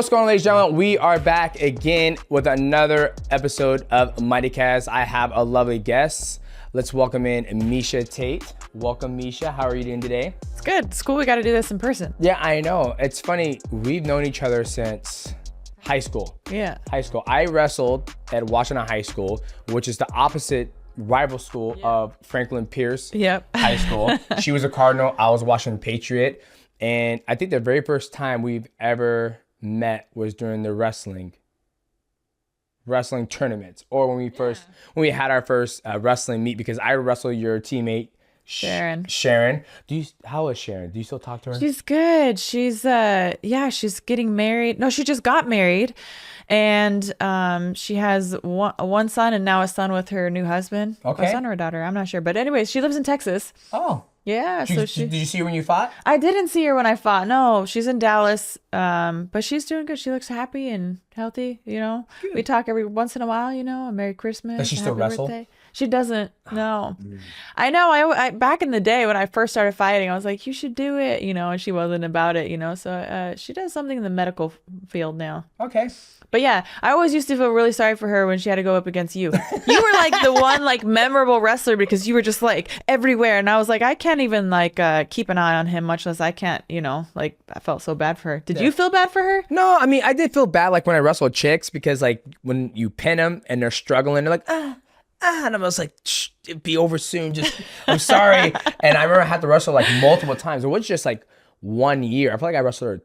What's going on, ladies and gentlemen? We are back again with another episode of MIGHTYcast. I have a lovely guest. Let's welcome in Misha Tate. Welcome, Misha. How are you doing today? It's good. It's cool. We got to do this in person. Yeah, I know. It's funny. We've known each other since high school. Yeah. High school. I wrestled at Washington High School, which is the opposite rival school of Franklin Piers High School. She was a Cardinal. I was a Washington Patriot. And I think the very first time we've ever met was during the wrestling tournaments, or when we had our first wrestling meet, because I wrestled your teammate Sharon. How is Sharon? Do you still talk to her? She's good. She's she's getting married. No, she just got married, and she has one son and now a son with her new husband. Okay. A son or a daughter, I'm not sure, but anyways, she lives in Texas. Oh. Yeah. Did you see her when you fought? I didn't see her when I fought. No, she's in Dallas. But she's doing good. She looks happy and healthy, you know. Good. We talk every once in a while, you know, a Merry Christmas. Does she still wrestle? Birthday. She doesn't. No. I know. I back in the day when I first started fighting, I was like, you should do it, you know, and she wasn't about it, you know. So she does something in the medical field now. Okay. But yeah, I always used to feel really sorry for her when she had to go up against you. You were like the one like memorable wrestler because you were just like everywhere. And I was like, I can't even like keep an eye on him, much less I can't, you know, like I felt so bad for her. Did you feel bad for her? No, I mean, I did feel bad like when I wrestled chicks, because like when you pin them and they're struggling, they're like, and I was like, it'd be over soon. Just, I'm sorry. And I remember I had to wrestle like multiple times. It was just like 1 year. I feel like I wrestled her.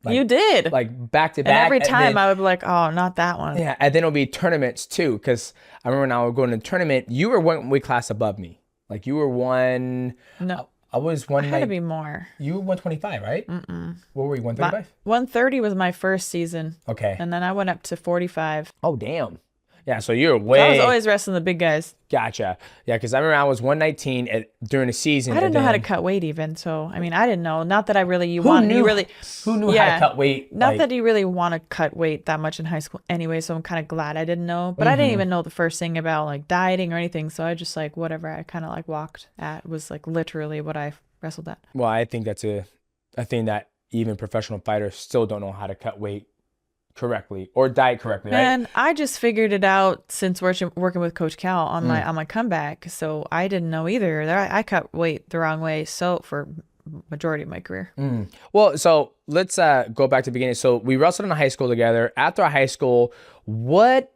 Like, you did. Like back to back. And every time I would be like, oh, not that one. Yeah. And then it'll be tournaments too. Because I remember when I would go to a tournament, you were one weight class above me. Like you were one. No. I was one. I had to be more. You were 125, right? Mm-mm. What were you, 135? 130 was my first season. Okay. And then I went up to 45. Oh, damn. Yeah, so you're way... I was always wrestling the big guys. Gotcha. Yeah, because I remember I was 119 during the season. I didn't know how to cut weight even, so I mean, I didn't know. Not that I really... Who knew how to cut weight? Not that you really want to cut weight that much in high school anyway, so I'm kind of glad I didn't know. But I didn't even know the first thing about like dieting or anything, so I just like whatever I kind of like walked at was like literally what I wrestled at. Well, I think that's a thing that even professional fighters still don't know how to cut weight correctly or diet correctly, right? And I just figured it out since working with Coach Cal on my comeback. So I didn't know either. I cut weight the wrong way for majority of my career. Well, so let's go back to the beginning. So we wrestled in high school together. After high school, what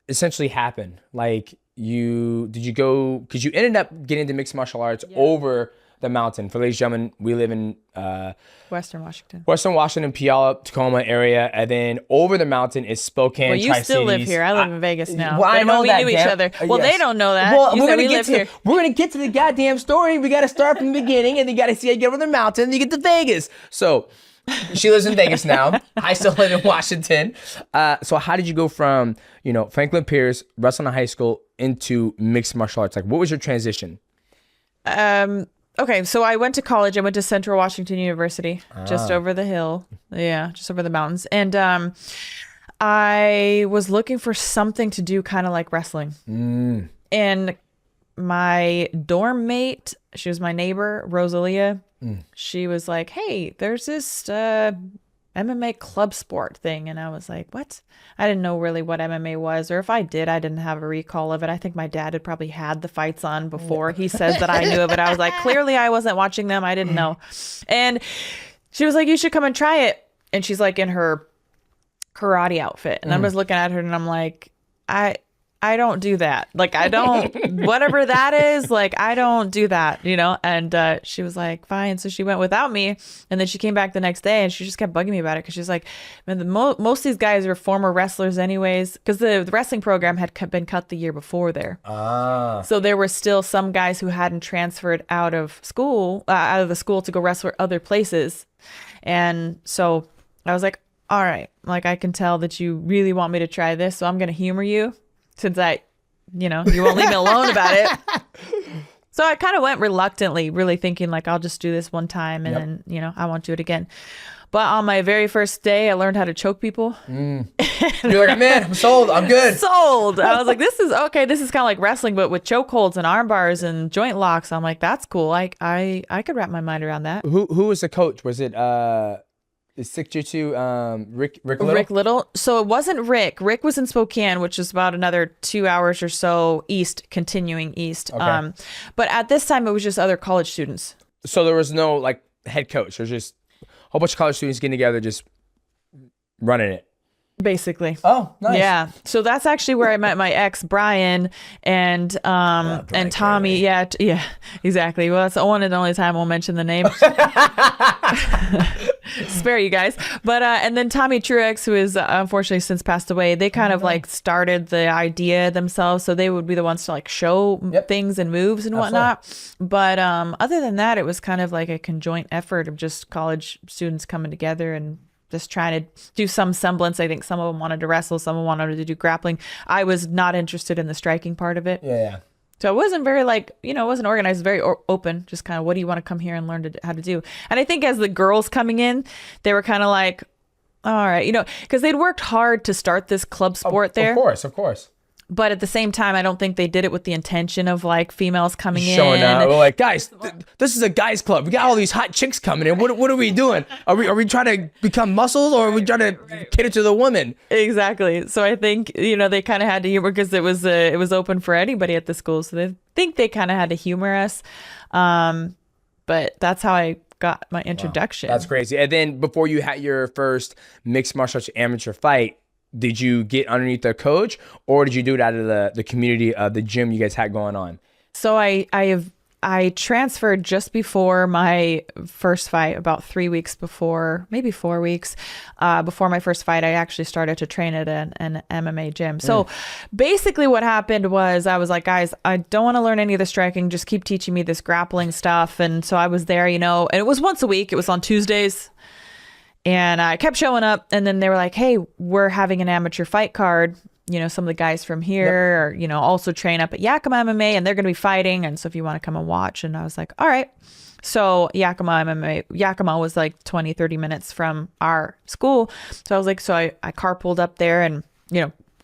essentially happened? Like did you go, because you ended up getting into mixed martial arts over the mountain. For ladies and gentlemen, we live in Western Washington, Puyallup, Tacoma area, and then over the mountain is Spokane. Well, you Tri-Cities. still live here. I live in Vegas now. Well, I know we that. knew each other. Well, yes. They don't know that. Well, we're gonna get to the goddamn story. We got to start from the beginning, and you got to see how you get over the mountain, and you get to Vegas. So she lives in Vegas now. I still live in Washington. So how did you go from Franklin Piers, wrestling in high school, into mixed martial arts? Like, what was your transition? Okay, so I went to college. I went to Central Washington University, just over the hill. Yeah, just over the mountains. And I was looking for something to do kind of like wrestling. And my dorm mate, she was my neighbor, Rousey. She was like, hey, there's this MMA club sport thing. And I was like, what? I didn't know really what MMA was, or if I did, I didn't have a recall of it. I think my dad had probably had the fights on before he says that I knew of it. I was like, clearly I wasn't watching them. I didn't know. And she was like, you should come and try it. And she's like in her karate outfit. And I'm just looking at her and I'm like, I don't do that. Like, I don't, whatever that is, like, I don't do that, And she was like, fine. So she went without me. And then she came back the next day and she just kept bugging me about it. Cause she's like, man, most of these guys are former wrestlers anyways. Cause the wrestling program had been cut the year before there. So there were still some guys who hadn't transferred out of the school to go wrestle other places. And so I was like, all right, like, I can tell that you really want me to try this. So I'm going to humor you. Since you won't leave me alone about it. So I kind of went reluctantly, really thinking like, I'll just do this one time and then, I won't do it again. But on my very first day, I learned how to choke people. You're like, man, I'm sold. I'm good. Sold. I was like, this is okay. This is kind of like wrestling, but with chokeholds and arm bars and joint locks. I'm like, that's cool. I could wrap my mind around that. Who was the coach? Was it 6'2", Rick Little? Rick Little. So it wasn't Rick. Rick was in Spokane, which is about another 2 hours or so east, continuing east. Okay. But at this time, it was just other college students. So there was no like head coach. There's just a whole bunch of college students getting together, just running it. Basically. Oh, nice. Yeah. So that's actually where I met my ex, Brian, and and Tommy. Yeah, yeah, exactly. Well, that's the one and only time we'll mention the name. Spare you guys. But and then Tommy Truex, who is unfortunately since passed away, they kind of like started the idea themselves. So they would be the ones to like show things and moves and whatnot. But other than that, it was kind of like a conjoint effort of just college students coming together and just trying to do some semblance. I think some of them wanted to wrestle, some of them wanted to do grappling. I was not interested in the striking part of it. Yeah. So it wasn't very like, it wasn't organized, very open, just kind of, what do you want to come here and learn how to do? And I think as the girls coming in, they were kind of like, all right, because they'd worked hard to start this club sport there. Of course. But at the same time, I don't think they did it with the intention of like females coming showing in. up. We're like, guys, this is a guys club. We got all these hot chicks coming in. What are we doing? Are we trying to become muscles, or are we trying to cater to the women? Exactly. So I think they kind of had to humor, because it was open for anybody at the school. So they think they kind of had to humor us. But that's how I got my introduction. Wow, that's crazy. And then before you had your first mixed martial arts amateur fight, did you get underneath the coach, or did you do it out of the community of the gym you guys had going on? So I transferred just before my first fight, about 3 weeks before, maybe 4 weeks before my first fight. I actually started to train at an MMA gym. So basically what happened was I was like, guys, I don't want to learn any of the striking. Just keep teaching me this grappling stuff. And so I was there, and it was once a week. It was on Tuesdays. And I kept showing up, and then they were like, hey, we're having an amateur fight card. Some of the guys from here are, also train up at Yakima MMA, and they're going to be fighting. And so if you want to come and watch. And I was like, all right. So Yakima MMA, Yakima was like 20, 30 minutes from our school. So I was like, I carpooled up there, and,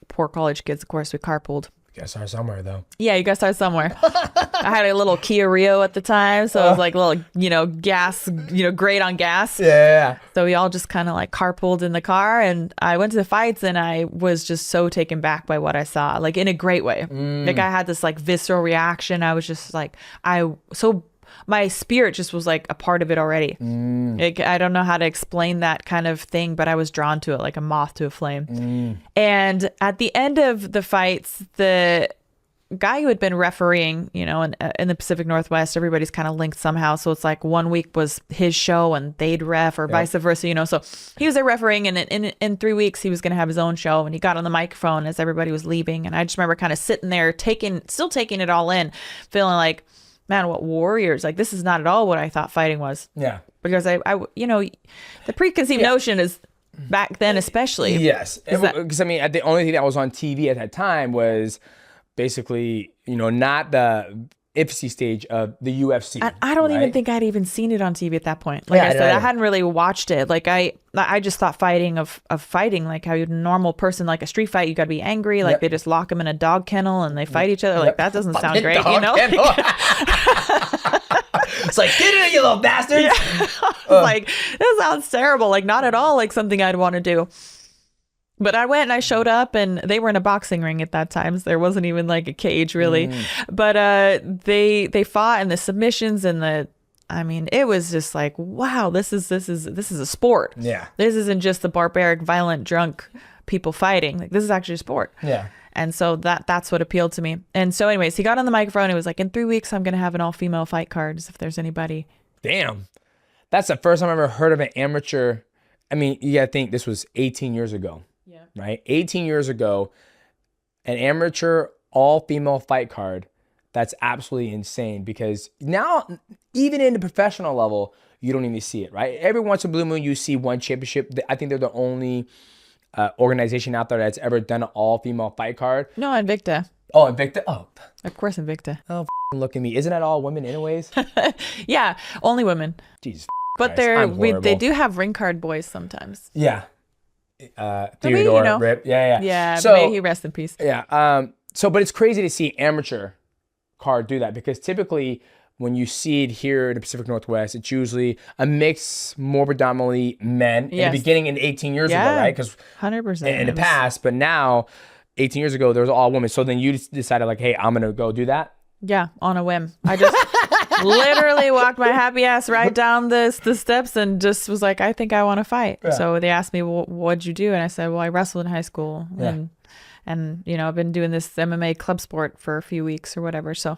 poor college kids, of course, we carpooled. You gotta start somewhere, though. Yeah, you gotta start somewhere. I had a little Kia Rio at the time, so it was like a little, gas, great on gas. Yeah. So we all just kind of like carpooled in the car, and I went to the fights, and I was just so taken back by what I saw, like in a great way. Like I had this like visceral reaction. I was just like, my spirit just was like a part of it already. Like, I don't know how to explain that kind of thing, but I was drawn to it like a moth to a flame. And at the end of the fights, the guy who had been refereeing, in the Pacific Northwest, everybody's kind of linked somehow. So it's like 1 week was his show and they'd ref, or vice versa, So he was there refereeing, and in 3 weeks he was going to have his own show, and he got on the microphone as everybody was leaving. And I just remember kind of sitting there still taking it all in, feeling like, man, what warriors, like this is not at all what I thought fighting was. Yeah. Because I the preconceived notion is back then, especially. Yes. Because the only thing that was on TV at that time was basically, not the infancy stage of the UFC. I don't even think I'd even seen it on TV at that point. Like I said, I hadn't really watched it. Like I just thought fighting of fighting, like how a normal person, like a street fight, you got to be angry. Like they just lock them in a dog kennel and they fight each other. Like that doesn't sound great, It's like, get in, you little bastard. Yeah. Like, that sounds terrible. Like not at all like something I'd want to do. But I went and I showed up, and they were in a boxing ring at that time. So there wasn't even like a cage really. But they fought, and the submissions and it was just like, wow, this is a sport. Yeah. This isn't just the barbaric, violent, drunk people fighting. Like this is actually a sport. Yeah. And so that's what appealed to me. And so anyways, he got on the microphone. It was like, in 3 weeks, I'm going to have an all-female fight cards if there's anybody. Damn. That's the first time I've ever heard of an amateur. You got to think this was 18 years ago. Yeah. Right? 18 years ago, an amateur all-female fight card. That's absolutely insane, because now, even in the professional level, you don't even see it, right? Every once in a blue moon, you see one championship. I think they're the only organization out there that's ever done an all-female fight card. No, Invicta. Oh, Invicta? Oh. Of course, Invicta. Oh, look at me. Isn't that all women anyways? Yeah, only women. Jesus. But they do have ring card boys sometimes. Yeah. Theodore, Rip. Yeah. Yeah, so, may he rest in peace. Yeah. But it's crazy to see amateur card do that, because typically when you see it here in the Pacific Northwest, it's usually a mix, more predominantly men. In the beginning, in 18 years ago, right? Because 100% in the past, but now 18 years ago, there was all women. So then you decided like, hey, I'm gonna go do that. Yeah, on a whim. I just literally walked my happy ass right down the steps and just was like, I think I want to fight. Yeah. So they asked me, well, what'd you do? And I said, well, I wrestled in high school. And you know, I've been doing this MMA club sport for a few weeks or whatever. So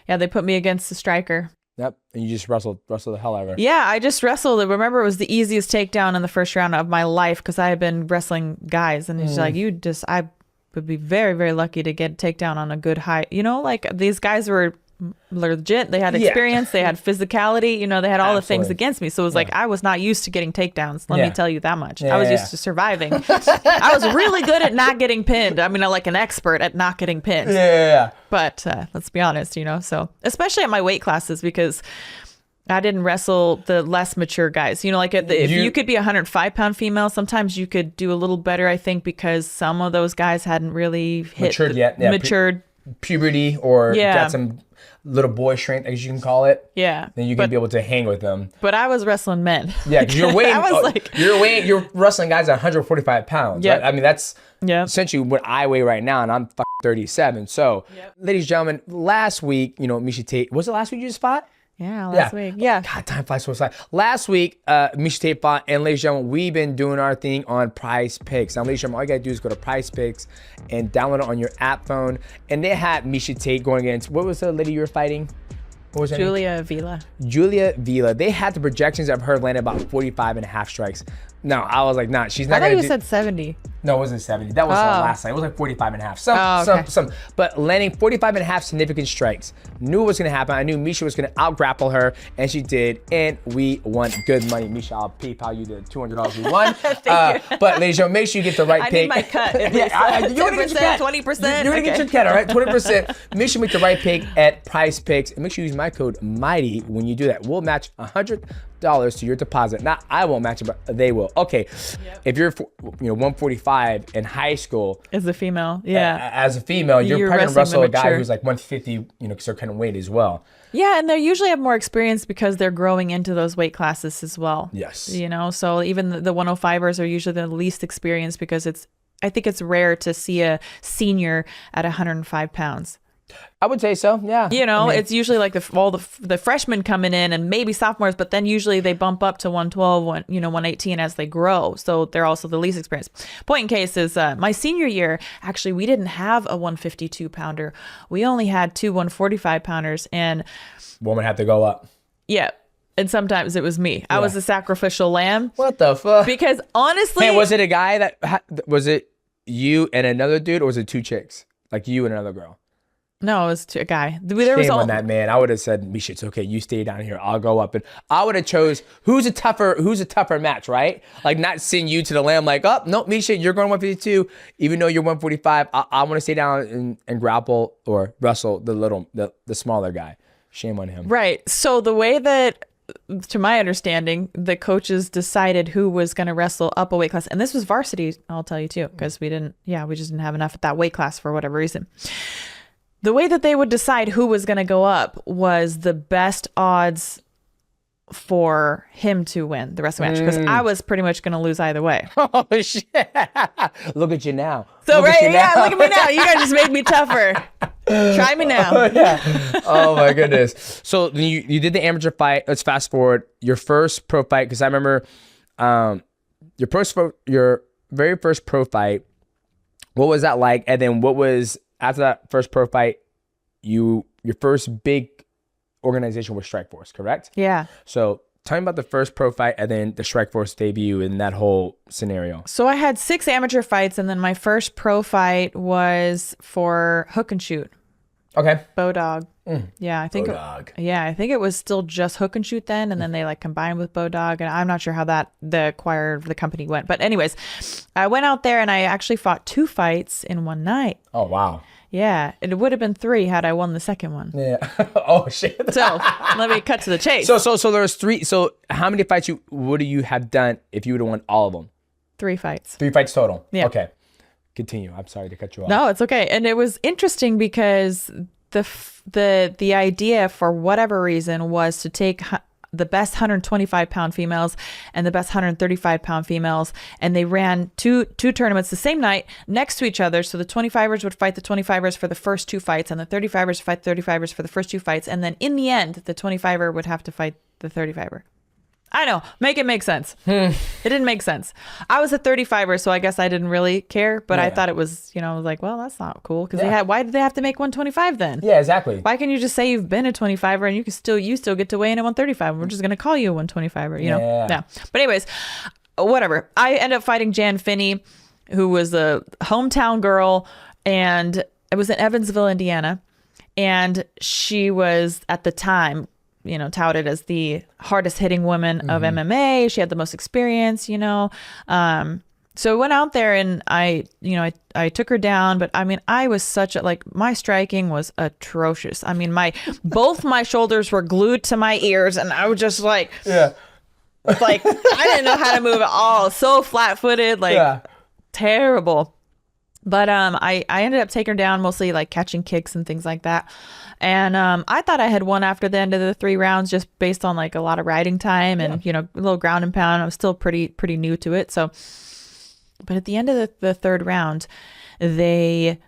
yeah, they put me against the striker. Yep. And you just wrestled the hell out of her. Yeah, I just wrestled. Remember, it was the easiest takedown in the first round of my life because I had been wrestling guys. And he's like, I would be very, very lucky to get a takedown on a good high. You know, like these guys were legit. They had experience. They had physicality. You know, they had all the things against me. So it was like I was not used to getting takedowns. Let me tell you that much. I was used to surviving. I was really good at not getting pinned. I mean, like an expert at not getting pinned. But let's be honest, you know, so especially at my weight classes because I didn't wrestle the less mature guys. You know, like if you could be a 105-pound female, sometimes you could do a little better, I think, because some of those guys hadn't really matured puberty or got some little boy strength, as you can call it. Yeah. Then you can be able to hang with them. But I was wrestling men. Yeah, because you're wrestling guys at 145 pounds. Right? I mean, that's essentially what I weigh right now, and I'm 37. So, ladies and gentlemen, last week, you know, Miesha Tate, was it last week you just fought? Yeah, last week. Yeah. God, time flies so fast. Last week, Miesha Tate fought, and ladies and gentlemen, we've been doing our thing on Prize Picks. Now, ladies and gentlemen, all you gotta do is go to Prize Picks and download it on your app phone. And they had Miesha Tate going against, what was the lady you were fighting? What was her name? Julia Vila. They had the projections of her landing about 45.5 strikes. No, I was like, nah, she's not gonna do. I thought you said 70. No, it wasn't 70. That was last night. It was like 45.5. Some. But landing 45.5 significant strikes. Knew what was going to happen. I knew Miesha was going to out-grapple her, and she did, and we won good money. Miesha, I'll PayPal you the $200 we won. But ladies and gentlemen, make sure you get the right pick. I need my cut. You're going to get your cut. 20%? You're going to get your cut, all right? 20%. Make sure you make the right pick at Prize Picks, and make sure you use my code MIGHTY when you do that. We'll match $100 to your deposit. Not I won't match it, but they will. Okay, if you're 145 in high school as a female, as a female, you're probably gonna wrestle a guy who's like 150, you know, because they're kind of weight as well. Yeah, and they usually have more experience because they're growing into those weight classes as well. Yes, you know, so even the 105ers are usually the least experienced because I think it's rare to see a senior at 105 pounds. I would say so, yeah. You know, it's usually like all the freshmen coming in and maybe sophomores, but then usually they bump up to 112, 118 as they grow. So they're also the least experienced. Point in case is my senior year, actually, we didn't have a 152 pounder. We only had 2 145 pounders, and woman had to go up. Yeah. And sometimes it was me. I was the sacrificial lamb. What the fuck? Because honestly, man, was it a guy was it you and another dude, or was it 2 chicks? Like you and another girl? No, it was a guy. Shame on that man. I would have said, Miesha, it's okay. You stay down here. I'll go up. And I would have chose who's a tougher match, right? Like not send you to the lamb like, oh, no, Miesha, you're going 152. Even though you're 145, I want to stay down and grapple or wrestle the smaller guy. Shame on him. Right. So the way that, to my understanding, the coaches decided who was going to wrestle up a weight class. And this was varsity, I'll tell you too, because we just didn't have enough at that weight class for whatever reason. The way that they would decide who was going to go up was the best odds for him to win the rest of the match, because I was pretty much going to lose either way. Oh, shit. Look at you now. So, look at me now. You guys just made me tougher. Try me now. Oh, my goodness. So, you did the amateur fight. Let's fast forward. Your first pro fight, because I remember your very first pro fight. What was that like? And then what was... After that first pro fight, your first big organization was Strikeforce, correct? Yeah. So tell me about the first pro fight and then the Strikeforce debut and that whole scenario. So I had 6 amateur fights, and then my first pro fight was for hook and shoot. Okay. Bowdog. Yeah, I think. I think it was still just hook and shoot then, and then they like combined with Bowdog, and I'm not sure how the company went. But anyways, I went out there and I actually fought 2 fights in one night. Oh wow. Yeah, it would have been 3 had I won the second one. Yeah. Oh shit. So let me cut to the chase. So there was 3. So how many fights would you have done if you would have won all of them? 3 fights. 3 fights total. Yeah. Okay. Continue. I'm sorry to cut you off. No, it's okay. And it was interesting because the idea for whatever reason was to take the best 125-pound females and the best 135-pound females, and they ran two tournaments the same night next to each other. So the 25ers would fight the 25ers for the first 2 fights, and the 35ers would fight the 35ers for the first 2 fights, and then in the end, the 25er would have to fight the 35er. I know, make it make sense. It didn't make sense. I was a 35er, so I guess I didn't really care, but I thought it was, I was like, well, that's not cool, because why did they have to make 125 then? Yeah, exactly. Why can't you just say you've been a 25er and you still get to weigh in at 135? We're just gonna call you a 125er, you know? Yeah. But anyways, whatever. I ended up fighting Jan Finney, who was a hometown girl, and it was in Evansville, Indiana, and she was at the time, touted as the hardest hitting woman of MMA. She had the most experience, So I went out there and I took her down, but I mean, I was my striking was atrocious. I mean, both my shoulders were glued to my ears, and I was just like, I didn't know how to move at all. So flat footed, terrible. But I ended up taking her down, mostly like catching kicks and things like that. And I thought I had won after the end of the 3 rounds, just based on like a lot of riding time and a little ground and pound. I was still pretty new to it. So, but at the end of the 3rd round, they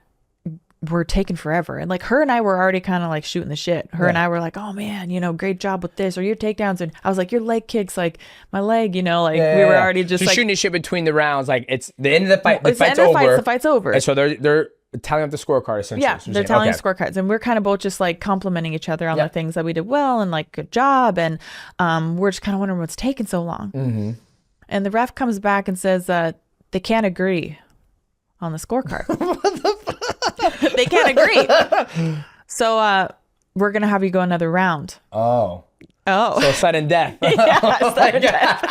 were taking forever, and like her and I were already kind of like shooting the shit. Her and I were like, oh man, great job with this, or your takedowns, and I was like, your leg kicks, like my leg, we were already just shooting the shit between the rounds. Like it's the end of the fight. The fight's over. And so they're tallying up the scorecard essentially. Yeah, they're tallying scorecards, and we're kind of both just like complimenting each other on the things that we did well and like good job, and we're just kind of wondering what's taking so long. And the ref comes back and says they can't agree on the scorecard. What the fuck? They can't agree. So we're gonna have you go another round. Oh. So sudden death. Sudden death.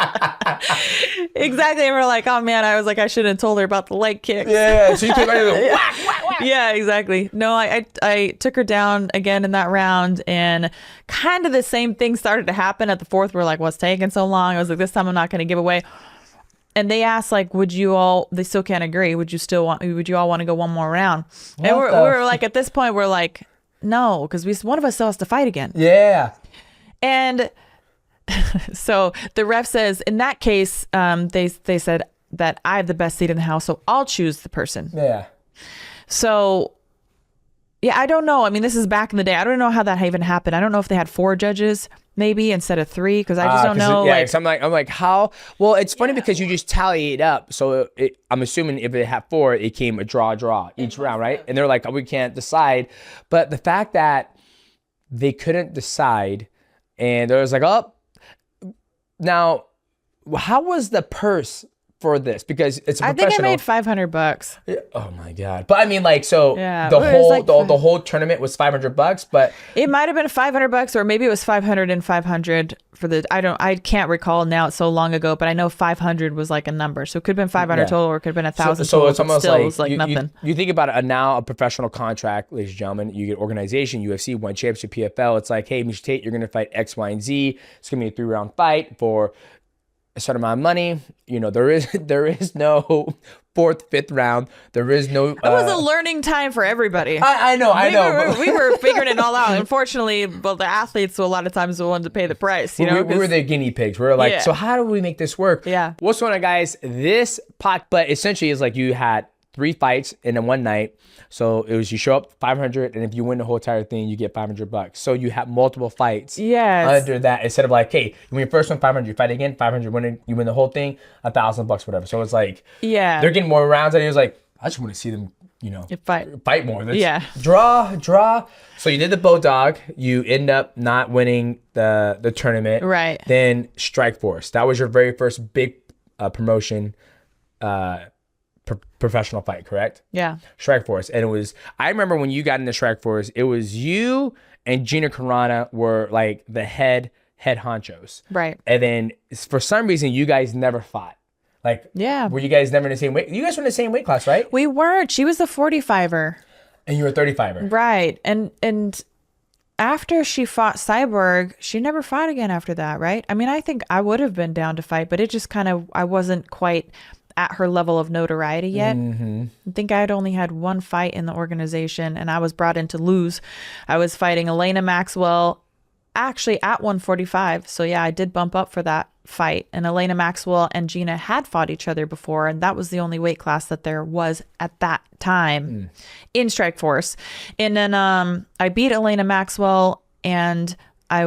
Exactly. And we're like, oh man, I was like, I should have told her about the leg kicks. Yeah. So you came out of the whack, whack, whack. Yeah, exactly. No, I took her down again in that round, and kind of the same thing started to happen at the 4th. We're like, what's taking so long? I was like, this time I'm not gonna give away. And they asked, like, they still can't agree. Would you all want to go one more round? And we're like, at this point, we're like, no, because one of us still has to fight again. Yeah. And so the ref says, in that case, they said that I have the best seat in the house, so I'll choose the person. Yeah. So, yeah, I don't know. I mean, this is back in the day. I don't know how that even happened. I don't know if they had 4 judges maybe instead of 3, because I just don't know. So I'm like, how? Well, it's funny because you just tally it up. So I'm assuming if it had 4, it came a draw each round, right? And they're like, oh, we can't decide. But the fact that they couldn't decide, and there was like, oh, now, how was the purse for this? Because it's a professional. I think I made $500. Yeah. Oh my god! But I mean, like, so the whole tournament was $500, but it might have been $500, or maybe it was 500 and 500 for the. I can't recall now. It's so long ago, but I know 500 was like a number, so it could have been 500 total, or it could have been 1,000. So it's almost still, it was like nothing. You think about it now, a professional contract, ladies and gentlemen. You get organization, UFC, one championship, PFL. It's like, hey, Mr. Tate, you're gonna fight X, Y, and Z. It's gonna be a 3-round fight for a certain amount of money. There is no 4th, 5th round. There is no. It was a learning time for everybody. I know. We were figuring it all out. Unfortunately, the athletes a lot of times the ones to pay the price. We were the guinea pigs. We were like, so how do we make this work? Yeah. What's going on, guys? This pot, but essentially is like you had 3 fights in one night. So it was, you show up 500, and if you win the whole entire thing, you get $500. So you have multiple fights. Yes. Under that, instead of like, hey, you win your first one, 500, you fight again, 500, you win the whole thing, $1,000, whatever. So it's like, they're getting more rounds, and he was like, I just want to see them, fight more. Draw. So you did the Bulldog. You end up not winning the tournament. Right. Then Strikeforce. That was your very first big promotion. Professional fight, correct? Yeah. Strikeforce. And it was, I remember when you got into Strikeforce, it was you and Gina Carano were like the head honchos. Right. And then for some reason, you guys never fought. Like, were you guys never in the same weight? You guys were in the same weight class, right? We weren't. She was a 45er. And you were a 35er. Right. And after she fought Cyborg, she never fought again after that, right? I mean, I think I would have been down to fight, but it just kind of, I wasn't quite at her level of notoriety yet. I think I had only had one fight in the organization, and I was brought in to lose. I was fighting Elena Maxwell actually at 145. So yeah, I did bump up for that fight. And Elena Maxwell and Gina had fought each other before, and that was the only weight class that there was at that time in Strikeforce. And then I beat Elena Maxwell, and I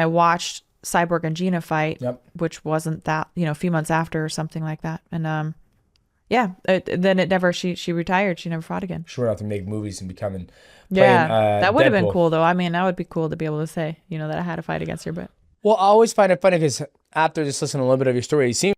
watched Cyborg and Gina fight, which wasn't that, a few months after or something like that. And then she retired. She never fought again. She went out to make movies and playing, that would have been Deadpool. cool though. I mean, that would be cool to be able to say, that I had a fight against her. But Well, I always find it funny because after just listening to a little bit of your story, it seems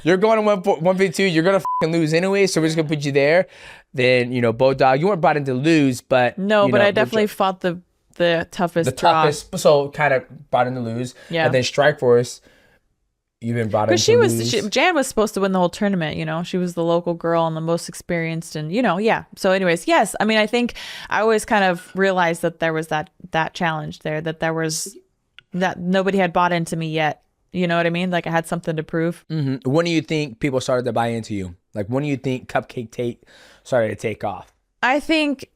you're going to 152, you're going to fucking lose anyway, so we're just going to put you there. Then, Bodog, you weren't brought in to lose, but... No, but I definitely fought the toughest draw. So kind of brought in to lose. Yeah. And then Strikeforce, you've been brought in to lose. Jan was supposed to win the whole tournament, she was the local girl and the most experienced, and yeah. So anyways, yes, I mean, I think I always kind of realized that there was that challenge there, that nobody had bought into me yet. You know what I mean? Like I had something to prove. Mm-hmm. When do you think people started to buy into you? Like when do you think Cupcake Tate started to take off? I think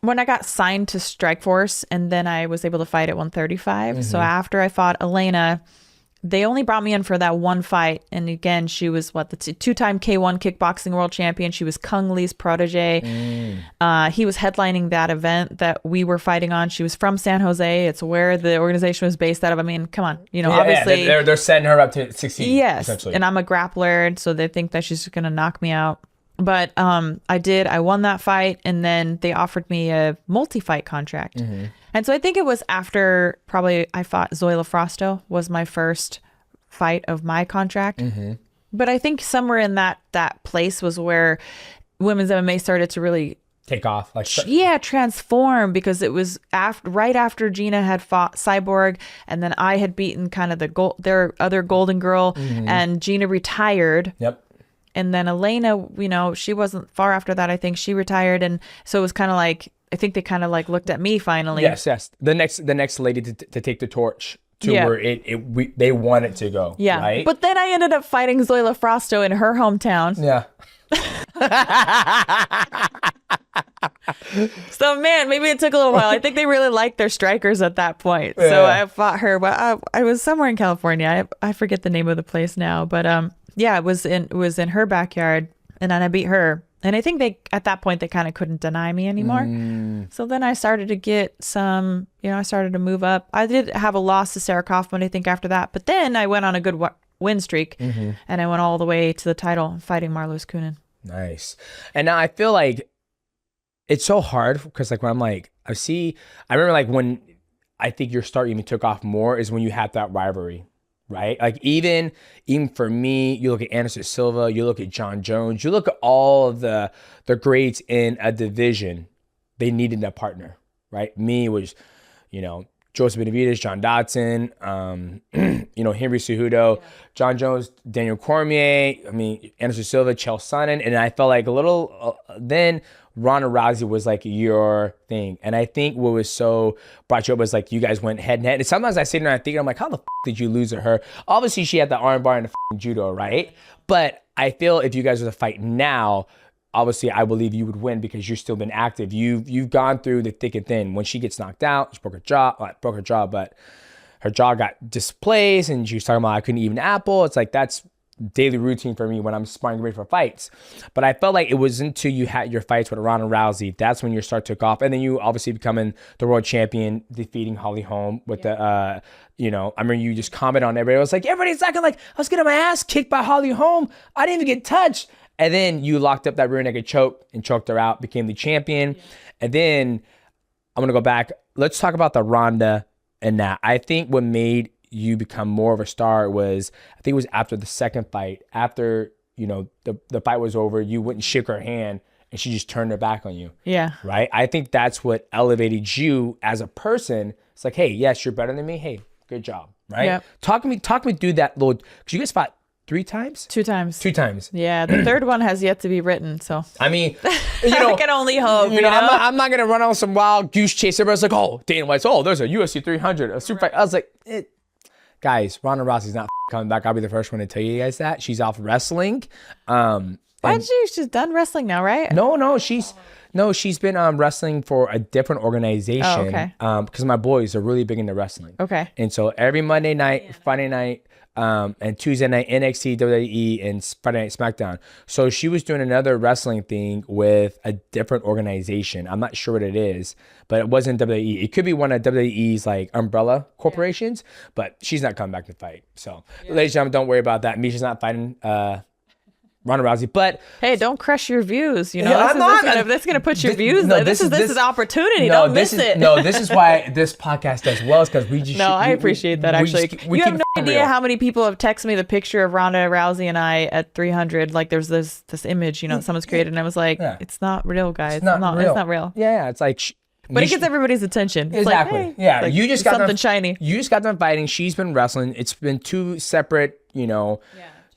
when I got signed to Strikeforce, and then I was able to fight at 135. So after I fought Elena, they only brought me in for that one fight. And again, she was the two-time K1 kickboxing world champion. She was Kung Lee's protege. He was headlining that event that we were fighting on. She was from San Jose. It's where the organization was based out of. I mean, come on, obviously they're setting her up to succeed. Yes, and I'm a grappler, so they think that she's going to knock me out. But I won that fight, and then they offered me a multi-fight contract. And so I think it was after probably I fought Zoila Frosto was my first fight of my contract. But I think somewhere in that place was where women's MMA started to really take off, transform, because it was right after Gina had fought Cyborg, and then I had beaten kind of their other golden girl, and Gina retired. And then Elena, she wasn't far after that. I think she retired, and so it was kind of like, I think they kind of like looked at me finally. Yes. The next lady to take the torch to where they want it to go. Yeah. Right? But then I ended up fighting Zoila Frosto in her hometown. Yeah. So man, maybe it took a little while. I think they really liked their strikers at that point. Yeah. So I fought her. But I was somewhere in California. I forget the name of the place now. But it was in her backyard, and then I beat her. And I think at that point they kind of couldn't deny me anymore. So then I started to get some, I started to move up. I did have a loss to Sarah Kaufman, I think, after that. But then I went on a good win streak, and I went all the way to the title fighting Marloes Kunin. Nice. And now I feel like it's so hard because when I'm I remember when I think your start even took off more is when you had that rivalry. Right? Even for me, you look at Anderson Silva, you look at John Jones, you look at all of the greats in a division, they needed a partner, right? Me was, Joseph Benavidez, John Dodson, Henry Cejudo, John Jones, Daniel Cormier, Anderson Silva, Chael Sonnen, and I felt like a little, then Ronda Rousey was your thing. And I think what was so brought you up was you guys went head and head. And sometimes I sit there and I think, I'm like, how the did you lose to her? Obviously she had the arm bar and the judo, right? But I feel if you guys were to fight now, obviously I believe you would win because you've still been active. You've gone through the thick and thin. When she gets knocked out, she broke her jaw, but her jaw got displaced, and she was talking about I couldn't eat an apple. It's that's daily routine for me when I'm sparring ready for fights. But I felt like it was until you had your fights with Ronda Rousey, that's when your start took off. And then you obviously becoming the world champion, defeating Holly Holm with the, I remember you just comment on everybody. I was everybody's acting I was getting my ass kicked by Holly Holm. I didn't even get touched. And then you locked up that rear naked choke and choked her out, became the champion. And then I'm going to go back. Let's talk about the Ronda and that. I think what made you become more of a star was, I think it was after the second fight, after, the fight was over, you wouldn't shake her hand and she just turned her back on you. Yeah. Right? I think that's what elevated you as a person. It's hey, yes, you're better than me. Hey, good job. Right? Yep. Talk me through that little, because you guys fought 3 times? 2 times. 2 times. Yeah, the third one has yet to be written. So I mean, you know, I can only hope. You know, I'm not gonna run on some wild goose chase. Everybody's like, oh, Dana White's, oh, there's a UFC 300, a super fight. I was like, guys, Ronda Rousey's not coming back. I'll be the first one to tell you guys that. She's off wrestling. She's done wrestling now, right? No, she's been wrestling for a different organization. Oh, okay. Because my boys are really big into wrestling. Okay. And so every Monday night, Friday night, and Tuesday night NXT, WWE, and Friday night SmackDown. So she was doing another wrestling thing with a different organization. I'm not sure what it is, but it wasn't WWE. It could be one of WWE's like umbrella corporations, but she's not coming back to fight. So ladies and gentlemen, don't worry about that. Misha's not fighting Ronda Rousey, but hey, don't crush your views. You know, Yeah, that's gonna put your views. no, Like, this is opportunity. No, don't miss it. No, this is why this podcast does well, is because we just. No, I appreciate that actually. You have no idea how many people have texted me the picture of Ronda Rousey and I at 300. Like, there's this image, you know, someone's created, and I was like, it's not real, guys. It's not real. Yeah, it's like. But it gets everybody's attention. It's Exactly. Like, hey, yeah, like, you just got something done, shiny. You just got done fighting. She's been wrestling. It's been 2 separate, you know.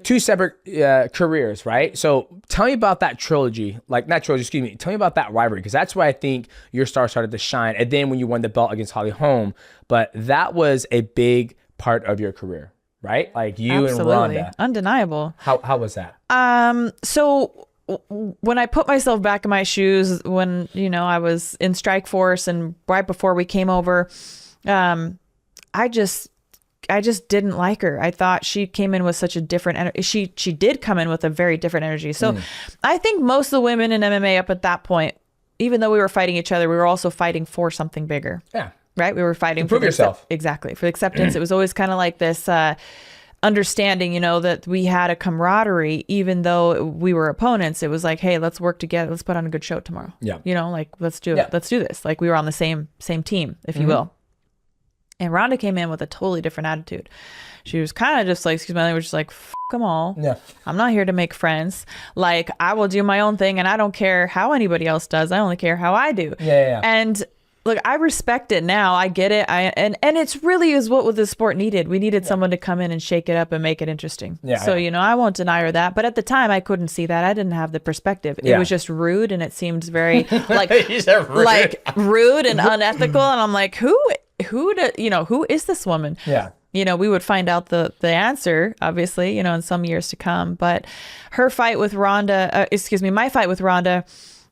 Two separate careers, right? So tell me about that trilogy, like not trilogy, excuse me. Tell me about that rivalry, because that's where I think your star started to shine. And then when you won the belt against Holly Holm, but that was a big part of your career, right? Like you and Ronda. Undeniable. How was that? So when I put myself back in my shoes, when, you know, I was in Strike Force and right before we came over, I just didn't like her. I thought she came in with such a different energy. She did come in with a very different energy. So I think most of the women in MMA up at that point, even though we were fighting each other, we were also fighting for something bigger. Yeah. Right? We were fighting to prove yourself. Exactly. For acceptance. It was always kind of like this understanding, you know, that we had a camaraderie, even though we were opponents. It was like, hey, let's work together. Let's put on a good show tomorrow. Yeah. You know, like, let's do it. Let's do this. Like, we were on the same team, if you will. And Ronda came in with a totally different attitude. She was kind of just like, excuse my language, just like, f them all. Yeah. I'm not here to make friends. Like, I will do my own thing, and I don't care how anybody else does. I only care how I do. Yeah. And look, I respect it now. I get it. And it's really is what the sport needed. We needed someone to come in and shake it up and make it interesting. Yeah. So, you know, I won't deny her that. But at the time, I couldn't see that. I didn't have the perspective. It was just rude, and it seemed very like rude and unethical. And I'm like, who is this woman? Yeah. You know, we would find out the answer, obviously, you know, in some years to come. But my fight with Ronda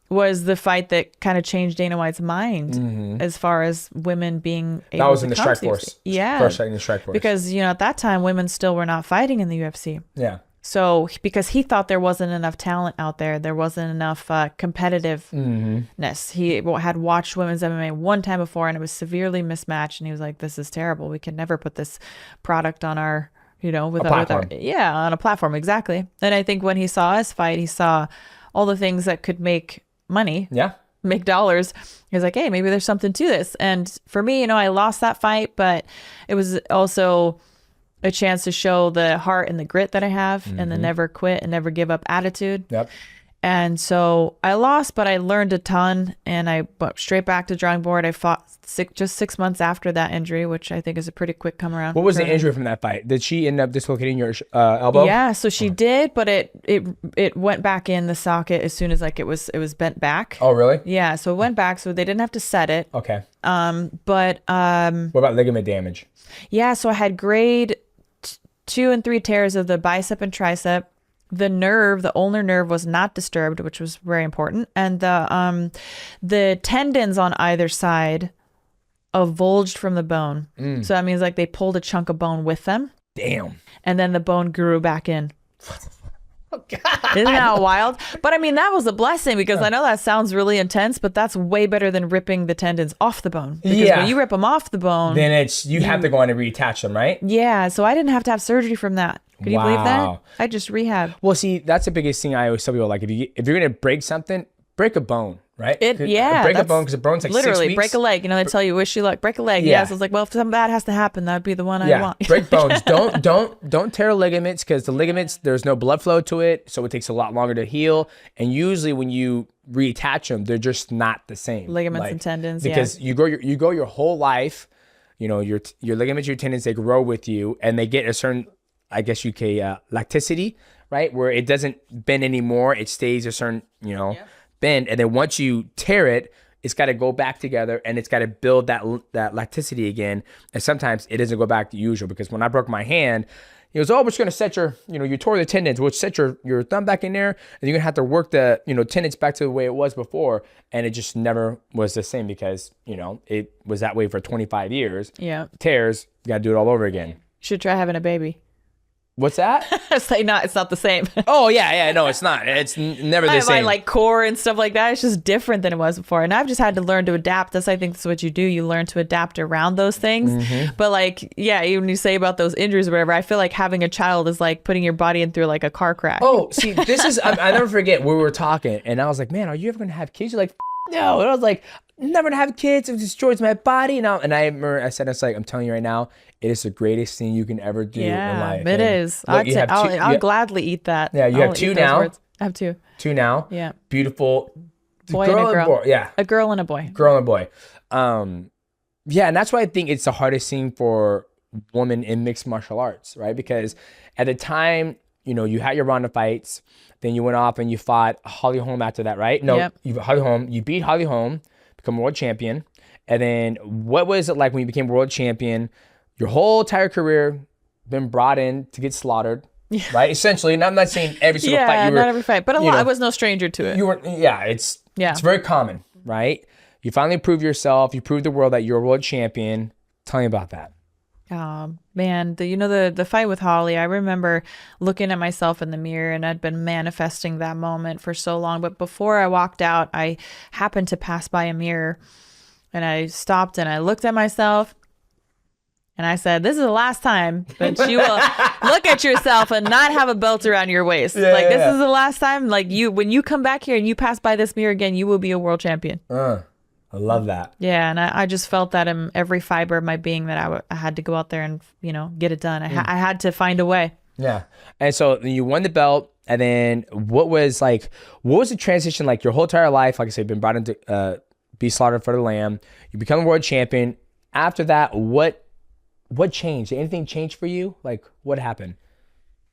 was the fight that kind of changed Dana White's mind as far as women being able to That was in the Strike Force. Yeah. First fight in the Strike Force. Because, you know, at that time, women still were not fighting in the UFC. Yeah. So because he thought there wasn't enough talent out there wasn't enough competitiveness. He had watched women's MMA one time before, and it was severely mismatched. And he was like, this is terrible. We can never put this product on our, you know, on a platform. Exactly. And I think when he saw us fight, he saw all the things that could make money. Yeah. Make dollars. He was like, hey, maybe there's something to this. And for me, you know, I lost that fight, but it was also a chance to show the heart and the grit that I have and the never quit and never give up attitude. Yep. And so I lost, but I learned a ton, and I went straight back to drawing board. I fought just 6 months after that injury, which I think is a pretty quick come around. What was the injury from that fight? Did she end up dislocating your elbow? Yeah, so she did, but it went back in the socket as soon as like it was bent back. Oh, really? Yeah, so it went back, so they didn't have to set it. Okay. What about ligament damage? Yeah, so I had grade 2 and 3 tears of the bicep and tricep. The ulnar nerve was not disturbed, which was very important. And the tendons on either side avulged from the bone. So that means like they pulled a chunk of bone with them. Damn. And then the bone grew back in. Oh, God. Isn't that wild? But I mean, that was a blessing, because I know that sounds really intense, but that's way better than ripping the tendons off the bone. Because when you rip them off the bone, then you have to go in and reattach them, right? Yeah. So I didn't have to have surgery from that. Could you believe that? I just rehab. Well, see, that's the biggest thing I always tell people. Like, if you're gonna break something, break a bone, right? Break a bone, because a bone's like literally 6 weeks. Break a leg. You know, they tell you, wish you luck. Break a leg. Yeah. So it's like, well, if something bad has to happen, that'd be the one I want. Break bones. Don't tear ligaments, because the ligaments, there's no blood flow to it, so it takes a lot longer to heal. And usually when you reattach them, they're just not the same. Ligaments and tendons. Because you go your whole life, you know, your ligaments, your tendons, they grow with you, and they get a certain I guess you can elasticity, right? Where it doesn't bend anymore. It stays a certain, bend. And then once you tear it, it's got to go back together and it's got to build that elasticity again. And sometimes it doesn't go back to usual, because when I broke my hand, he goes, oh, we're just going to set you tore the tendons, we'll set your thumb back in there, and you're going to have to work the, tendons back to the way it was before. And it just never was the same, because, it was that way for 25 years. Yeah. Tears, you got to do it all over again. Should try having a baby. What's that? It's not the same. Oh, yeah. No, it's not. It's never the same. My like core and stuff like that, it's just different than it was before. And I've just had to learn to adapt. I think that's what you do. You learn to adapt around those things. Mm-hmm. But like, yeah, even you say about those injuries or whatever, I feel like having a child is like putting your body in through like a car crash. Oh, see, this is, I never forget where we were talking. And I was like, man, are you ever going to have kids? You're like, no. And I was like, I'm never going to have kids. It destroys my body. And I remember I said, it's like, I'm telling you right now, it is the greatest thing you can ever do in life. It is. Look, I'll gladly eat that. Yeah, you have two now. I have two. Two now. Yeah. Beautiful. Boy and a girl. Boy. Yeah. A girl and a boy. Girl and a boy. Yeah, and that's why I think it's the hardest thing for women in mixed martial arts, right? Because at the time, you had your Ronda fights, then you went off and you fought Holly Holm after that, right? No, you beat Holly Holm, become world champion. And then what was it like when you became world champion? Your whole entire career been brought in to get slaughtered, right? Essentially, and I'm not saying every single fight. Yeah, not every fight, but a lot. I was no stranger to it. It's very common, right? You finally prove yourself. You prove the world that you're a world champion. Tell me about that. Man, the fight with Holly, I remember looking at myself in the mirror, and I'd been manifesting that moment for so long. But before I walked out, I happened to pass by a mirror, and I stopped and I looked at myself. And I said, this is the last time that you will look at yourself and not have a belt around your waist. This is the last time. Like, when you come back here and you pass by this mirror again, you will be a world champion. I love that. Yeah. And I just felt that in every fiber of my being that I had to go out there and, get it done. I had to find a way. Yeah. And so you won the belt. And then what was the transition like your whole entire life? Like I said, been brought in to be slaughtered for the lamb. You become a world champion. After that, what changed? Did anything change for you? Like, what happened?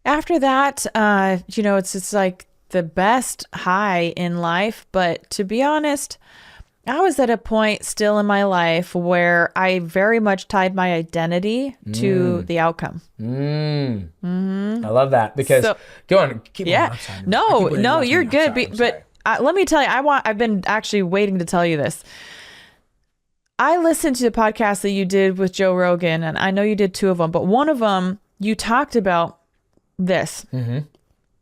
After that, it's like the best high in life. But to be honest, I was at a point still in my life where I very much tied my identity to the outcome. Mm-hmm. I love that, because go on, keep on. No, you're good. But let me tell you, I've been actually waiting to tell you this. I listened to the podcast that you did with Joe Rogan, and I know you did two of them, but one of them, you talked about this. Mm-hmm.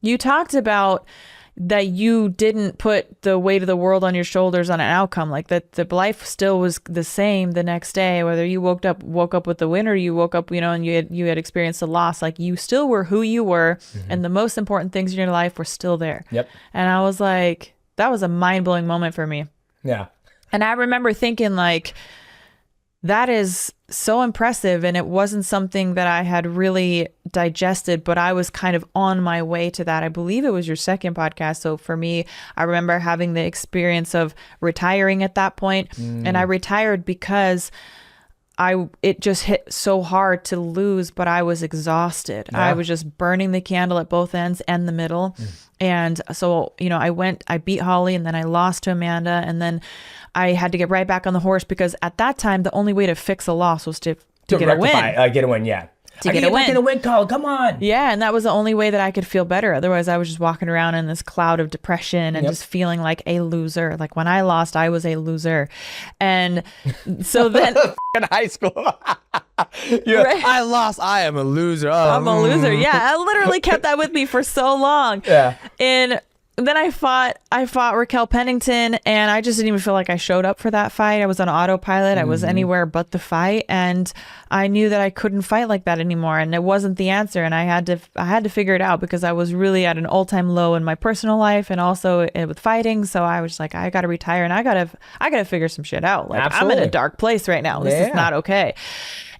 You talked about that you didn't put the weight of the world on your shoulders on an outcome, like that the life still was the same the next day, whether you woke up with the win or you woke up, and you had experienced a loss. Like, you still were who you were, and the most important things in your life were still there. Yep. And I was like, that was a mind-blowing moment for me. Yeah. And I remember thinking, like, that is so impressive. And it wasn't something that I had really digested, but I was kind of on my way to that. I believe it was your second podcast. So for me, I remember having the experience of retiring at that point. And I retired because it just hit so hard to lose, but I was exhausted. Yeah. I was just burning the candle at both ends and the middle. And so, I beat Holly, and then I lost to Amanda, and then I had to get right back on the horse, because at that time, the only way to fix a loss was to get a win. Get a win, yeah. To get a win. Get a win call, come on. Yeah, and that was the only way that I could feel better. Otherwise, I was just walking around in this cloud of depression and just feeling like a loser. Like, when I lost, I was a loser. And so then... in high school. Right? I lost, I am a loser. Oh, I'm a loser. Yeah, I literally kept that with me for so long. Yeah. And then I fought Raquel Pennington, and I just didn't even feel like I showed up for that fight. I was on autopilot. I was anywhere but the fight, and I knew that I couldn't fight like that anymore, and it wasn't the answer. And I had to figure it out, because I was really at an all-time low in my personal life and also with fighting. So I was like, I got to retire, and I got to figure some shit out. Like, absolutely. I'm in a dark place right now. This is not okay.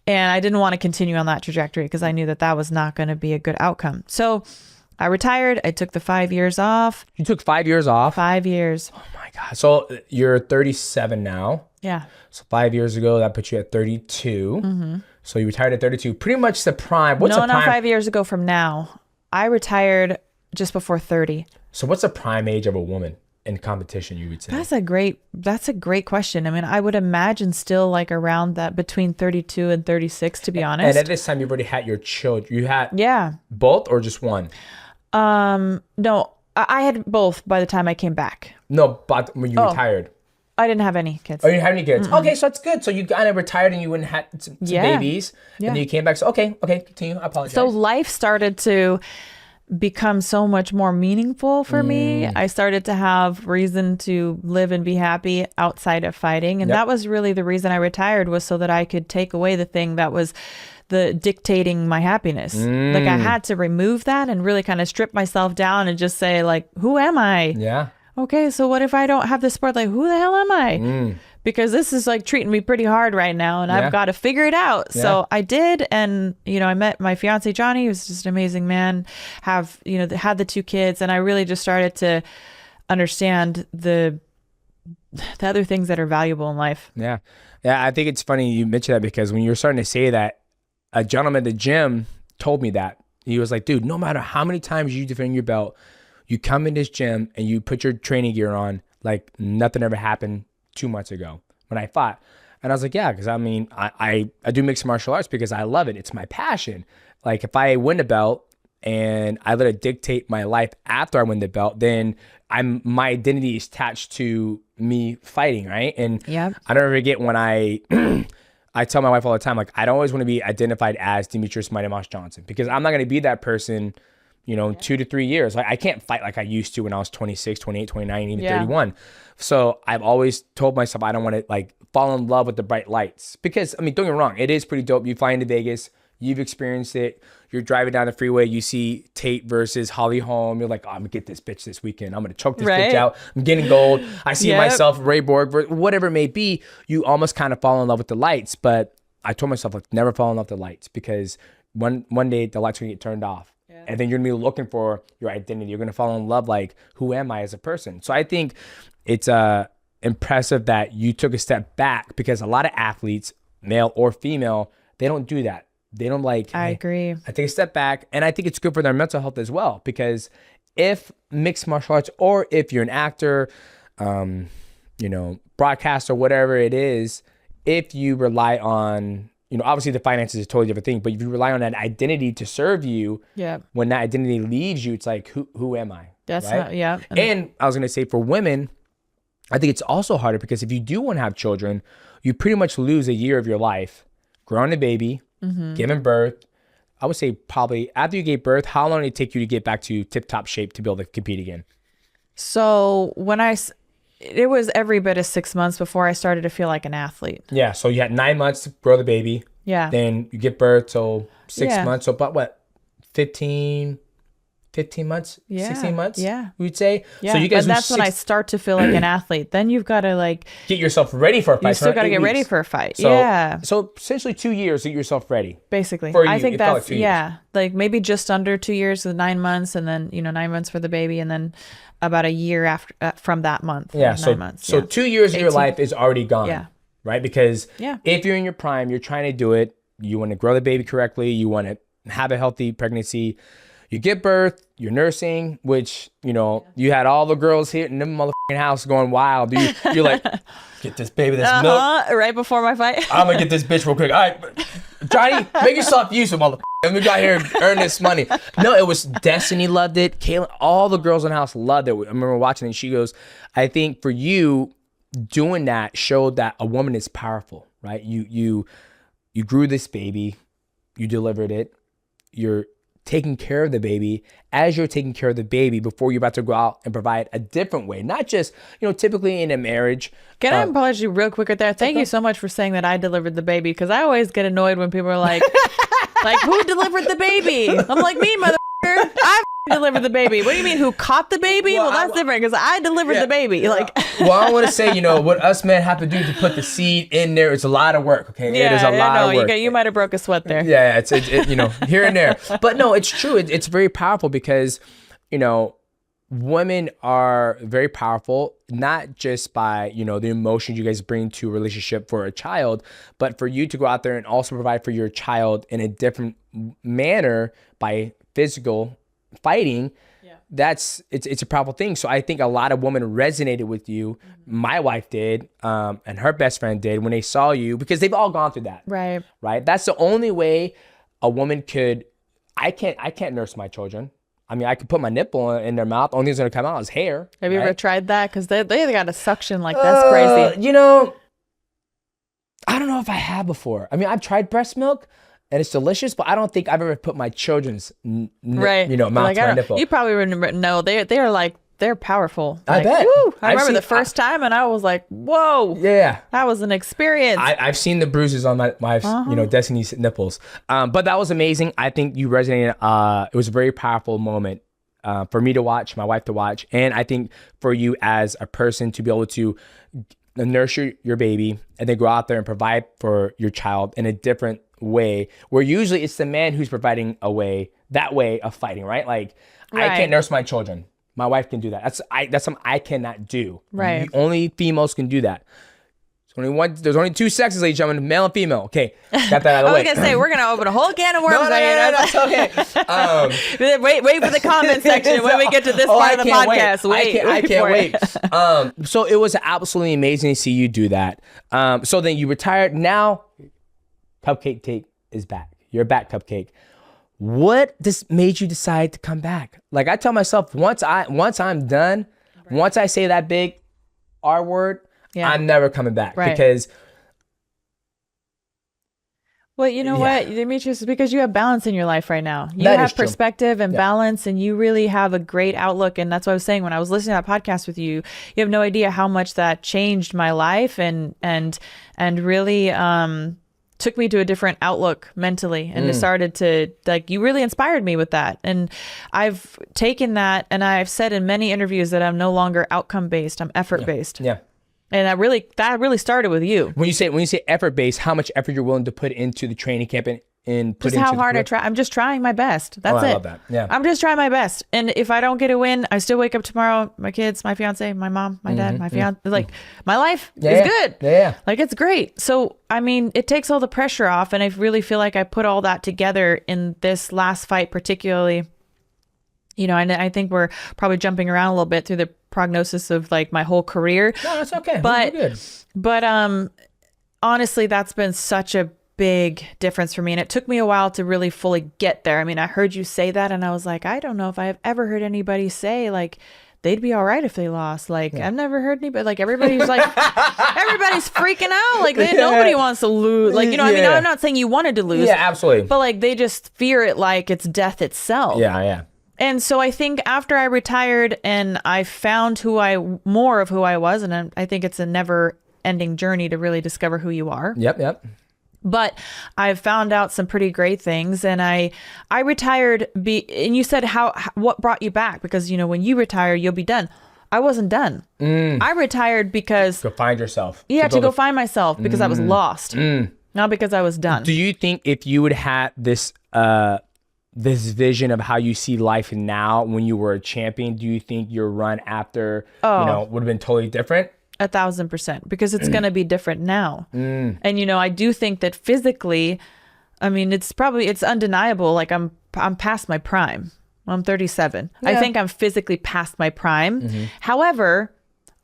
And I didn't want to continue on that trajectory, because I knew that was not going to be a good outcome. So I retired. I took the 5 years off. You took 5 years off? 5 years. Oh my God. So you're 37 now. Yeah. So 5 years ago, that put you at 32. So you retired at 32. Pretty much the prime. What's the prime? Not 5 years ago from now. I retired just before 30. So what's the prime age of a woman in competition, you would say? That's a great question. I mean, I would imagine still like around that between 32 and 36, to be honest. And at this time, you've already had your children. You had both or just one? No, I had both by the time I came back. No, but when you retired. I didn't have any kids. Oh, you didn't have any kids? Mm-mm. Okay, so that's good. So you kind of retired and you wouldn't have some babies. Yeah. And then you came back. So, okay, continue. I apologize. So life started to become so much more meaningful for me. I started to have reason to live and be happy outside of fighting. And that was really the reason I retired, was so that I could take away the thing that was the dictating my happiness. Like I had to remove that and really kind of strip myself down and just say like, who am I? Yeah. Okay, so what if I don't have this sport? Like, who the hell am I? Because this is like treating me pretty hard right now and I've got to figure it out. Yeah. So I did. And, I met my fiance, Johnny, who's just an amazing man, had the 2 kids. And I really just started to understand the other things that are valuable in life. Yeah. Yeah. I think it's funny you mentioned that, because when you're starting to say that, a gentleman at the gym told me that. He was like, dude, no matter how many times you defend your belt, you come in this gym and you put your training gear on like nothing ever happened 2 months ago when I fought. And I was like, yeah, because I mean, I do mixed martial arts because I love it. It's my passion. Like if I win the belt and I let it dictate my life after I win the belt, then my identity is attached to me fighting, right? And I don't forget when I tell my wife all the time, like, I don't always want to be identified as Demetrious Mighty Mouse Johnson, because I'm not going to be that person, 2 to 3 years. Like I can't fight like I used to when I was 26, 28, 29, even 31. So I've always told myself I don't want to like fall in love with the bright lights, because I mean, don't get me wrong, it is pretty dope. You fly into Vegas, you've experienced it. You're driving down the freeway, you see Tate versus Holly Holm. You're like, oh, I'm gonna get this bitch this weekend. I'm gonna choke this bitch out. I'm getting gold. I see myself, Ray Borg, whatever it may be. You almost kind of fall in love with the lights. But I told myself, like, never fall in love with the lights, because one day the lights are gonna get turned off. And then you're gonna be looking for your identity. You're gonna fall in love, like, who am I as a person? So I think it's impressive that you took a step back, because a lot of athletes, male or female, they don't do that. They don't like, I agree. I take a step back, and I think it's good for their mental health as well, because if mixed martial arts, or if you're an actor, broadcaster, whatever it is, if you rely on, obviously the finances is a totally different thing, but if you rely on that identity to serve you, when that identity leaves you, it's like, who am I? That's right? not, And I was going to say, for women, I think it's also harder, because if you do want to have children, you pretty much lose a year of your life growing a baby, giving birth. I would say probably after you gave birth, how long did it take you to get back to tip-top shape to be able to compete again? So it was every bit of 6 months before I started to feel like an athlete. Yeah, so you had 9 months to grow the baby. Yeah. Then you give birth, so 6 months. So about what, 15 months? 16 months? Yeah. We'd say? Yeah, so you guys, and that's when I start to feel like an athlete. Then you've got to like... get yourself ready for a fight. You still got to get ready for a fight. So, So essentially 2 years to get yourself ready. Basically. For you, I think that's, like like maybe just under 2 years, with 9 months, and then, 9 months for the baby, and then about a year after from that month. Yeah, 9 months. So 2 years of your life is already gone. Yeah. Right? Because if you're in your prime, you're trying to do it, you want to grow the baby correctly, you want to have a healthy pregnancy, you give birth, you're nursing, which, you had all the girls here in the motherfucking house going wild. You're like, get this baby this milk. Right before my fight. I'm going to get this bitch real quick. All right, Johnny, make yourself useful, motherfucker. And we got here and earn this money. No, it was Destiny loved it. Kaylin, all the girls in the house loved it. I remember watching it, and she goes, I think for you, doing that showed that a woman is powerful, right? You grew this baby, you delivered it, you're taking care of the baby. As you're taking care of the baby, before you're about to go out and provide a different way, not just, typically in a marriage. Can I apologize you real quick right there? Thank you so much for saying that I delivered the baby, because I always get annoyed when people are like, like, who delivered the baby? I'm like, me, motherfucker. I delivered the baby. What do you mean, who caught the baby? Well, that's different, because I delivered the baby. Like, well, I want to say, what us men have to do to put the seed in there, it's a lot of work. Okay, it is a lot of work. You might have broke a sweat there. Yeah, it's here and there, but no, it's true. It's very powerful, because women are very powerful, not just by, the emotions you guys bring to a relationship for a child, but for you to go out there and also provide for your child in a different manner by physical fighting. It's a powerful thing. So I think a lot of women resonated with you. My wife did, and her best friend did when they saw you, because they've all gone through that. Right. That's the only way a woman could. I can't nurse my children. I mean, I could put my nipple in their mouth. Only thing's gonna come out is hair. Have you ever tried that? Because they got a suction like that's crazy. I don't know if I have before. I mean, I've tried breast milk, and it's delicious, but I don't think I've ever put my children's mouth to my nipple. You probably wouldn't know. They're powerful. I bet. Woo, I remember the first time, and I was like, "Whoa, yeah, that was an experience." I've seen the bruises on my Destiny's nipples, but that was amazing. I think you resonated. It was a very powerful moment for me to watch, my wife to watch, and I think for you as a person to be able to nurture your baby and then go out there and provide for your child in a different way, where usually it's the man who's providing that way of fighting, right? Like, right. I can't nurse my children. My wife can do that. That's something I cannot do. Right. Only females can do that. There's only two sexes, ladies and gentlemen, male and female. Okay, got that out of the way. I was gonna say, we're gonna open a whole can of worms. No, it's okay. Wait for the comment section when we get to this part of the podcast. I can't wait. So it was absolutely amazing to see you do that. So then you retired. Now, Cupcake Tate is back. You're back, Cupcake. What made you decide to come back? Like, I tell myself, once I'm done, once I say that big R word, I'm never coming back, because. Well, you know what, Demetrious, is because you have balance in your life right now. You have perspective and balance, and you really have a great outlook. And that's what I was saying when I was listening to that podcast with you. You have no idea how much that changed my life and really took me to a different outlook mentally, and started to, like, you really inspired me with that. And I've taken that, and I've said in many interviews that I'm no longer outcome based, I'm effort based. Yeah. And that really started with you. When you say effort based, how much effort you're willing to put into the training camp and put just into how hard I try. I'm just trying my best. That's it. I love that. Yeah. I'm just trying my best. And if I don't get a win, I still wake up tomorrow. My kids, my fiance, my mom, my dad, my fiance, like, my life is good. Yeah. Like, it's great. So, I mean, it takes all the pressure off. And I really feel like I put all that together in this last fight, particularly. And I think we're probably jumping around a little bit through the prognosis of, like, my whole career. No, that's okay. But honestly, that's been such a big difference for me, and it took me a while to really fully get there. I mean, I heard you say that, and I was like, I don't know if I've ever heard anybody say, like, they'd be all right if they lost. Like, I've never heard anybody, like, everybody's like, everybody's freaking out. Like, nobody wants to lose. Like, I mean, I'm not saying you wanted to lose. Yeah, absolutely. But, like, they just fear it like it's death itself. Yeah. And so I think after I retired and I found more of who I was, and I think it's a never ending journey to really discover who you are. Yep. But I've found out some pretty great things, and I retired. And you said what brought you back? Because when you retire, you'll be done. I wasn't done. I retired because go find yourself. Yeah, to go find myself, because I was lost, not because I was done. Do you think if you would have this vision of how you see life now when you were a champion, do you think your run after would have been totally different? 1,000%, because it's going to be different now. And, I do think that physically, I mean, it's undeniable. Like, I'm past my prime. I'm 37. Yeah. I think I'm physically past my prime. However,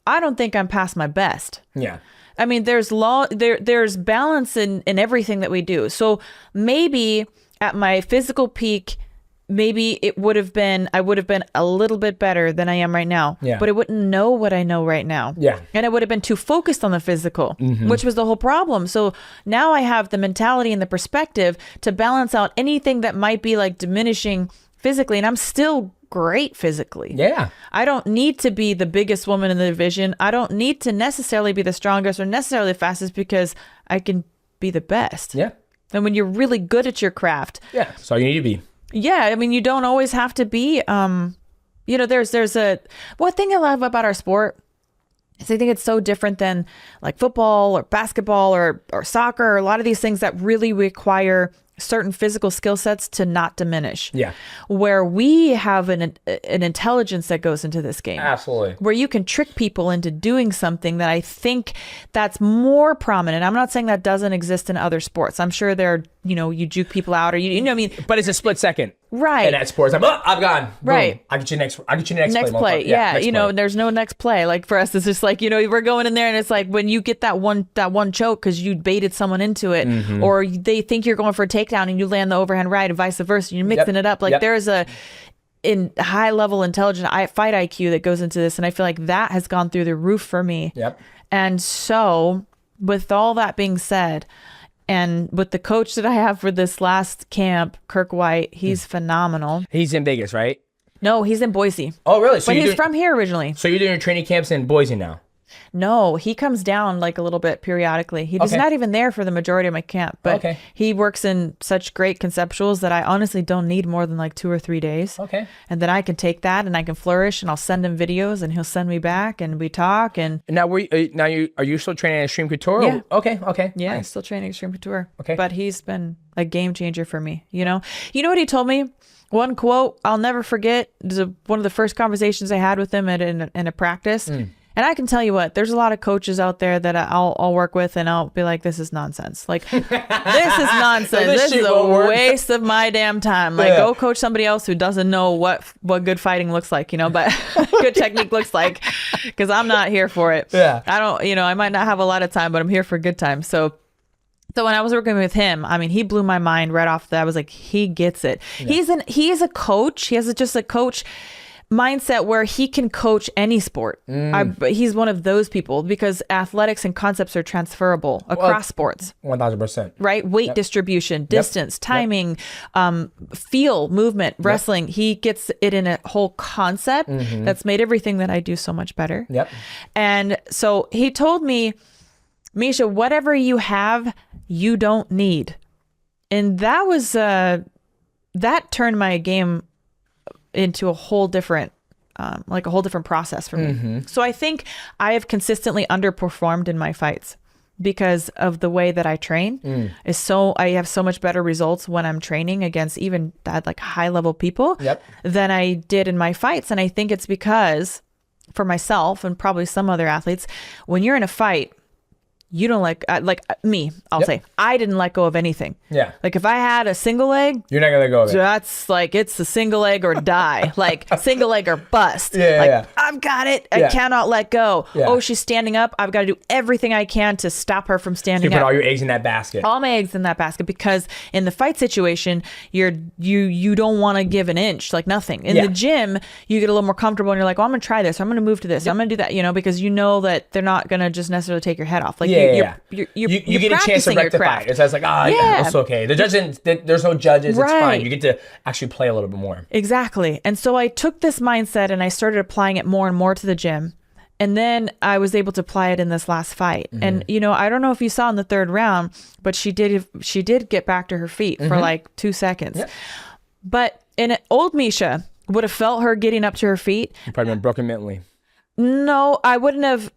I don't think I'm past my best. Yeah. I mean, there's balance in everything that we do. So maybe at my physical peak, maybe I would have been a little bit better than I am right now. Yeah. But I wouldn't know what I know right now. Yeah. And I would have been too focused on the physical, which was the whole problem. So now I have the mentality and the perspective to balance out anything that might be, like, diminishing physically. And I'm still great physically. Yeah. I don't need to be the biggest woman in the division. I don't need to necessarily be the strongest or necessarily the fastest, because I can be the best. Yeah. And when you're really good at your craft. Yeah. That's all you need to be. Yeah, I mean, you don't always have to be, there's one thing I love about our sport is I think it's so different than, like, football or basketball or soccer, or a lot of these things that really require certain physical skill sets to not diminish. Yeah. Where we have an intelligence that goes into this game. Absolutely. Where you can trick people into doing something that I think that's more prominent. I'm not saying that doesn't exist in other sports. I'm sure there are, you juke people out or you know what I mean? But it's a split second. Right. And that sport is like, oh, I've gone. Boom. Right. I'll get you next play. Yeah. next play. There's no next play. Like for us, it's just like, we're going in there and it's like when you get that one choke because you baited someone into it or they think you're going for a takedown and you land the overhand right and vice versa. You're mixing it up. Like there's in high level intelligent fight IQ that goes into this. And I feel like that has gone through the roof for me. Yep. And so with all that being said, and with the coach that I have for this last camp, Kirk White, he's phenomenal. He's in Vegas, right? No, he's in Boise. Oh, really? So but he's from here originally. So you're doing your training camps in Boise now? No, he comes down like a little bit periodically. He's not even there for the majority of my camp, but he works in such great conceptuals that I honestly don't need more than like 2 or 3 days. Okay. And then I can take that and I can flourish and I'll send him videos and he'll send me back and we talk. And now are you still training at Extreme Couture? Yeah. Okay. Yeah, Nice. I'm still training Extreme Couture. Okay. But he's been a game changer for me. You know what he told me? One quote I'll never forget. One of the first conversations I had with him in a practice. And I can tell you what, there's a lot of coaches out there that I'll work with and I'll be like, this is nonsense. Like, this is nonsense. This is a waste of my damn time. Like, go coach somebody else who doesn't know what good fighting looks like, but good technique looks like, because I'm not here for it. Yeah. I don't, I might not have a lot of time, but I'm here for good time. So when I was working with him, I mean, he blew my mind right off that. I was like, he gets it. Yeah. He is a coach. He has just a coach mindset where he can coach any sport. He's one of those people because athletics and concepts are transferable across sports. 1000%. Right? Weight distribution, distance, timing, feel, movement, wrestling. He gets it in a whole concept that's made everything that I do so much better. Yep. And so he told me, Misha, whatever you have, you don't need. And that was, that turned my game into a whole different process for me. So I think I have consistently underperformed in my fights because of the way that I train. I have so much better results when I'm training against even that like high level people than I did in my fights. And I think it's because for myself and probably some other athletes, when you're in a fight, you don't like me, I'll say, I didn't let go of anything. Yeah. Like if I had a single leg, you're not going to let go of it. That's like, it's a single leg or die, like single leg or bust. I've got it. I cannot let go. Yeah. Oh, she's standing up. I've got to do everything I can to stop her from standing up. You put all your eggs in that basket. All my eggs in that basket, because in the fight situation, you don't want to give an inch, like nothing. In the gym, you get a little more comfortable and you're like, well, I'm going to try this. I'm going to move to this. I'm going to do that, because you know that they're not going to just necessarily take your head off. Like you get a chance to rectify it. It's like, it's okay. There's no judges. It's fine. You get to actually play a little bit more. Exactly. And so I took this mindset and I started applying it more and more to the gym. And then I was able to apply it in this last fight. And, I don't know if you saw in the third round, but she did get back to her feet for like 2 seconds. Yeah. But in old Misha would have felt her getting up to her feet. You've probably been broken mentally. No, I wouldn't have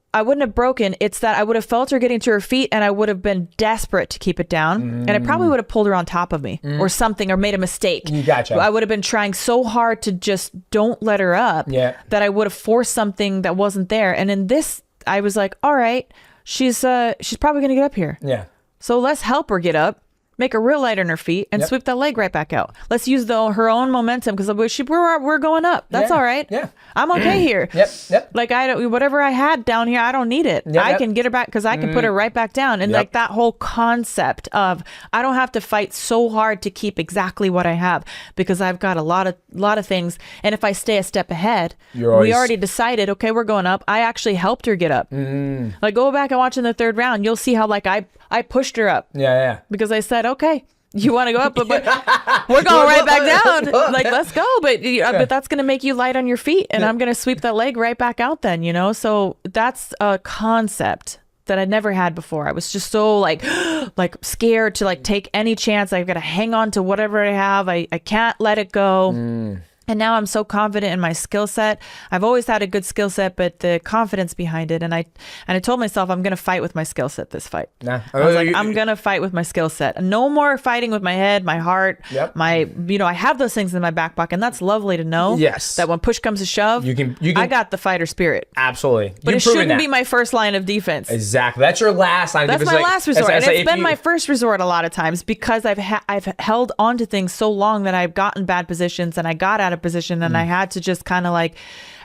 broken. It's that I would have felt her getting to her feet and I would have been desperate to keep it down. And I probably would have pulled her on top of me or something, or made a mistake. Gotcha. I would have been trying so hard to just don't let her up that I would have forced something that wasn't there. And in this, I was like, all right, she's probably going to get up here. Yeah. So let's help her get up. Make her real light on her feet and sweep that leg right back out. Let's use her own momentum, because we're going up. That's all right. Yeah. I'm okay here. Yep. Like whatever I had down here, I don't need it. I can get her back because I can put her right back down. And like that whole concept of I don't have to fight so hard to keep exactly what I have, because I've got a lot of things. And if I stay a step ahead, we already decided, okay, we're going up. I actually helped her get up. Like go back and watch in the third round. You'll see how like I pushed her up. Yeah. Because I said, okay, you want to go up, but we're going right back down. Like, let's go. But that's going to make you light on your feet. And I'm going to sweep that leg right back out then, So that's a concept that I'd never had before. I was just so like scared to like take any chance. I've got to hang on to whatever I have. I can't let it go. And now I'm so confident in my skill set. I've always had a good skill set, but the confidence behind it. And I told myself I'm going to fight with my skill set this fight. Nah. I was like, I'm going to fight with my skill set. No more fighting with my head, my heart, I have those things in my back pocket. And that's lovely to know. Yes. That when push comes to shove, you can I got the fighter spirit. Absolutely. But it shouldn't be my first line of defense. Exactly. That's your last line of defense. That's my last resort. And it's been my first resort a lot of times because I've held on to things so long that I've gotten bad positions and I got out of position and I had to just kind of like,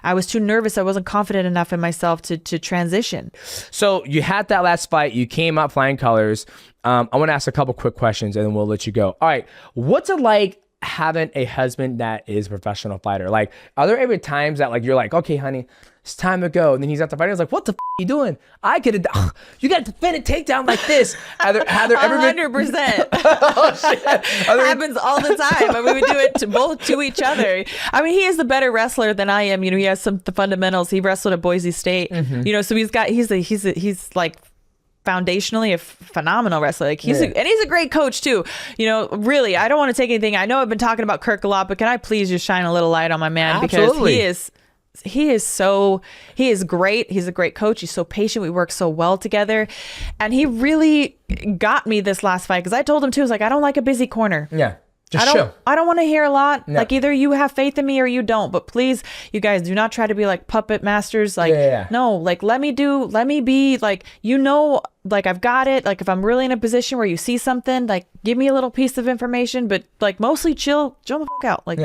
I was too nervous. I wasn't confident enough in myself to transition. So you had that last fight. You came out flying colors. I want to ask a couple quick questions and then we'll let you go. All right. What's it like having a husband that is a professional fighter? Like, are there ever times that like, you're like, okay, honey, it's time to go. And then he's at the fight. He's like, what the f*** are you doing? I could have, you got to defend a takedown like this. Have there ever 100%. Oh, shit. Happens all the time. I mean, we do it to each other. I mean, he is the better wrestler than I am. You know, he has the fundamentals. He wrestled at Boise State. You know, so he's like foundationally a phenomenal wrestler. Like he's a great coach too. You know, really, I don't want to take anything. I know I've been talking about Kirk a lot, but can I please just shine a little light on my man? Absolutely. Because he is great. He's a great coach. He's so patient. We work so well together. And he really got me this last fight because I told him too, I was like, I don't like a busy corner. Yeah. I don't want to hear a lot. No. Like either you have faith in me or you don't. But please, you guys, do not try to be like puppet masters. Like, no, like let me be like, you know, like I've got it. Like if I'm really in a position where you see something, like give me a little piece of information, but like mostly chill the fuck out. Like,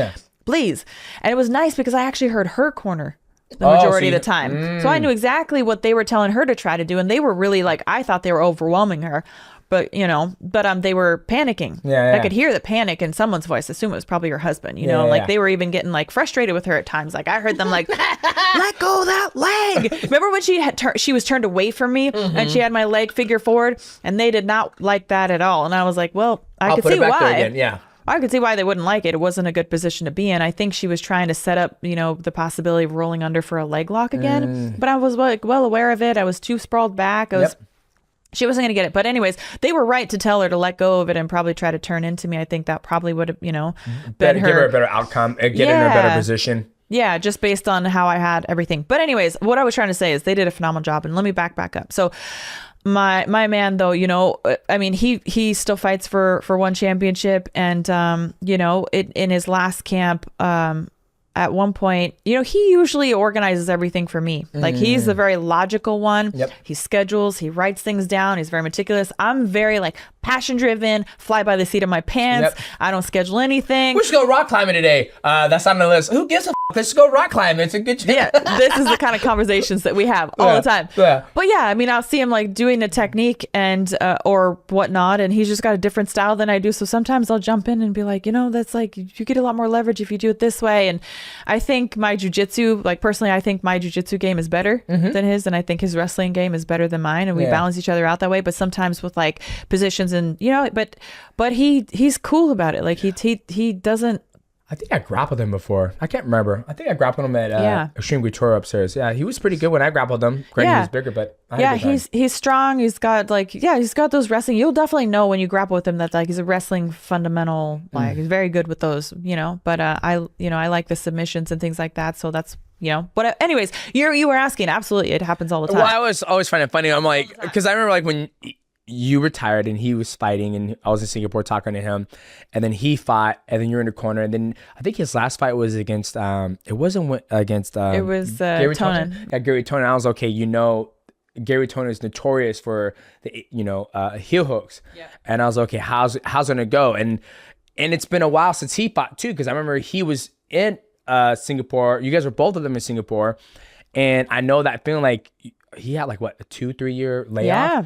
please. And it was nice because I actually heard her corner the majority of the time. So I knew exactly what they were telling her to try to do. And they were really like, I thought they were overwhelming her. But, you know, they were panicking. I could hear the panic in someone's voice. I assume it was probably her husband, you know, like they were even getting like frustrated with her at times. Like I heard them like, let go of that leg. Remember when she was turned away from me and she had my leg figure forward and they did not like that at all. And I was like, well, I could see why. I could see why they wouldn't like it. It wasn't a good position to be in. I think she was trying to set up, you know, the possibility of rolling under for a leg lock again. But I was like well aware of it. I was too sprawled back. She wasn't going to get it. But anyways, they were right to tell her to let go of it and probably try to turn into me. I think that probably would have, you know, been give her a better outcome, get in a better position. Yeah, just based on how I had everything. But anyways, what I was trying to say is they did a phenomenal job. And let me back up. So my man, though, you know, I mean, he still fights for one championship. And, you know, in his last camp, at one point, you know, he usually organizes everything for me. Like he's the very logical one. He schedules, he writes things down. He's very meticulous. I'm very like passion driven, fly by the seat of my pants. I don't schedule anything. We should go rock climbing today. That's on the list. Who gives a f***? Let's go rock climbing. It's a good Yeah, this is the kind of conversations that we have all the time. But yeah, I mean, I'll see him like doing a technique and or whatnot, and he's just got a different style than I do. So sometimes I'll jump in and be like, you know, that's like, you get a lot more leverage if you do it this way. And I think my jujitsu, like personally, I think my jujitsu game is better than his, and I think his wrestling game is better than mine, and we balance each other out that way. But sometimes with like positions and, you know, but he's cool about it. Like he doesn't. I think I grappled him before. I can't remember. I think I grappled him at Extreme Couture upstairs. Yeah, he was pretty good when I grappled him. Granted, he was bigger, but I had a good time. He's strong. He's got those wrestling. You'll definitely know when you grapple with him that like he's a wrestling fundamental. Like he's very good with those, you know. But I like the submissions and things like that. So that's, you know. But anyways, you were asking. Absolutely, it happens all the time. Well, I was always find it funny. I'm like, because I remember like when you retired and he was fighting and I was in Singapore talking to him, and then he fought and then you're in the corner, and then I think his last fight was against it was Gary Tonin. Yeah, Gary Tonin. I was okay, you know, Gary Tonin is notorious for the, you know, heel hooks. And I was okay, how's it gonna go? And it's been a while since he fought too, because I remember he was in Singapore. You guys were both of them in Singapore, and I know that feeling like he had like what, a 2-3 year layoff.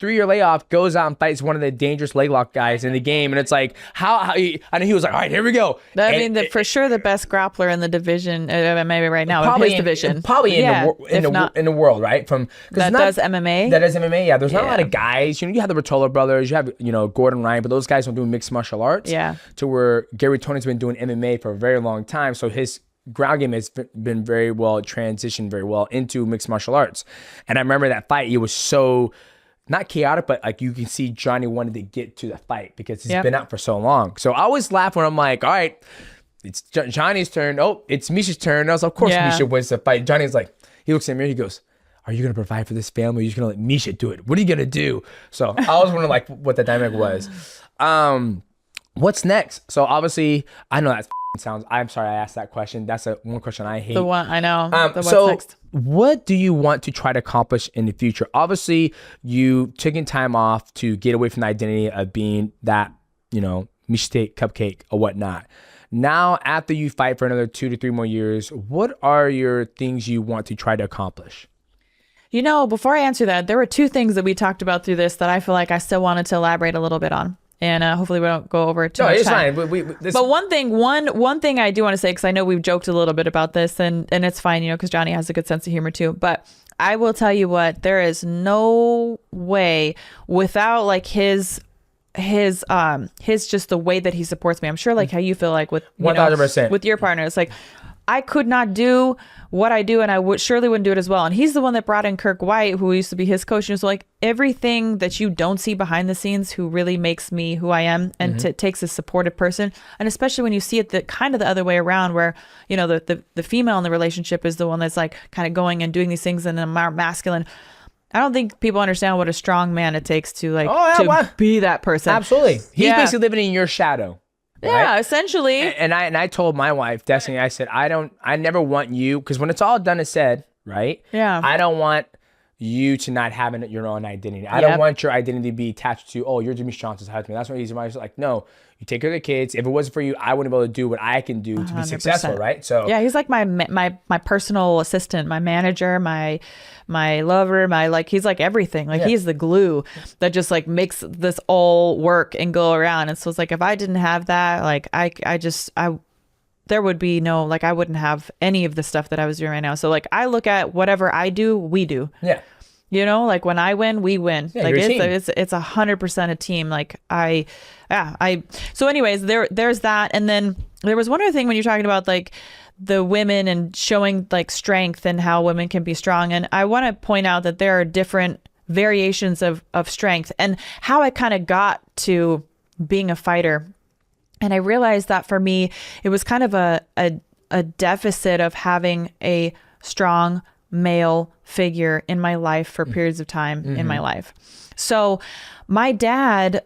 3-year layoff, goes out and fights one of the dangerous leg lock guys in the game, and it's like how I know he was like, all right, here we go. I mean, for sure the best grappler in the division, maybe right now, probably in his division, probably in the world, right? Does MMA. That does MMA. Yeah, there's not a lot of guys. You know, you have the Rotolo brothers, you have, you know, Gordon Ryan, but those guys don't do mixed martial arts. To where Gary Tonin's been doing MMA for a very long time, so his ground game has been very well transitioned very well into mixed martial arts. And I remember that fight, it was so not chaotic, but like you can see Johnny wanted to get to the fight because he's been out for so long. So I always laugh when I'm like, all right, it's Johnny's turn. Oh, it's Misha's turn. I was like, of course Misha wins the fight. Johnny's like, he looks at me, he goes, are you going to provide for this family? Or are you just going to let Misha do it? What are you going to do? So I was wondering like what the dynamic was. What's next? So obviously, I know that sounds, I'm sorry I asked that question. That's one question I hate. The one, I know. The so what's next? What do you want to try to accomplish in the future? Obviously, you taking time off to get away from the identity of being that, Misha Tate cupcake or whatnot. Now, after you fight for another 2 to 3 more years, what are your things you want to try to accomplish? Before I answer that, there were 2 things that we talked about through this that I feel like I still wanted to elaborate a little bit on. And hopefully we don't go over it too much time. No, it's fine. But one thing I do want to say, because I know we've joked a little bit about this, and it's fine, because Johnny has a good sense of humor too. But I will tell you what, there is no way without like his just the way that he supports me. I'm sure like how you feel like with 1,000% with your partner. It's like I could not do what I do, and I surely wouldn't do it as well. And he's the one that brought in Kirk White, who used to be his coach. And so like everything that you don't see behind the scenes, who really makes me who I am, and takes a supportive person. And especially when you see it the kind of the other way around, where the female in the relationship is the one that's like kind of going and doing these things, and then masculine. I don't think people understand what a strong man it takes to be that person. Absolutely. He's basically living in your shadow. Right? Yeah, essentially. And I told my wife, Destiny, I said, I never want you, because when it's all done and said, right? Yeah. I don't want you to not have your own identity. I don't want your identity to be attached to, oh, you're Jimmy Johnson's husband. That's what he's like, no, you take care of the kids. If it wasn't for you, I wouldn't be able to do what I can do to be 100%. successful, right? So yeah, he's like my personal assistant, my manager, my lover, he's like everything. Like he's the glue that just like makes this all work and go around. And so it's like if I didn't have that, like I there would be no, like I wouldn't have any of the stuff that I was doing right now. So like I look at whatever I do, we do. Yeah. Like when I win, we win. Yeah, like it's 100% a team. Like so anyways, there's that. And then there was one other thing when you're talking about like the women and showing like strength and how women can be strong. And I want to point out that there are different variations of strength and how I kind of got to being a fighter. And I realized that for me, it was kind of a deficit of having a strong male figure in my life for periods of time in my life. So my dad,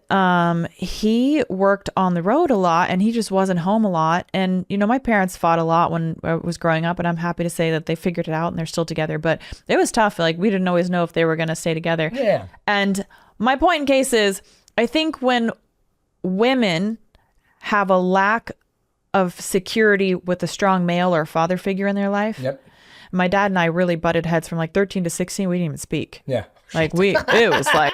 he worked on the road a lot and he just wasn't home a lot. And, my parents fought a lot when I was growing up, and I'm happy to say that they figured it out and they're still together, but it was tough. Like we didn't always know if they were going to stay together. Yeah. And my point in case is, I think when women have a lack of security with a strong male or father figure in their life. Yep. My dad and I really butted heads from like 13 to 16. We didn't even speak. Yeah. Like it was like.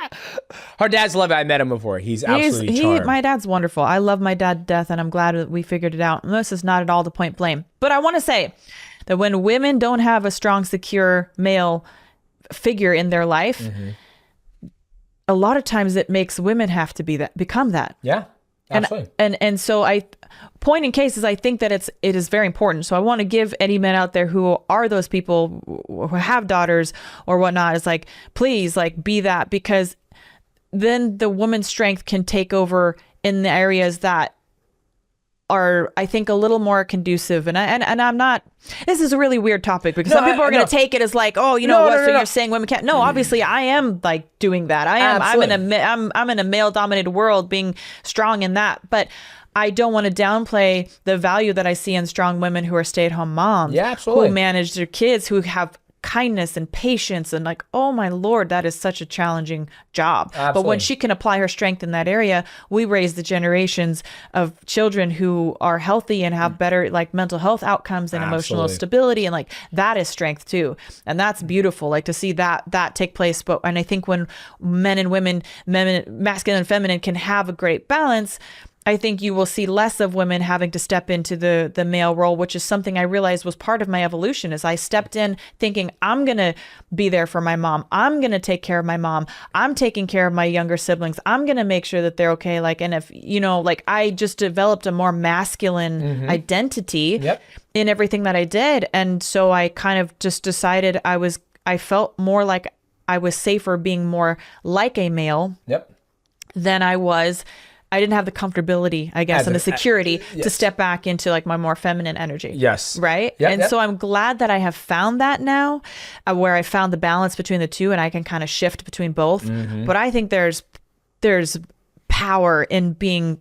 Her dad's love it. I met him before. He's absolutely charmed. My dad's wonderful. I love my dad to death, and I'm glad that we figured it out. And this is not at all the point blame. But I want to say that when women don't have a strong, secure male figure in their life, a lot of times it makes women have to become that. Yeah. Absolutely. And so point in cases, I think that it is very important. So I want to give any men out there who are those people who have daughters or whatnot, is like, please like be that, because then the woman's strength can take over in the areas that are, I think, a little more conducive. And I'm not, this is a really weird topic because some people are going to take it as like, oh, you're saying women can't. No, obviously I am like doing that. I'm in a male dominated world, being strong in that. But I don't want to downplay the value that I see in strong women who are stay-at-home moms, who manage their kids, who have kindness and patience, and like, oh my Lord, that is such a challenging job. Absolutely. But when she can apply her strength in that area, we raise the generations of children who are healthy and have better like mental health outcomes and emotional stability, and like that is strength too. And that's beautiful, like to see that take place. And I think when men and women, masculine and feminine, can have a great balance, I think you will see less of women having to step into the male role, which is something I realized was part of my evolution. As I stepped in thinking, I'm going to be there for my mom. I'm going to take care of my mom. I'm taking care of my younger siblings. I'm going to make sure that they're okay. Like, and if, like I just developed a more masculine identity in everything that I did. And so I kind of just decided I felt more like I was safer being more like a male than I was I didn't have the comfortability, I guess, and the security to step back into like my more feminine energy. Yes. Right. So I'm glad that I have found that now, where I found the balance between the two, and I can kind of shift between both. But I think there's power in being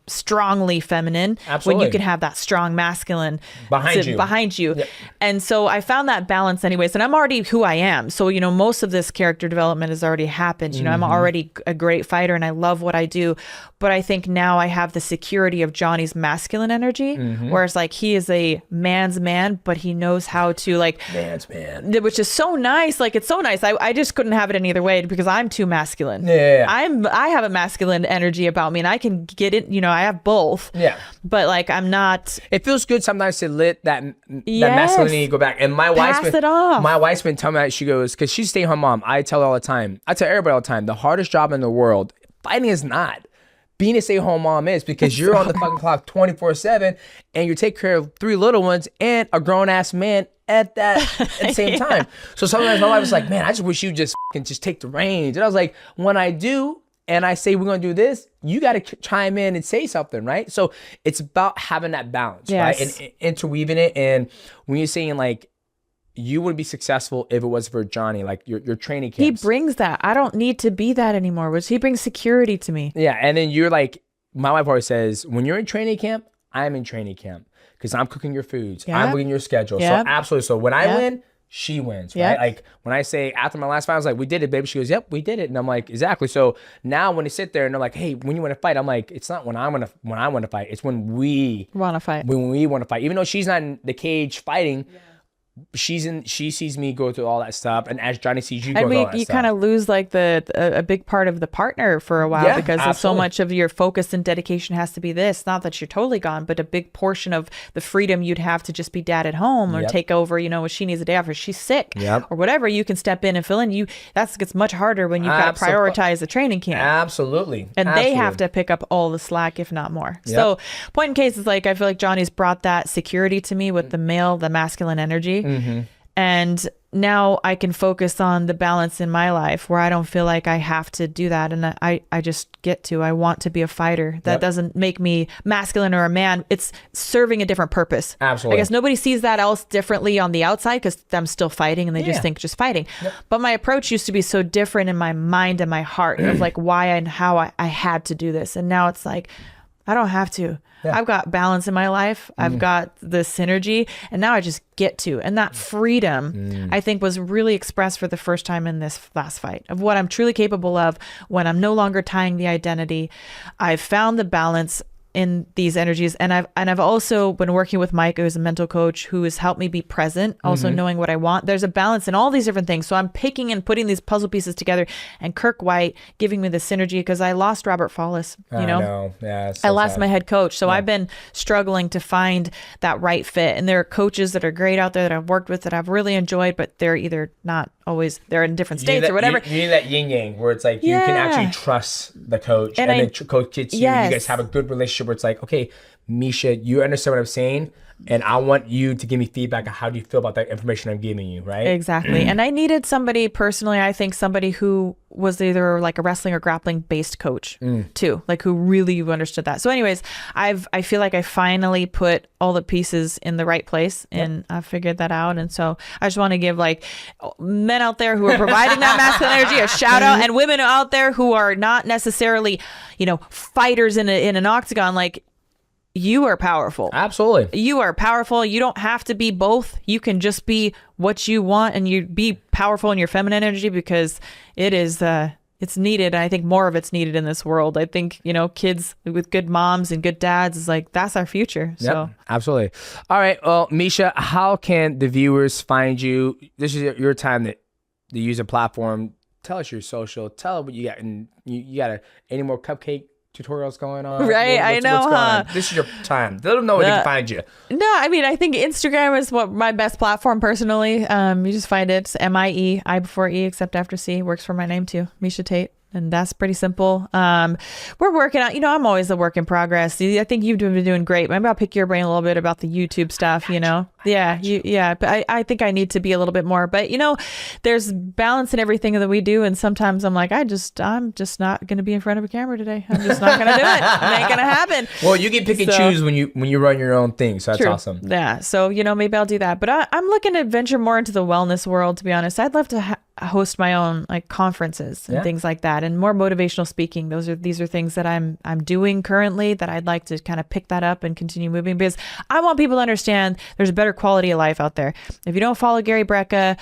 strongly feminine. Absolutely. When you can have that strong masculine behind you. Yep. And so I found that balance anyways, and I'm already who I am. So, most of this character development has already happened. I'm already a great fighter and I love what I do. But I think now I have the security of Johnny's masculine energy, whereas like he is a man's man, but he knows how to like man's man, which is so nice. Like, it's so nice. I just couldn't have it any other way because I'm too masculine. Yeah. I have a masculine energy about me, and I can get it. I have both. Yeah. But like, I'm not. It feels good sometimes to let that masculinity go back. And my wife's been telling me that. She goes, because she's a stay-at-home mom. I tell her all the time. I tell everybody all the time. The hardest job in the world, fighting is not. Being a stay-at-home mom is, because you're on the fucking clock 24/7, and you take care of 3 little ones and a grown-ass man at the same time. So sometimes my wife was like, man, I just wish you just take the reins. And I was like, when I do, and I say we're going to do this, you got to chime in and say something, right? So it's about having that balance, right? And interweaving it. And when you're saying like, you would be successful if it was for Johnny, like your training camps. He brings that. I don't need to be that anymore, which he brings security to me. Yeah. And then you're like, my wife always says, when you're in training camp, I'm in training camp because I'm cooking your foods. I'm booking your schedule. So absolutely. So when I win, she wins, right? Like when I say after my last fight, I was like, we did it, baby. She goes, yep, we did it. And I'm like, exactly. So now when they sit there and they're like, hey, when you want to fight, I'm like, it's not when I want to fight. It's when we want to fight. When we want to fight. Even though she's not in the cage fighting, she sees me go through all that stuff, and as Johnny sees you go through all that stuff. You kind of lose like a big part of the partner for a while, because so much of your focus and dedication has to be this. Not that you're totally gone, but a big portion of the freedom you'd have to just be dad at home or take over, when she needs a day off or she's sick or whatever, you can step in and fill in. That gets much harder when you've got to prioritize the training camp. Absolutely. And they have to pick up all the slack, if not more. So point in case is like, I feel like Johnny's brought that security to me with the masculine energy. And now I can focus on the balance in my life where I don't feel like I have to do that. And I just I want to be a fighter. That doesn't make me masculine or a man. It's serving a different purpose. Absolutely. I guess nobody sees that else differently on the outside because I'm still fighting and they just think just fighting. But my approach used to be so different in my mind and my heart of like why and how I had to do this. And now it's like, I don't have to. I've got balance in my life. I've got the synergy, and now I just get to. And that freedom, I think, was really expressed for the first time in this last fight of what I'm truly capable of when I'm no longer tying the identity. I've found the balance in these energies, and I've also been working with Mike, who's a mental coach, who has helped me be present, also knowing what I want. There's a balance in all these different things, so I'm picking and putting these puzzle pieces together, and Kirk White giving me the synergy because I lost Robert Follis. I know. Yeah, so I lost my head coach, so I've been struggling to find that right fit. And there are coaches that are great out there that I've worked with that I've really enjoyed, but they're either not always, they're in different states or whatever. You need that yin yang where it's like you can actually trust the coach, and then coach gets you. You guys have a good relationship where it's like, okay, Misha, you understand what I'm saying, and I want you to give me feedback on how do you feel about that information I'm giving you, right? Exactly. And I needed somebody personally, I think somebody who was either like a wrestling or grappling based coach too, like who really understood that. So anyways, I feel like I finally put all the pieces in the right place, and I figured that out. And so I just want to give like men out there who are providing that masculine energy a shout out, and women out there who are not necessarily, fighters in an octagon. Like, you are powerful. Absolutely. You are powerful. You don't have to be both. You can just be what you want, and you be powerful in your feminine energy, because it is, it's needed. I think more of it's needed in this world. I think, kids with good moms and good dads is like, that's our future. So absolutely. All right. Well, Misha, how can the viewers find you? This is your time to use a platform. Tell us your social. Tell us what you got. And you got any more cupcake tutorials going on? Right. I know, huh? This is your time. Let them know where they can find you. No, I mean, I think Instagram is my best platform personally. You just find it MIE, I before E except after C. Works for my name too, Misha Tate. And that's pretty simple. We're working on, I'm always a work in progress. I think you've been doing great. Maybe I'll pick your brain a little bit about the YouTube stuff, But I think I need to be a little bit more, but there's balance in everything that we do. And sometimes I'm like, I'm just not going to be in front of a camera today. I'm just not going to do it. It ain't going to happen. Well, you can pick and choose when you run your own thing. So that's awesome. Yeah. So, maybe I'll do that, but I'm looking to venture more into the wellness world, to be honest. I'd love to host my own like conferences and things like that, and more motivational speaking. These are things that I'm doing currently that I'd like to kind of pick that up and continue moving, because I want people to understand there's a better quality of life out there. If you don't follow Gary Brecka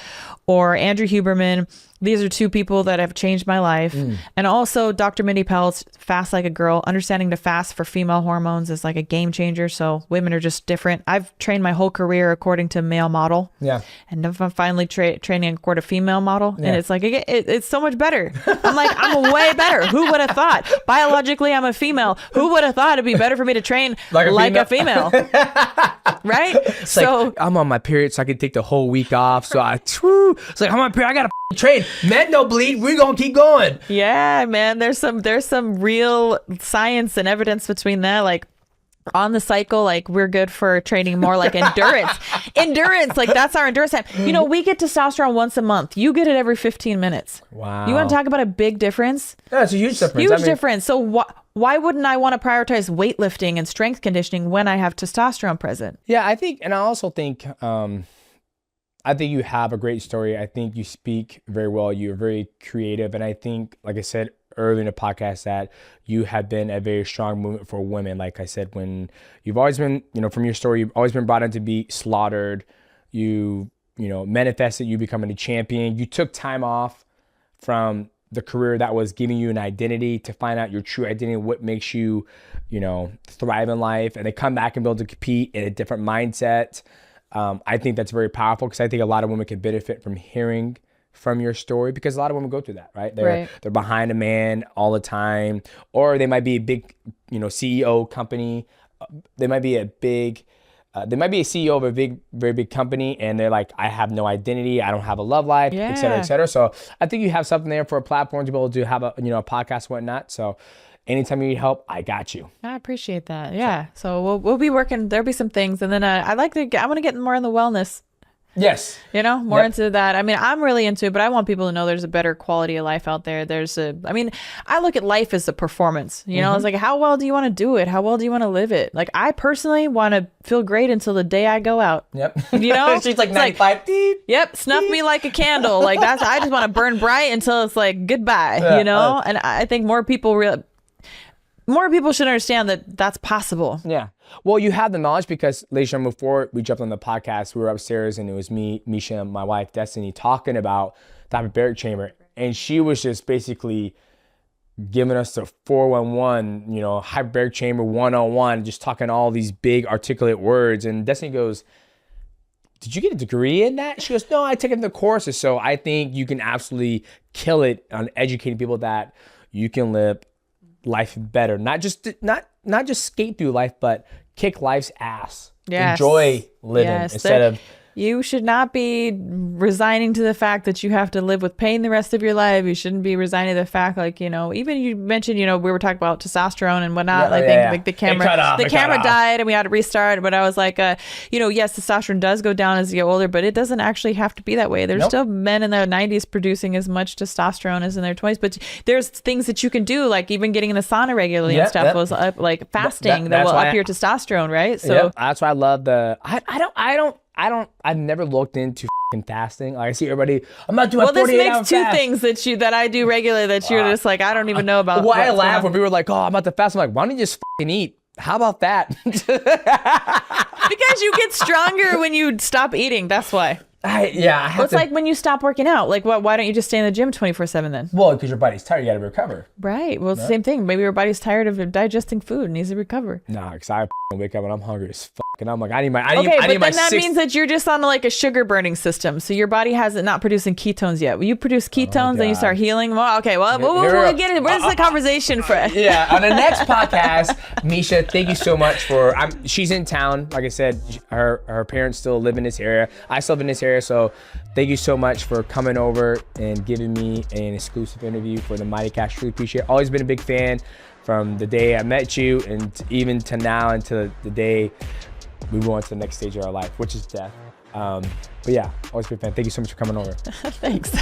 or Andrew Huberman, these are two people that have changed my life. And also Dr. Mindy Pelz, Fast Like a Girl. Understanding to fast for female hormones is like a game changer. So women are just different. I've trained my whole career according to male model. Yeah. And if I'm finally training according to female model, and it's like, it's so much better. I'm like, I'm way better. Who would have thought? Biologically, I'm a female. Who would have thought it'd be better for me to train like a female? Right? It's so like, I'm on my period, so I can take the whole week off. So it's like, I'm on my period, I gotta train. Men don't bleed. We're gonna keep going. Yeah, man. There's some real science and evidence between that. Like on the cycle, like we're good for training more like endurance. Like that's our endurance time. We get testosterone once a month. You get it every 15 minutes. Wow. You want to talk about a big difference? Yeah, it's a huge difference. Difference. So why wouldn't I want to prioritize weightlifting and strength conditioning when I have testosterone present? Yeah, I think, and I also think, I think you have a great story. I think you speak very well. You're very creative. And I think, like I said earlier in the podcast, that you have been a very strong movement for women. Like I said, when you've always been, from your story, you've always been brought in to be slaughtered. You manifested you becoming a champion. You took time off from the career that was giving you an identity to find out your true identity, what makes you, thrive in life, and then come back and be able to compete in a different mindset. I think that's very powerful, because I think a lot of women can benefit from hearing from your story, because a lot of women go through that, right? They're behind a man all the time, or they might be a big, CEO company. They might be a CEO of a very big company, and they're like, I have no identity, I don't have a love life, et cetera, et cetera. So I think you have something there for a platform to be able to have a podcast and whatnot. So anytime you need help, I got you. I appreciate that. Yeah. So we'll be working. There'll be some things. And then I want to get more in the wellness. Yes. More into that. I mean, I'm really into it, but I want people to know there's a better quality of life out there. I look at life as a performance, It's like, how well do you want to do it? How well do you want to live it? Like, I personally want to feel great until the day I go out. Yep. She's like 95. Yep. Snuff me like a candle. Like I just want to burn bright until it's like goodbye, And I think more people should understand that that's possible. Yeah. Well, you have the knowledge, because later on before we jumped on the podcast, we were upstairs and it was me, Misha, and my wife, Destiny, talking about the hyperbaric chamber. And she was just basically giving us the 411, hyperbaric chamber 101, just talking all these big articulate words. And Destiny goes, did you get a degree in that? She goes, no, I took it in the courses. So I think you can absolutely kill it on educating people that you can live life better, not just skate through life, but kick life's ass. Yes. Enjoy living instead of. You should not be resigning to the fact that you have to live with pain the rest of your life. You shouldn't be resigning to the fact, like, even you mentioned, we were talking about testosterone and whatnot. Like the camera died and we had to restart. But I was like, yes, testosterone does go down as you get older, but it doesn't actually have to be that way. There's still men in their 90s producing as much testosterone as in their 20s. But there's things that you can do, like even getting in the sauna regularly and stuff, was up, like fasting that will up your testosterone, right? So that's why I love I've never looked into fasting. Like I see everybody, I'm not doing 48 hour fast. Well, this makes two things that I do regularly that you're just like, I don't even know about. Well, I laugh when people were like, oh, I'm about to fast. I'm like, why don't you just eat? How about that? Because you get stronger when you stop eating. That's why. It's like when you stop working out. Like, why don't you just stay in the gym 24/7 then? Well, because your body's tired, you got to recover. Right. Well, it's the same thing. Maybe your body's tired of digesting food and needs to recover. Nah, because I wake up and I'm hungry as fuck, and I'm like, I need my. That means that you're just on like a sugar burning system, so your body hasn't not producing ketones yet. When you produce ketones, then you start healing. Well, okay. Well, we'll get into where's the conversation, Fred? Yeah. On the next podcast, Misha, thank you so much for. She's in town. Like I said, her parents still live in this area. I still live in this area, so. Thank you so much for coming over and giving me an exclusive interview for the MIGHTYcast. Really appreciate it. Always been a big fan from the day I met you and even to now, and to the day we move on to the next stage of our life, which is death. But yeah, always been a fan. Thank you so much for coming over. Thanks.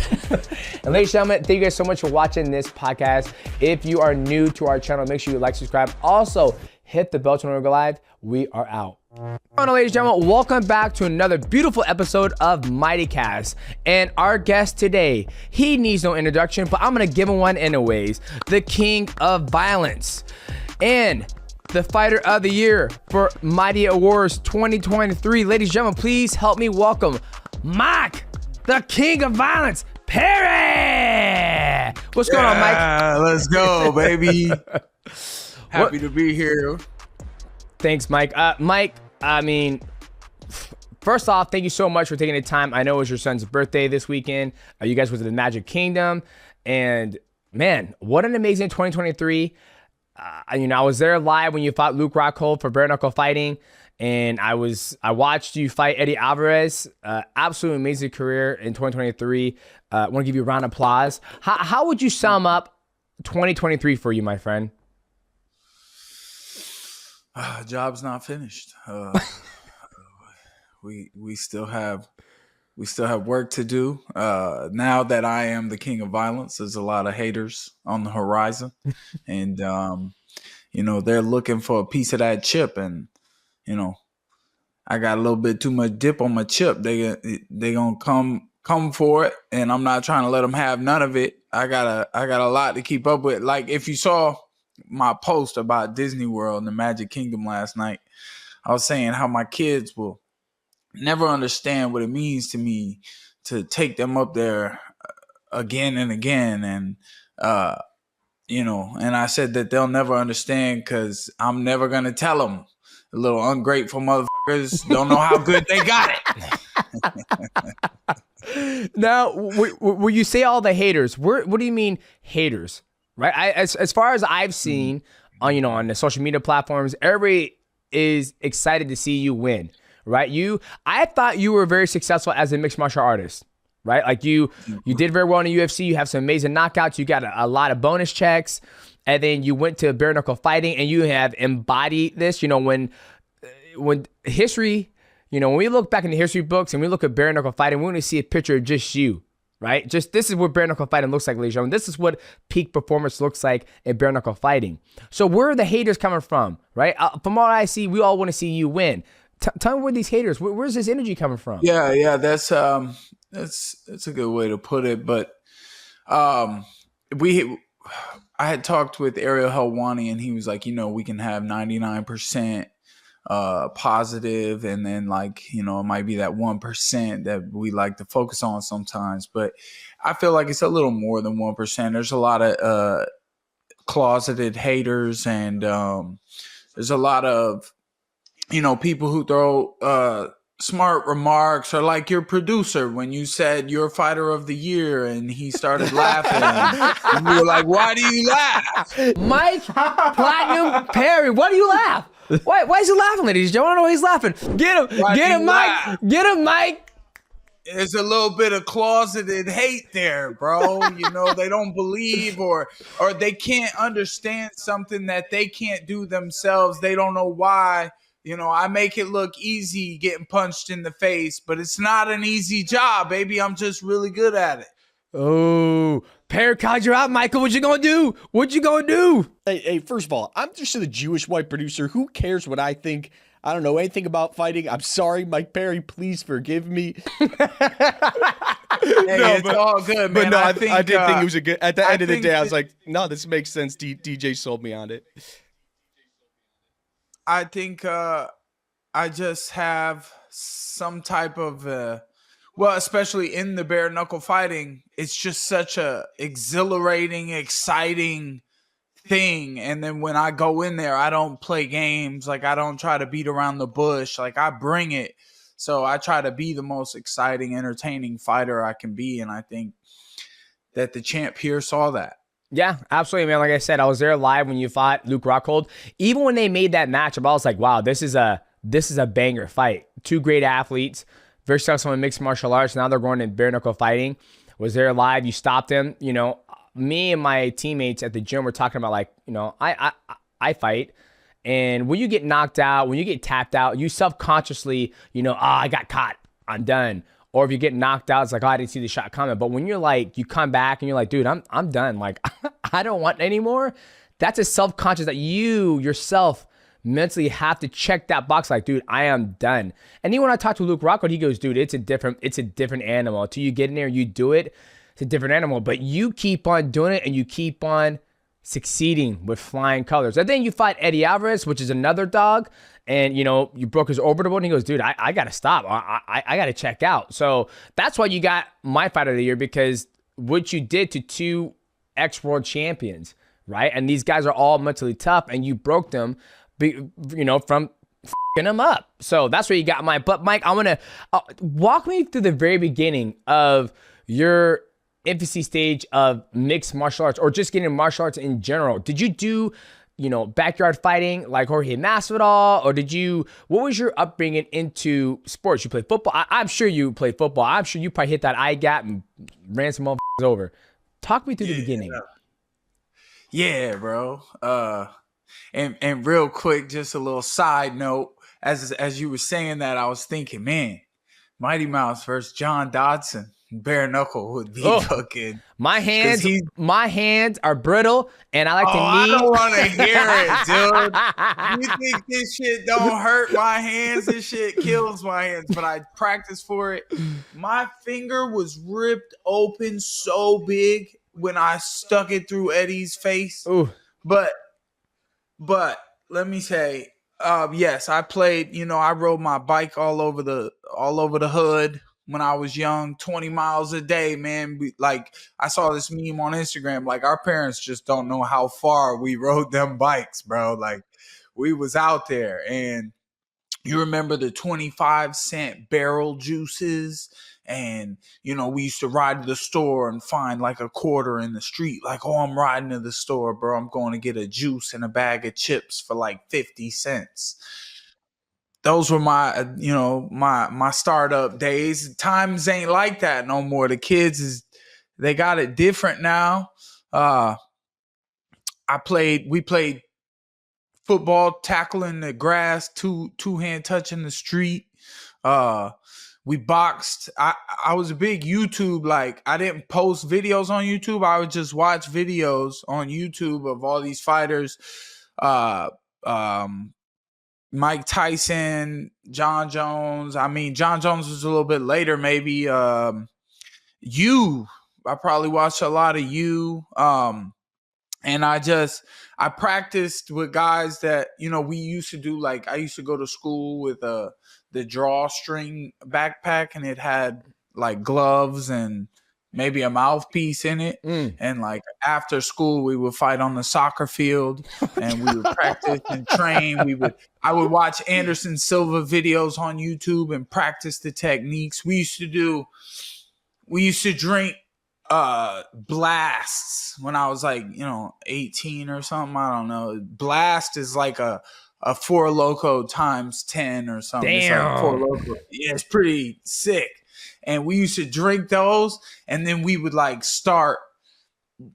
And ladies and gentlemen, thank you guys so much for watching this podcast. If you are new to our channel, make sure you like, subscribe. Also, hit the bell to when we go live. We are out. All right, ladies and gentlemen, welcome back to another beautiful episode of MIGHTYcast. And our guest today, he needs no introduction, but I'm gonna give him one anyways. The king of violence and the fighter of the year for Mighty Awards 2023. Ladies and gentlemen, please help me welcome Mike, the king of violence, Perry. What's going on, Mike? Let's go, baby. Happy to be here. Thanks, Mike. Mike, I mean, first off, thank you so much for taking the time. I know it was your son's birthday this weekend. You guys went to the Magic Kingdom, and man, what an amazing 2023. I was there live when you fought Luke Rockhold for bare knuckle fighting, and I watched you fight Eddie Alvarez. Absolutely amazing career in 2023. I want to give you a round of applause. How would you sum up 2023 for you, my friend? Job's not finished. We still have work to do. Now that I am the king of violence, there's a lot of haters on the horizon, and they're looking for a piece of that chip, and I got a little bit too much dip on my chip. They gonna come for it, and I'm not trying to let them have none of it. I got a lot to keep up with. Like if you saw my post about Disney World and the Magic Kingdom last night, I was saying how my kids will never understand what it means to me to take them up there again and again. And, and I said that they'll never understand because I'm never going to tell them. The little ungrateful motherfuckers don't know how good they got it. Now, when you say all the haters, what do you mean haters? Right? As far as I've seen on the social media platforms, everybody is excited to see you win. Right? I thought you were very successful as a mixed martial artist, right? Like you did very well in the UFC. You have some amazing knockouts. You got a lot of bonus checks, and then you went to bare knuckle fighting, and you have embodied this. When history, when we look back in the history books and we look at bare knuckle fighting, we want to see a picture of just you, right? Just this is what bare knuckle fighting looks like, ladies and gentlemen. This is what peak performance looks like in bare knuckle fighting. So where are the haters coming from, right? From what I see, we all want to see you win. Tell me where these haters, where's this energy coming from? Yeah, that's a good way to put it. But I had talked with Ariel Helwani, and he was like, we can have 99% positive, and then it might be that 1% that we like to focus on sometimes. But I feel like it's a little more than 1%. There's a lot of closeted haters, and there's a lot of people who throw smart remarks, or like your producer when you said you're fighter of the year and he started laughing and you were like, why do you laugh? Mike Platinum Perry, why do you laugh? Why is he laughing, ladies and gentlemen? I don't know why he's laughing. Get him, Mike. Get him, Mike. There's a little bit of closeted hate there, bro. They don't believe or they can't understand something that they can't do themselves. They don't know why. I make it look easy getting punched in the face, but it's not an easy job, baby. I'm just really good at it. Oh, Perry called you out, Michael. What you gonna do? Hey, first of all, I'm just a Jewish white producer. Who cares what I think? I don't know anything about fighting. I'm sorry, Mike Perry. Please forgive me. It's all good, man. But no, I did think it was a good. At the end of the day, I was like, no, this makes sense. DJ sold me on it. I think I just have some type of, especially in the bare knuckle fighting, it's just such a exhilarating, exciting thing. And then when I go in there, I don't play games. Like I don't try to beat around the bush. Like I bring it. So I try to be the most exciting, entertaining fighter I can be. And I think that the champ here saw that. Yeah, absolutely, man. Like I said, I was there live when you fought Luke Rockhold. Even when they made that matchup, I was like, wow, this is a banger fight. Two great athletes, very successful in mixed martial arts. Now they're going in bare knuckle fighting. Was there live? You stopped him. Me and my teammates at the gym were talking about I fight, And when you get knocked out, when you get tapped out, you self-consciously, I got caught, I'm done. Or if you get knocked out, it's like, oh, I didn't see the shot coming. But when you're like, you come back and you're like, dude, I'm done. Like, I don't want anymore. That's a self-conscious that you yourself mentally have to check that box. Like, dude, I am done. And then when I talk to Luke Rockwood, he goes, dude, it's a different animal. Until you get in there, you do it. It's a different animal. But you keep on doing it and you keep on succeeding with flying colors. And then you fight Eddie Alvarez, which is another dog. And, you broke his orbital, and he goes, dude, I got to stop. I got to check out. So that's why you got my fight of the year, because what you did to two ex-world champions, right? And these guys are all mentally tough, and you broke them, from f***ing them up. So that's where you got mine. But, Mike, I want to walk me through the very beginning of your infancy stage of mixed martial arts, or just getting martial arts in general. Did you do backyard fighting like Jorge Masvidal, or what was your upbringing into sports? You played football? I'm sure you played football. I'm sure you probably hit that eye gap and ran some motherfuckers over. Talk me through the beginning. Yeah, bro. And real quick, just a little side note. As you were saying that, I was thinking, man, Mighty Mouse versus John Dodson. Bare knuckle would be fucking. My hands are brittle, and I like to knee. I don't want to hear it, dude. You think this shit don't hurt my hands? This shit kills my hands, but I practice for it. My finger was ripped open so big when I stuck it through Eddie's face. Ooh. But let me say, yes, I played. I rode my bike all over the hood. When I was young, 20 miles a day, man. I saw this meme on Instagram. Like, our parents just don't know how far we rode them bikes, bro. Like, we was out there. And you remember the 25-cent barrel juices? And, we used to ride to the store and find like a quarter in the street. Like, oh, I'm riding to the store, bro. I'm going to get a juice and a bag of chips for like 50 cents. Those were my, my startup days. Times ain't like that no more. The kids they got it different now. We played football, tackling the grass, two-hand touch in the street. We boxed. I was a big YouTube, I didn't post videos on YouTube. I would just watch videos on YouTube of all these fighters. Mike Tyson, John Jones. I mean, John Jones was a little bit later, maybe. I probably watched a lot of you. And I practiced with guys that, we used to do. Like, I used to go to school with the drawstring backpack, and it had like gloves and maybe a mouthpiece in it. And like after school, we would fight on the soccer field, and we would practice and train. I would watch Anderson Silva videos on YouTube and practice the techniques. We used to drink blasts when I was like, 18 or something. I don't know. Blast is like a Four Loko times 10 or something. Damn. It's like Four Loko. Yeah, it's pretty sick. And we used to drink those, and then we would like start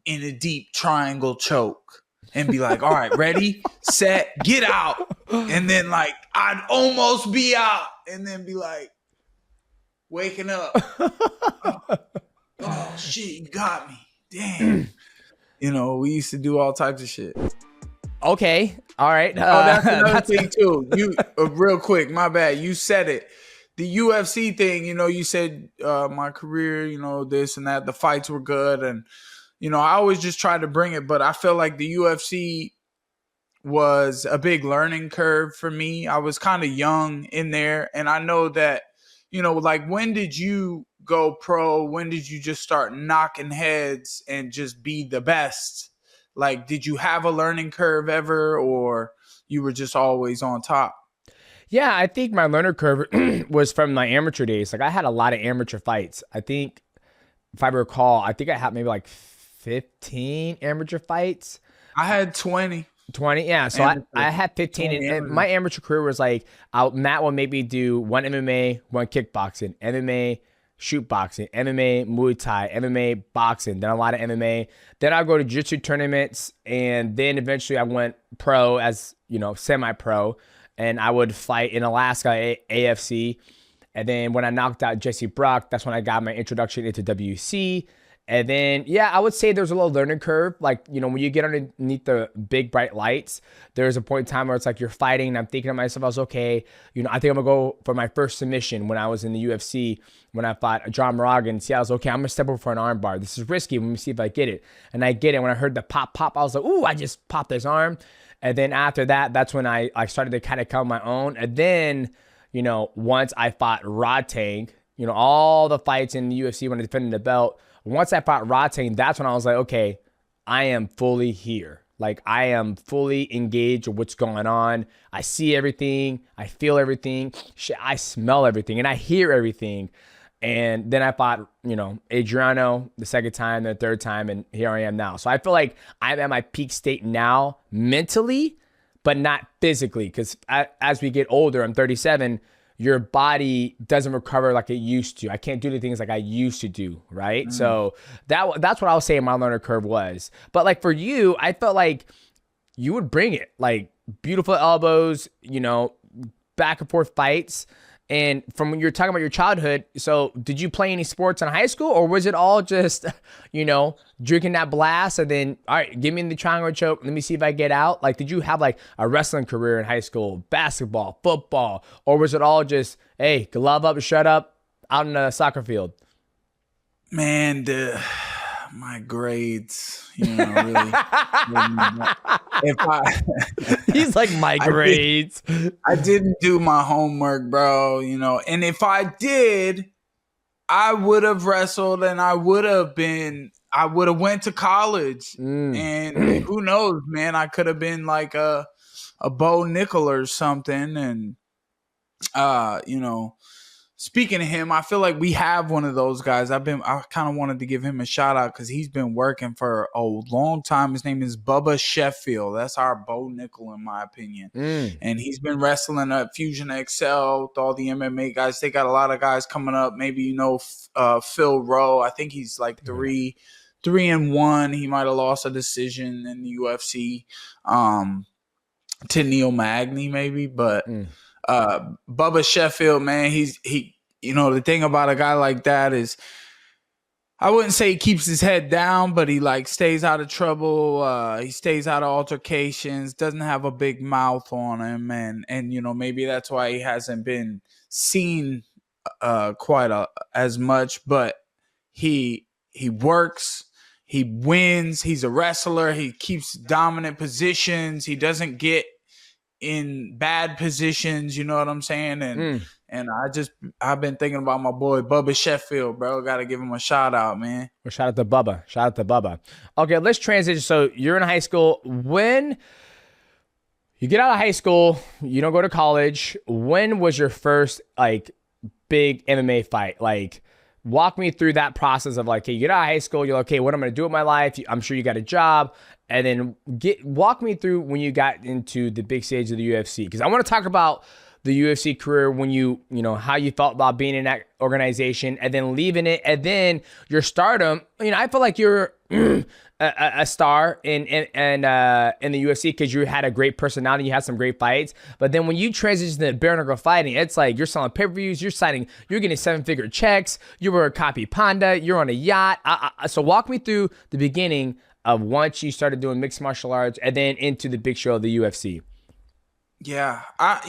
in a deep triangle choke and be like, all right, ready, set, get out. And then like I'd almost be out and then be like waking up. Oh shit, you got me. Damn. We used to do all types of shit. Okay. All right. That's another thing too. You real quick, my bad. You said it. The UFC thing, you said my career, this and that, the fights were good. And, I always just tried to bring it. But I feel like the UFC was a big learning curve for me. I was kind of young in there. And I know that, like, when did you go pro? When did you just start knocking heads and just be the best? Like, did you have a learning curve ever, or you were just always on top? Yeah, I think my learner curve was from my amateur days. Like, I had a lot of amateur fights. I think, if I recall, I had maybe like 15 amateur fights. I had 20. 20, yeah. So I had 15, and my amateur career was like, Matt will maybe do one MMA, one kickboxing, MMA, shoot boxing, MMA, Muay Thai, MMA, boxing, then a lot of MMA. Then I'll go to jiu-jitsu tournaments, and then eventually I went pro as semi-pro, and I would fight in Alaska AFC. And then when I knocked out Jesse Brock, that's when I got my introduction into WC. And then, I would say there's a little learning curve. Like, when you get underneath the big bright lights, there's a point in time where it's like you're fighting and I'm thinking to myself, I was okay. I think I'm gonna go for my first submission when I was in the UFC, when I fought John Moragan. See, I was okay, I'm gonna step over for an arm bar. This is risky. Let me see if I get it. And I get it. When I heard the pop, I was like, ooh, I just popped his arm. And then after that, that's when I started to kind of come my own. And then, once I fought Rodtang, all the fights in the UFC when I defended the belt, once I fought Rodtang, that's when I was like, okay, I am fully here. Like, I am fully engaged with what's going on. I see everything. I feel everything. I smell everything. And I hear everything. And then I fought, Adriano the second time, the third time, and here I am now. So I feel like I'm at my peak state now mentally, but not physically. Because as we get older, I'm 37, your body doesn't recover like it used to. I can't do the things like I used to do, right? So that's what I was saying my learning curve was. But like for you, I felt like you would bring it. Like beautiful elbows, back and forth fights. And from when you're talking about your childhood, so did you play any sports in high school, or was it all just, drinking that blast and then, all right, give me the triangle choke, let me see if I get out? Like, did you have like a wrestling career in high school, basketball, football, or was it all just, hey, glove up, shut up, out in the soccer field? Man, my grades, really. He's like, my grades. I didn't do my homework, bro, and if I did, I would have wrestled and I would have went to college. And who knows, man, I could have been like a Bo Nickel or something. And, speaking of him, I feel like we have one of those guys. I kind of wanted to give him a shout out because he's been working for a long time. His name is Bubba Sheffield. That's our Bo Nickel, in my opinion. And he's been wrestling at Fusion XL with all the MMA guys. They got a lot of guys coming up. Maybe Phil Rowe. I think he's like 3-1. He might have lost a decision in the UFC to Neil Magny, maybe, but. Bubba Sheffield, man, the thing about a guy like that is, I wouldn't say he keeps his head down, but he like stays out of trouble. He stays out of altercations, doesn't have a big mouth on him. And maybe that's why he hasn't been seen quite as much, but he works, he wins, he's a wrestler, he keeps dominant positions, he doesn't get in bad positions, you know what I'm saying? And I've been thinking about my boy Bubba Sheffield, bro. Gotta give him a shout out, man. Well, shout out to Bubba. Okay, let's transition. So you're in high school. When you get out of high school, you don't go to college. When was your first like big MMA fight? Like, walk me through that process of like, hey, you get out of high school, you're like, okay, what am I gonna do with my life? I'm sure you got a job. And then walk me through when you got into the big stage of the UFC. Because I want to talk about the UFC career when how you felt about being in that organization and then leaving it. And then your stardom. I feel like you're a star in the UFC because you had a great personality. You had some great fights. But then when you transition to bare knuckle fighting, it's like you're selling pay-per-views. You're getting 7-figure checks. You were a copy panda. You're on a yacht. So walk me through the beginning of once you started doing mixed martial arts and then into the big show of the UFC. Yeah. I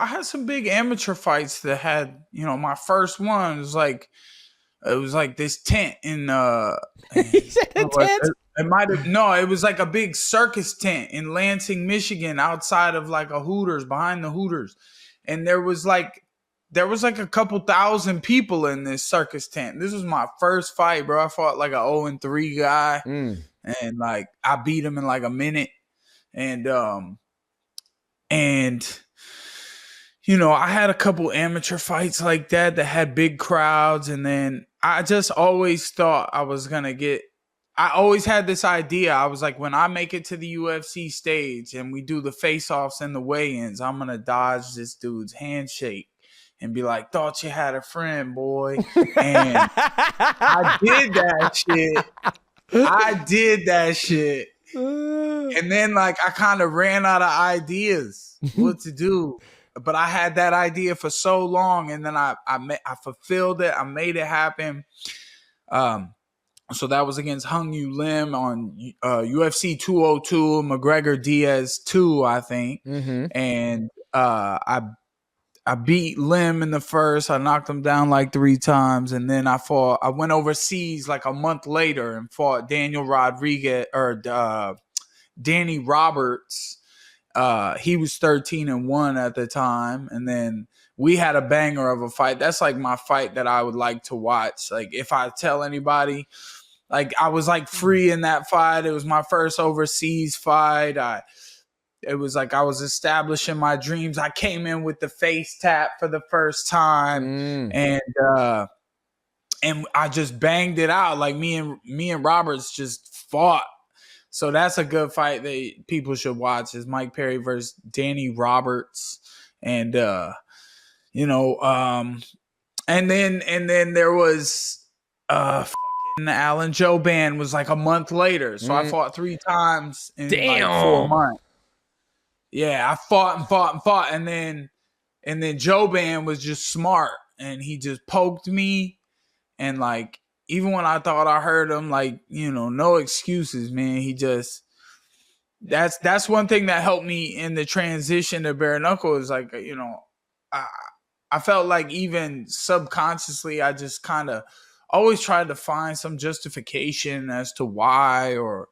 had some big amateur fights that had, my first one was like, it was like this tent in, He said a tent? It was like a big circus tent in Lansing, Michigan, outside of like a Hooters, behind the Hooters. And there was like a couple thousand people in this circus tent. This was my first fight, bro. I fought like a 0-3 guy. And like I beat him in like a minute. And I had a couple amateur fights like that had big crowds. And then I just always thought I always had this idea. I was like, when I make it to the UFC stage and we do the face-offs and the weigh-ins, I'm going to dodge this dude's handshake and be like, thought you had a friend, boy. And I did that shit. And And then like I kind of ran out of ideas what to do. But I had that idea for so long, and then I fulfilled it. I made it happen. So that was against Hung Yu Lim on UFC 202, McGregor Diaz 2, I think. And I beat Lim in the first. I knocked him down like 3 times, and then I went overseas like a month later and fought Daniel Rodriguez or Danny Roberts. He was 13-1 at the time, and then we had a banger of a fight. That's like my fight that I would like to watch. Like if I tell anybody, like I was like free in that fight. It was my first overseas fight. It was like I was establishing my dreams. I came in with the face tap for the first time, and I just banged it out. Like me and Roberts just fought. So that's a good fight that people should watch. Is Mike Perry versus Danny Roberts, and and then there was Alan Jouban was like a month later. So I fought 3 times in like 4 months. Yeah, I fought and fought and fought, and then Jouban was just smart, and he just poked me, and like. Even when I thought I heard him, like, no excuses, man. He just that's one thing that helped me in the transition to bare knuckle is like, I felt like even subconsciously, I just kind of always tried to find some justification as to why or,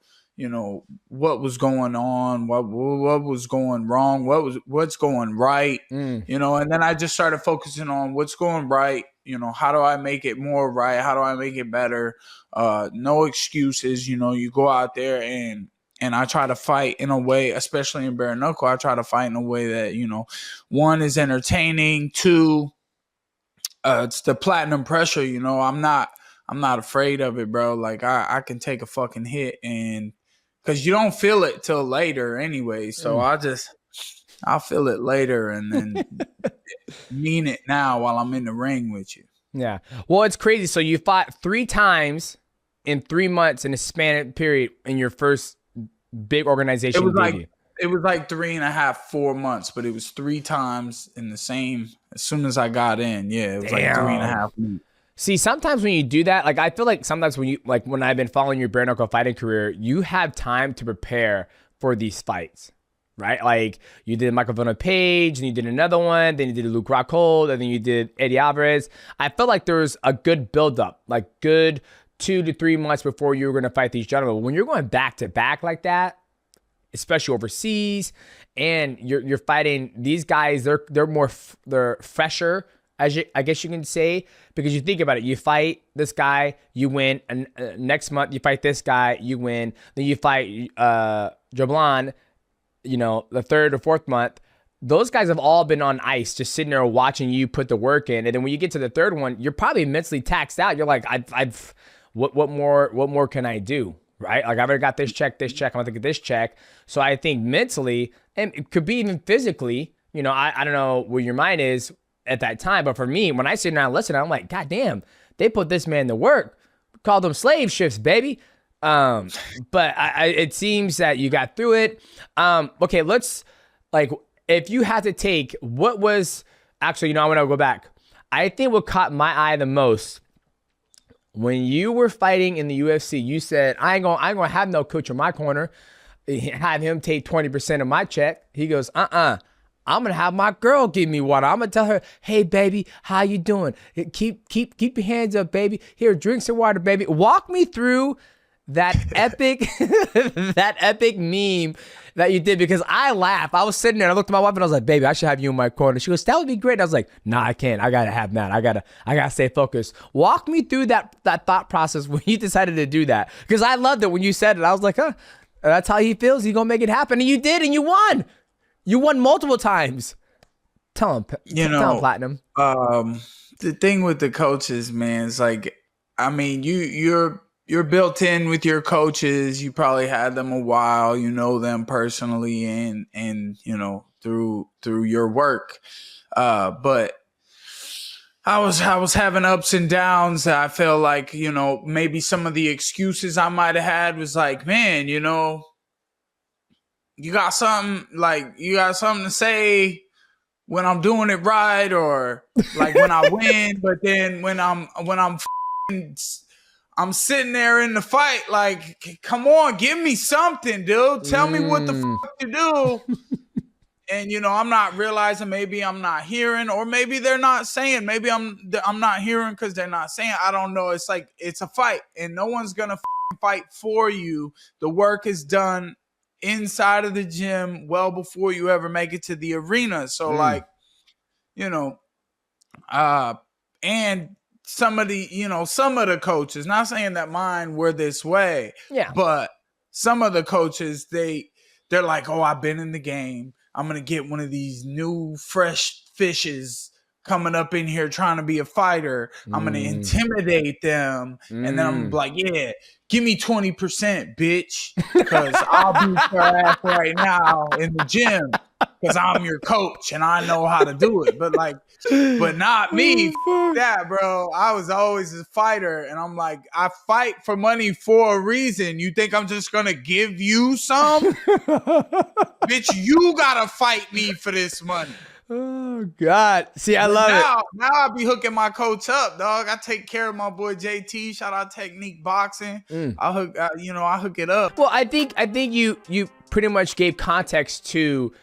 what was going on, what was going wrong, what's going right, and then I just started focusing on what's going right. How do I make it more right? How do I make it better? No excuses. You go out there and I try to fight in a way, especially in bare knuckle, I try to fight in a way that, 1 is entertaining, 2, it's the platinum pressure. I'm not afraid of it, bro. Like I can take a fucking hit and because you don't feel it till later anyway. So I'll feel it later and then mean it now while I'm in the ring with you. Yeah. Well, it's crazy. So you fought 3 times in 3 months in a span period in your first big organization. It was like 3.5, 4 months, but it was 3 times in the same, as soon as I got in. Yeah, it was like 3.5 months. See, sometimes when you do that, like I feel like sometimes when I've been following your bare knuckle fighting career, you have time to prepare for these fights. Right? Like you did Michael Villanueva Page, and you did another one, then you did Luke Rockhold, and then you did Eddie Alvarez. I felt like there was a good buildup, like good 2 to 3 months before you were going to fight these gentlemen. When you're going back to back like that, especially overseas, and you're fighting these guys, they're fresher, I guess you can say, because you think about it. You fight this guy, you win, and next month you fight this guy, you win. Then you fight Jablan. The 3rd or 4th month, those guys have all been on ice, just sitting there watching you put the work in. And then when you get to the 3rd one, you're probably mentally taxed out. You're like, what more can I do? Right? Like I've already got this check. I'm going to get this check. So I think mentally, and it could be even physically, I don't know where your mind is at that time. But for me, when I sit down and listen, I'm like, God damn, they put this man to work. Call them slave shifts, baby. But it seems that you got through it. Okay, let's if you had to take what was actually, I want to go back. I think what caught my eye the most when you were fighting in the UFC, you said, I ain't gonna have no coach in my corner. Have him take 20% of my check. He goes, I'm gonna have my girl give me water. I'm gonna tell her, hey baby, how you doing? Keep your hands up, baby. Here, drink some water, baby. Walk me through that epic meme that you did, because I laughed. I was sitting there, I looked at my wife and I was like, baby, I should have you in my corner. She goes, that would be great. I was like, nah, I can't. I gotta have Matt. I gotta stay focused. Walk me through that thought process when you decided to do that. Because I loved it when you said it. I was like, that's how he feels. He's gonna make it happen. And you did, and you won. You won multiple times. Tell him Platinum. The thing with the coaches, man, is like, I mean, you're built in with your coaches. You probably had them a while. You know them personally and through your work. But I was having ups and downs. I feel like, maybe some of the excuses I might have had was like, man, you got something to say when I'm doing it right, or like when I win, but then when I'm sitting there in the fight, like, come on, give me something, dude. Tell me what the fuck to do. And, you know, I'm not realizing, maybe I'm not hearing, or maybe they're not saying, maybe I'm not hearing because they're not saying. I don't know. It's like, it's a fight, and no one's going to fight for you. The work is done inside of the gym well before you ever make it to the arena. So like, you know, and some of the coaches, not saying that mine were this way, but some of the coaches, they're like, oh, I've been in the game. I'm going to get one of these new fresh fishes coming up in here trying to be a fighter. I'm going to intimidate them. And then I'm like, yeah, give me 20%, bitch, because I'll beat your ass right now in the gym because I'm your coach and I know how to do it. But not me. F that, bro. I was always a fighter, and I'm like, I fight for money for a reason. You think I'm just gonna give you some? Bitch, you gotta fight me for this money. Oh God. See, I love it. Now I be hooking my coach up, dog. I take care of my boy JT. Shout out Technique Boxing. I hook it up. Well, I think you pretty much gave context to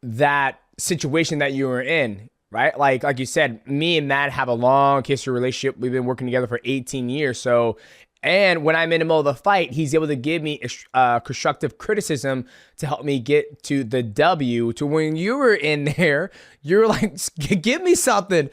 that situation that you were in, right? Like you said, me and Matt have a long history relationship. We've been working together for 18 years. So, and when I'm in the middle of the fight, he's able to give me constructive criticism to help me get to the W. To when you were in there, you were like, give me something.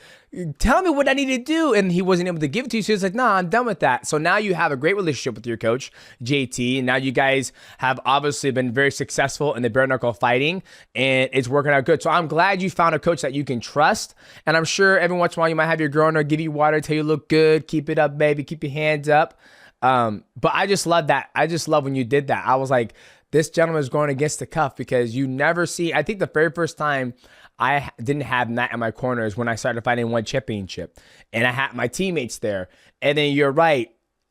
Tell me what I need to do. And he wasn't able to give it to you. So he's like, nah, I'm done with that. So now you have a great relationship with your coach, JT. And now you guys have obviously been very successful in the bare knuckle fighting, and it's working out good. So I'm glad you found a coach that you can trust. And I'm sure every once in a while you might have your girl in there give you water, tell you look good, keep it up, baby, keep your hands up. But I just love that. I just love when you did that. I was like, this gentleman is going against the cuff, because you never see, I think the very first time I didn't have Matt in my corner is when I started fighting one championship, and I had my teammates there. And then you're right,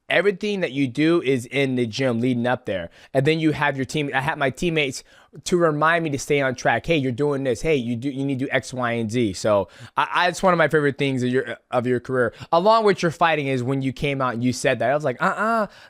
everything that you do is in the gym leading up there. And then you have your team. I had my teammates to remind me to stay on track. Hey, you're doing this. Hey, you need to do X, Y, and Z. So it's one of my favorite things of your career, along with your fighting, is when you came out and you said that. I was like,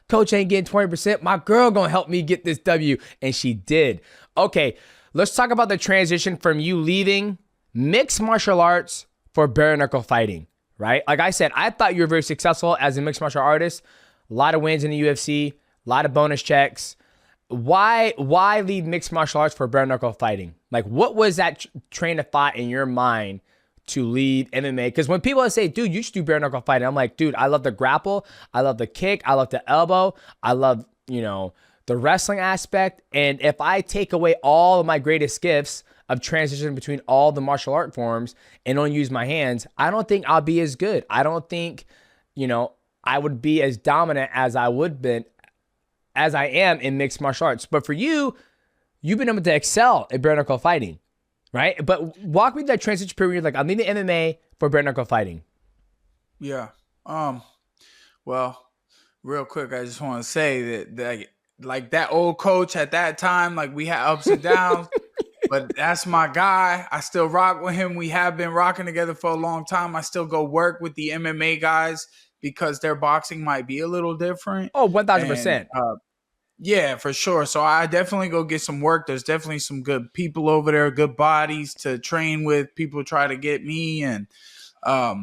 coach ain't getting 20%. My girl gonna help me get this W. And she did. Okay, let's talk about the transition from you leaving mixed martial arts for bare knuckle fighting, right? Like I said, I thought you were very successful as a mixed martial artist. A lot of wins in the UFC, a lot of bonus checks. Why leave mixed martial arts for bare knuckle fighting? Like, what was that train of thought in your mind to leave MMA? Because when people say, dude, you should do bare knuckle fighting, I'm like, dude, I love the grapple, I love the kick, I love the elbow, I love, the wrestling aspect. And if I take away all of my greatest gifts of transition between all the martial art forms and only use my hands, I don't think I'll be as good. I don't think, I would be as dominant as I am in mixed martial arts. But for you, you've been able to excel at bare knuckle fighting, right? But walk me through that transition period. Like, I'm leaving MMA for bare knuckle fighting. Yeah. Well, real quick, I just want to say that like that old coach at that time, like, we had ups and downs, but that's my guy. I still rock with him. We have been rocking together for a long time. I still go work with the MMA guys because their boxing might be a little different. Oh, 1,000%. Yeah, for sure. So I definitely go get some work. There's definitely some good people over there, good bodies to train with. People try to get me, and it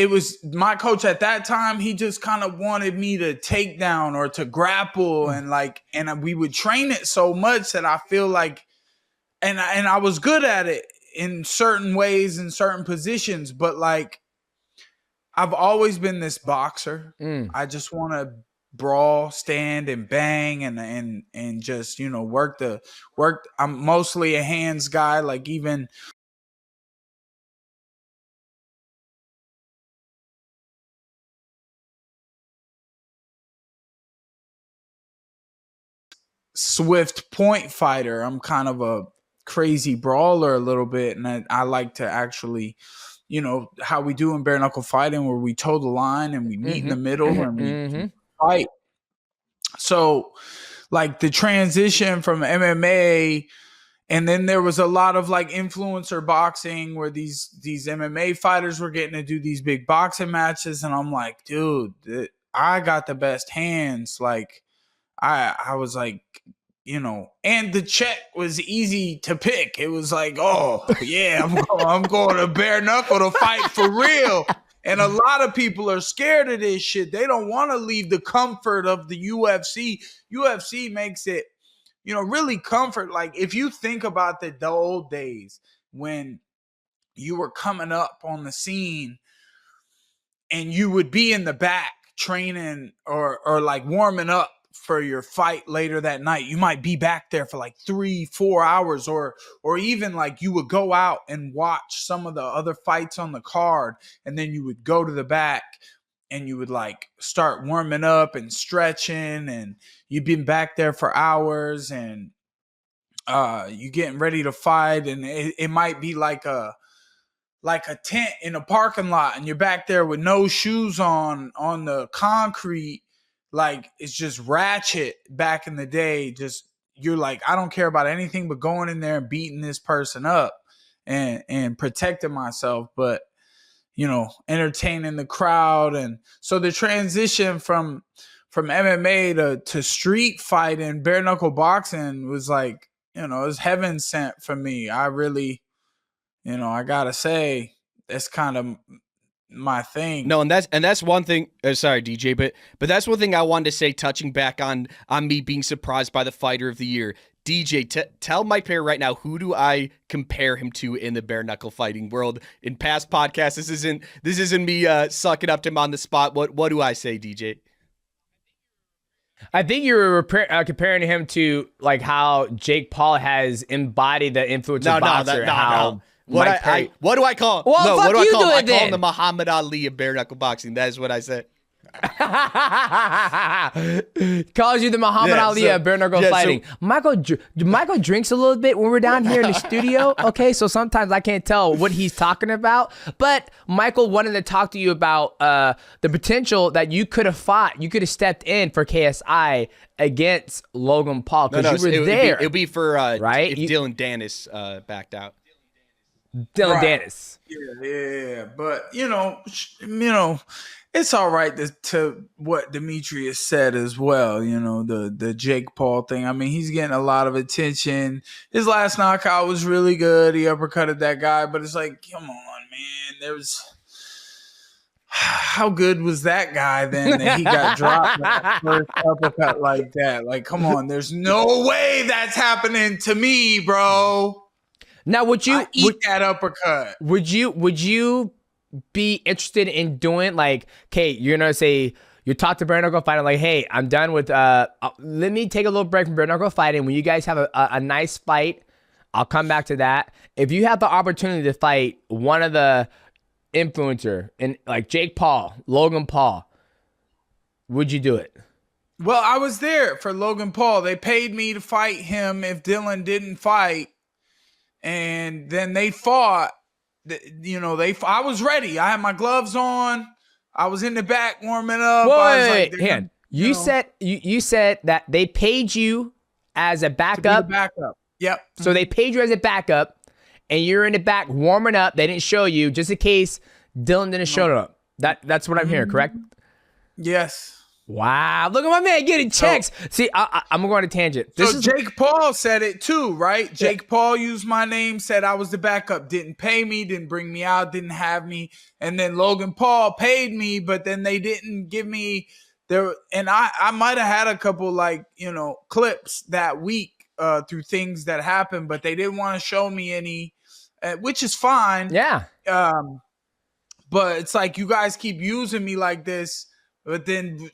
was my coach at that time. He just kind of wanted me to take down or to grapple, and we would train it so much that I feel like, and I was good at it in certain ways, in certain positions, but like, I've always been this boxer. I just want to brawl, stand, and bang, and just work. I'm mostly a hands guy. Like, even swift point fighter, I'm kind of a crazy brawler a little bit, and I like to actually, how we do in bare knuckle fighting, where we toe the line and we meet in the middle and we fight. So like the transition from MMA. And then there was a lot of like influencer boxing where these MMA fighters were getting to do these big boxing matches. And I'm like, dude, I got the best hands. Like I was like, and the check was easy to pick. It was like, oh yeah, I'm going to bare knuckle to fight for real. And a lot of people are scared of this shit. They don't want to leave the comfort of the UFC. UFC makes it, really comfort. Like if you think about the old days when you were coming up on the scene and you would be in the back training or like warming up for your fight later that night. You might be back there for like 3-4 hours or even like you would go out and watch some of the other fights on the card. And then you would go to the back and you would like start warming up and stretching, and you've been back there for hours, and you getting ready to fight. And it might be like a tent in a parking lot, and you're back there with no shoes on the concrete. Like it's just ratchet back in the day. Just, you're like, I don't care about anything but going in there and beating this person up and protecting myself. But entertaining the crowd. And so the transition from MMA to street fighting, bare knuckle boxing was like, it was heaven sent for me. I really, I gotta say, that's kind of my thing. No, and that's one thing. Sorry, DJ, but that's one thing I wanted to say. Touching back on me being surprised by the fighter of the year, DJ, tell Mike Perry right now, who do I compare him to in the bare knuckle fighting world? In past podcasts, this isn't me sucking up to him on the spot. What do I say, DJ? I think you were comparing him to like how Jake Paul has embodied the influence of boxer. No. What do I call him? Well, no, fuck what do you I call him? do it I call him then. the Muhammad Ali of bare knuckle boxing. That is what I said. Calls you the Muhammad Ali of bare knuckle fighting. Michael drinks a little bit when we're down here in the studio. Okay, so sometimes I can't tell what he's talking about. But Michael wanted to talk to you about the potential that you could have fought. You could have stepped in for KSI against Logan Paul because you were there. It would be for right? if Dylan Dennis backed out. Dylan Dennis. Yeah, but it's all right to what Demetrious said as well. The Jake Paul thing. I mean, he's getting a lot of attention. His last knockout was really good. He uppercutted that guy, but it's like, come on, man. How good was that guy then that he got dropped that first uppercut like that? Like, come on, there's no way that's happening to me, bro. Now, would you eat that uppercut? Would you be interested in doing like, okay, you're gonna say you talk to bare knuckle fighting like, hey, I'm done with let me take a little break from bare knuckle fighting. When you guys have a nice fight, I'll come back to that. If you have the opportunity to fight one of the influencer and like Jake Paul, Logan Paul, would you do it? Well, I was there for Logan Paul. They paid me to fight him if Dylan didn't fight. And then they fought. I was ready. I had my gloves on. I was in the back warming up. Wait. You said that they paid you as a backup. Yep. So they paid you as a backup, and you're in the back warming up. They didn't show you just in case Dylan didn't show up. That's what I'm hearing, correct? Yes. Wow, look at my man getting checks. See, I'm going on a tangent. Jake Paul said it too, right? Jake Paul used my name, said I was the backup, didn't pay me, didn't bring me out, didn't have me. And then Logan Paul paid me, but then they didn't give me there. And I might have had a couple clips that week through things that happened, but they didn't want to show me any, which is fine. Yeah. But it's like, you guys keep using me like this. But then,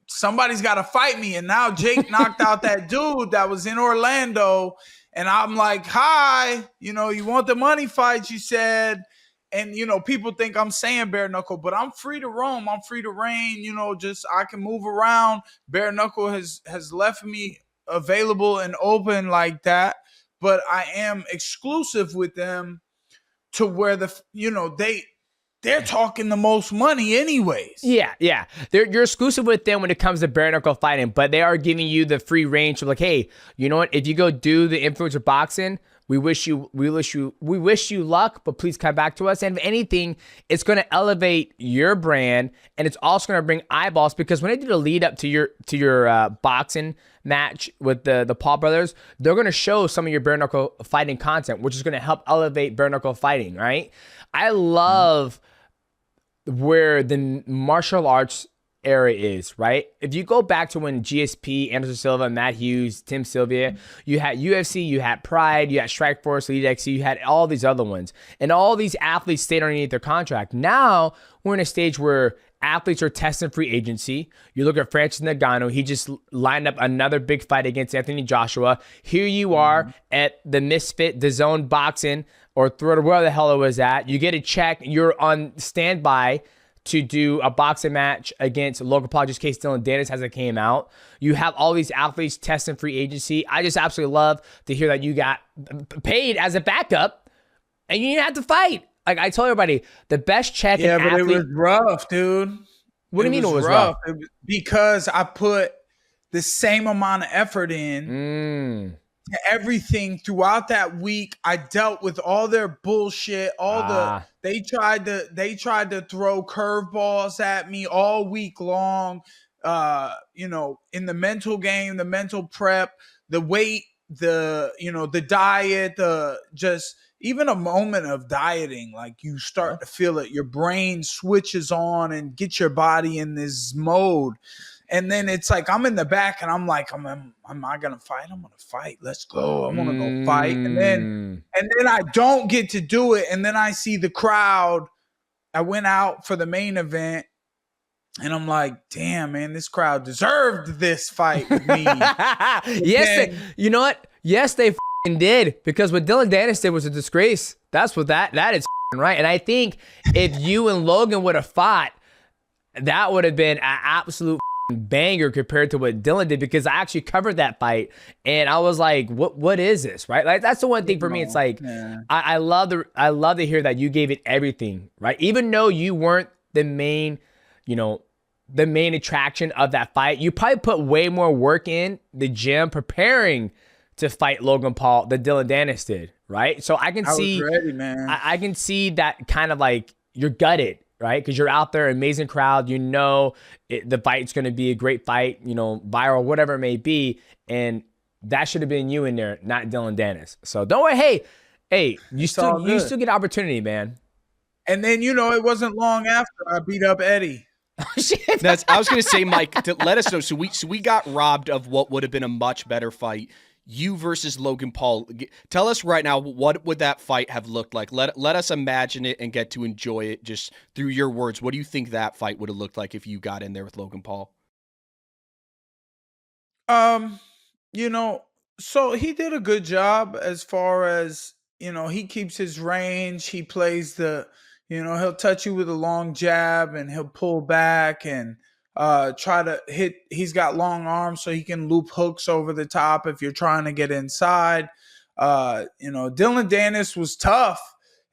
somebody's got to fight me. And now Jake knocked out that dude that was in Orlando. And I'm like, hi, you want the money fight, you said. And, people think I'm saying bare knuckle, but I'm free to roam. I'm free to reign, I can move around. Bare knuckle has left me available and open like that. But I am exclusive with them to where they're talking the most money anyways. Yeah. You're exclusive with them when it comes to bare knuckle fighting, but they are giving you the free range of like, hey, you know what? If you go do the influencer boxing, we wish you luck, but please come back to us. And if anything, it's going to elevate your brand, and it's also going to bring eyeballs, because when they do the lead up to your boxing match with the Paul brothers, they're going to show some of your bare knuckle fighting content, which is going to help elevate bare knuckle fighting, right? I love where the martial arts era is, right? If you go back to when GSP, Anderson Silva, Matt Hughes, Tim Sylvia, you had UFC, you had Pride, you had Strikeforce, Elite XC, you had all these other ones, and all these athletes stayed underneath their contract. Now we're in a stage where athletes are testing free agency. You look at Francis Ngannou, he just lined up another big fight against Anthony Joshua. Here you are at the Misfit, the Zone Boxing, or where the hell it was at. You get a check, you're on standby to do a boxing match against Logan Paul, just in case Dylan Dennis hasn't came out. You have all these athletes testing free agency. I just absolutely love to hear that you got paid as a backup and you didn't have to fight. Like I told everybody, the best check an athlete. Yeah, but it was rough, dude. What do you mean it was rough? Because I put the same amount of effort in to everything throughout that week. I dealt with all their bullshit, they tried to throw curveballs at me all week long. In the mental game, the mental prep, the weight, the diet, just even a moment of dieting, like you start to feel it, your brain switches on and get your body in this mode. And then it's like, I'm in the back and I'm like, am I going to fight? I'm going to fight. Let's go. I want to go fight. And then I don't get to do it. And then I see the crowd. I went out for the main event and I'm like, damn, man, this crowd deserved this fight with me. You know what? Yes, they did, because what Dylan Dennis did was a disgrace. That's what that is right. And I think if you and Logan would have fought, that would have been an absolute banger compared to what Dylan did, because I actually covered that fight and I was like, what is this, right? Like that's the one thing for me. It's like, I love to hear that you gave it everything, right? Even though you weren't the main attraction of that fight, you probably put way more work in the gym preparing to fight Logan Paul than Dylan Dennis did, right? So I can see, was ready, man. I can see that kind of like you're gutted, right? Because you're out there, amazing crowd, the fight's going to be a great fight, viral, whatever it may be. And that should have been you in there, not Dylan Dennis. So don't worry. Hey, you still get opportunity, man. And then, it wasn't long after I beat up Eddie. I was going to say, Mike, to let us know. So we got robbed of what would have been a much better fight. You versus Logan Paul. Tell us right now, what would that fight have looked like? Let us imagine it and get to enjoy it just through your words. What do you think that fight would have looked like if you got in there with Logan Paul? So he did a good job as far as, he keeps his range. He plays he'll touch you with a long jab and he'll pull back and try to hit. He's got long arms, so he can loop hooks over the top if you're trying to get inside. Dylan Dennis was tough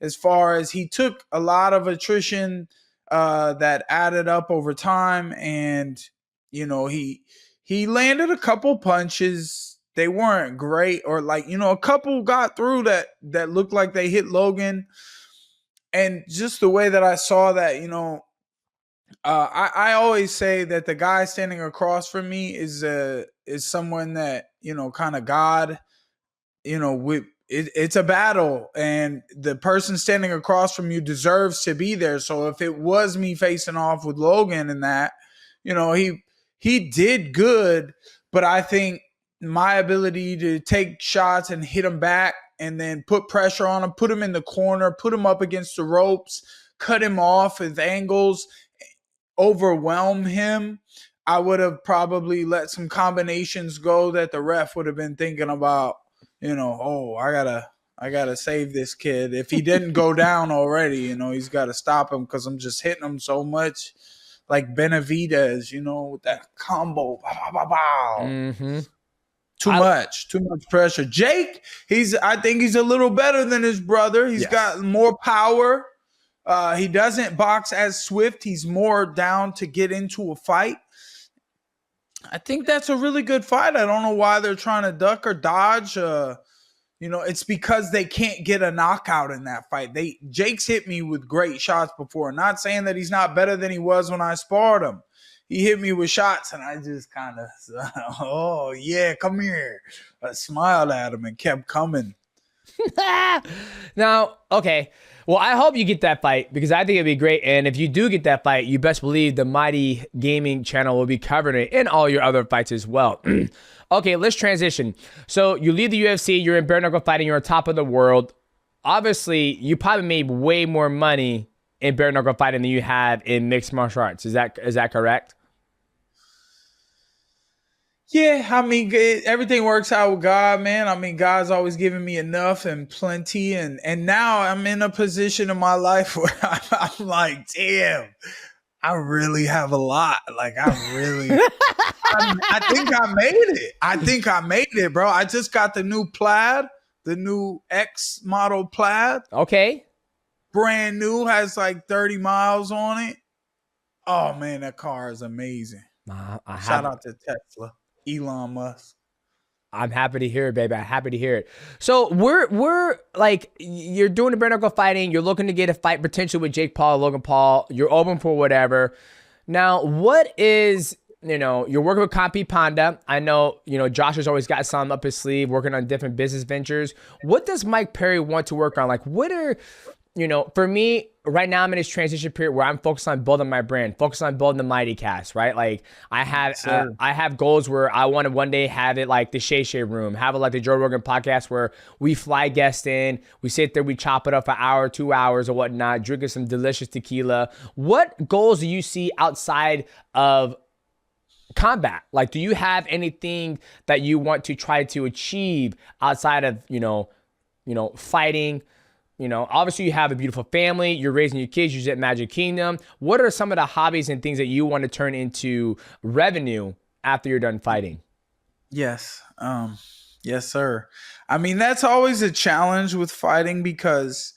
as far as he took a lot of attrition that added up over time, and he landed a couple punches. They weren't great, or a couple got through that looked like they hit Logan, and just the way that I saw that, I always say that the guy standing across from me is someone that, kind of God, it's a battle, and the person standing across from you deserves to be there. So if it was me facing off with Logan and that, he did good, but I think my ability to take shots and hit him back and then put pressure on him, put him in the corner, put him up against the ropes, cut him off with angles, overwhelm him, I would have probably let some combinations go that the ref would have been thinking about, I gotta save this kid. If he didn't go down already, he's got to stop him because I'm just hitting him so much, like Benavidez, with that combo. Bow, bow, bow. Mm-hmm. Too much pressure. Jake, I think he's a little better than his brother. He's got more power. He doesn't box as swift. He's more down to get into a fight. I think that's a really good fight. I don't know why they're trying to duck or dodge. It's because they can't get a knockout in that fight. Jake's hit me with great shots before. Not saying that he's not better than he was when I sparred him. He hit me with shots, and I just kind of, oh, yeah, come here. I smiled at him and kept coming. Now, okay. Well, I hope you get that fight because I think it'd be great. And if you do get that fight, you best believe the Mighty Gaming channel will be covering it and all your other fights as well. Okay, let's transition. So you leave the UFC, you're in bare knuckle fighting, you're on top of the world. Obviously, you probably made way more money in bare knuckle fighting than you have in mixed martial arts. Is that correct? Yeah, I mean, everything works out with God, man. I mean, God's always giving me enough and plenty. And now I'm in a position in my life where I'm like, damn, I really have a lot. Like, I think I made it, bro. I just got the new plaid, the new X model plaid. Okay. Brand new, has like 30 miles on it. Oh, man, that car is amazing. Shout out to Tesla. Elon Musk. I'm happy to hear it, baby. I'm happy to hear it. So we're like, you're doing the bare knuckle fighting. You're looking to get a fight potential with Jake Paul, Logan Paul. You're open for whatever. Now, what is, you're working with Kampi Panda. I know, Josh has always got something up his sleeve, working on different business ventures. What does Mike Perry want to work on? Like, what are, for me, right now I'm in this transition period where I'm focused on building my brand, focused on building the MIGHTYcast, right? Like I have goals where I want to one day have it like the Shay room, have it like the Joe Rogan podcast where we fly guests in, we sit there, we chop it up for an hour, 2 hours or whatnot, drinking some delicious tequila. What goals do you see outside of combat? Like, do you have anything that you want to try to achieve outside of, fighting? Obviously you have a beautiful family, you're raising your kids, you're at Magic Kingdom. What are some of the hobbies and things that you want to turn into revenue after you're done fighting? Yes. Yes, sir. I mean, that's always a challenge with fighting because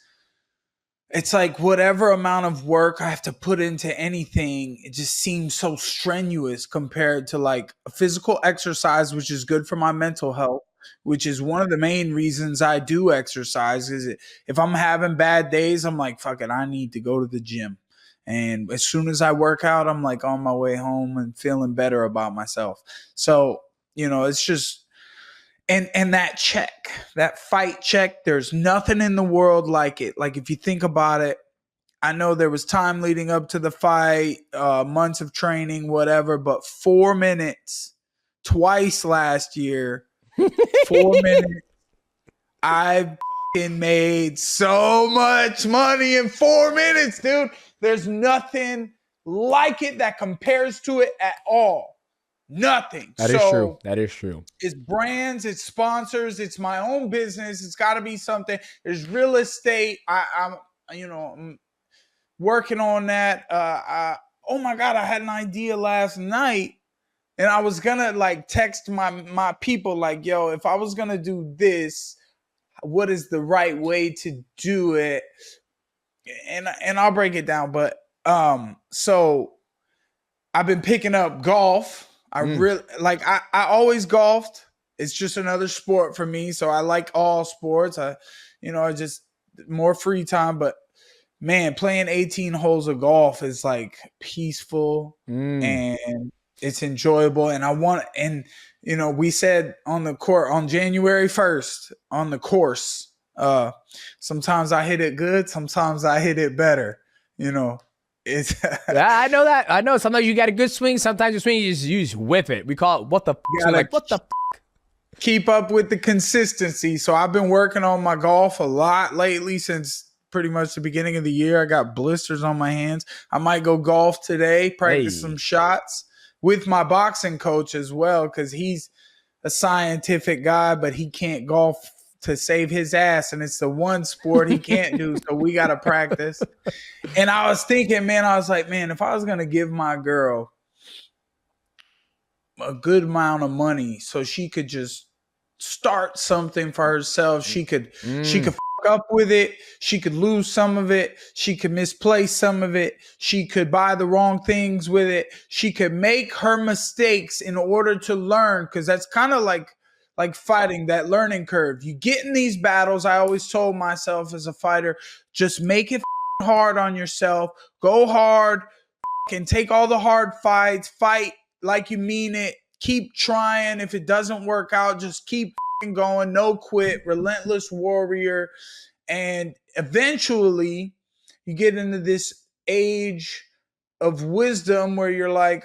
it's like whatever amount of work I have to put into anything, it just seems so strenuous compared to like a physical exercise, which is good for my mental health, which is one of the main reasons I do exercise. Is if I'm having bad days, I'm like, fuck it, I need to go to the gym. And as soon as I work out, I'm like on my way home and feeling better about myself. So, it's just, and that check, that fight check, there's nothing in the world like it. Like if you think about it, I know there was time leading up to the fight, months of training, whatever, but 4 minutes twice last year, 4 minutes, I made so much money in 4 minutes, dude. There's nothing like it that compares to it at all. Nothing. That is true. That is true. It's brands, it's sponsors, it's my own business. It's got to be something. There's real estate. I'm working on that. Oh my God, I had an idea last night. And I was gonna like text my people like, yo, if I was gonna do this, what is the right way to do it? And I'll break it down. But so I've been picking up golf. I really like I always golfed. It's just another sport for me. So I like all sports. I just more free time. But man, playing 18 holes of golf is like peaceful and it's enjoyable. And we said on the court on January 1st on the course, sometimes I hit it good, sometimes I hit it better. It's I know that. I know sometimes you got a good swing, sometimes you swing, you just whip it. We call it what the f. Like, what the f? Keep up with the consistency. So I've been working on my golf a lot lately since pretty much the beginning of the year. I got blisters on my hands. I might go golf today, practice some shots with my boxing coach as well, because he's a scientific guy, but he can't golf to save his ass, and it's the one sport he can't do, so we got to practice. And I was thinking, man, if I was going to give my girl a good amount of money so she could just start something for herself, she could up with it. She could lose some of it. She could misplace some of it. She could buy the wrong things with it. She could make her mistakes in order to learn, because that's kind of like fighting, that learning curve. You get in these battles. I always told myself as a fighter, just make it hard on yourself. Go hard and take all the hard fights. Fight like you mean it. Keep trying. If it doesn't work out, just keep going. No quit. Relentless warrior. And eventually you get into this age of wisdom where you're like,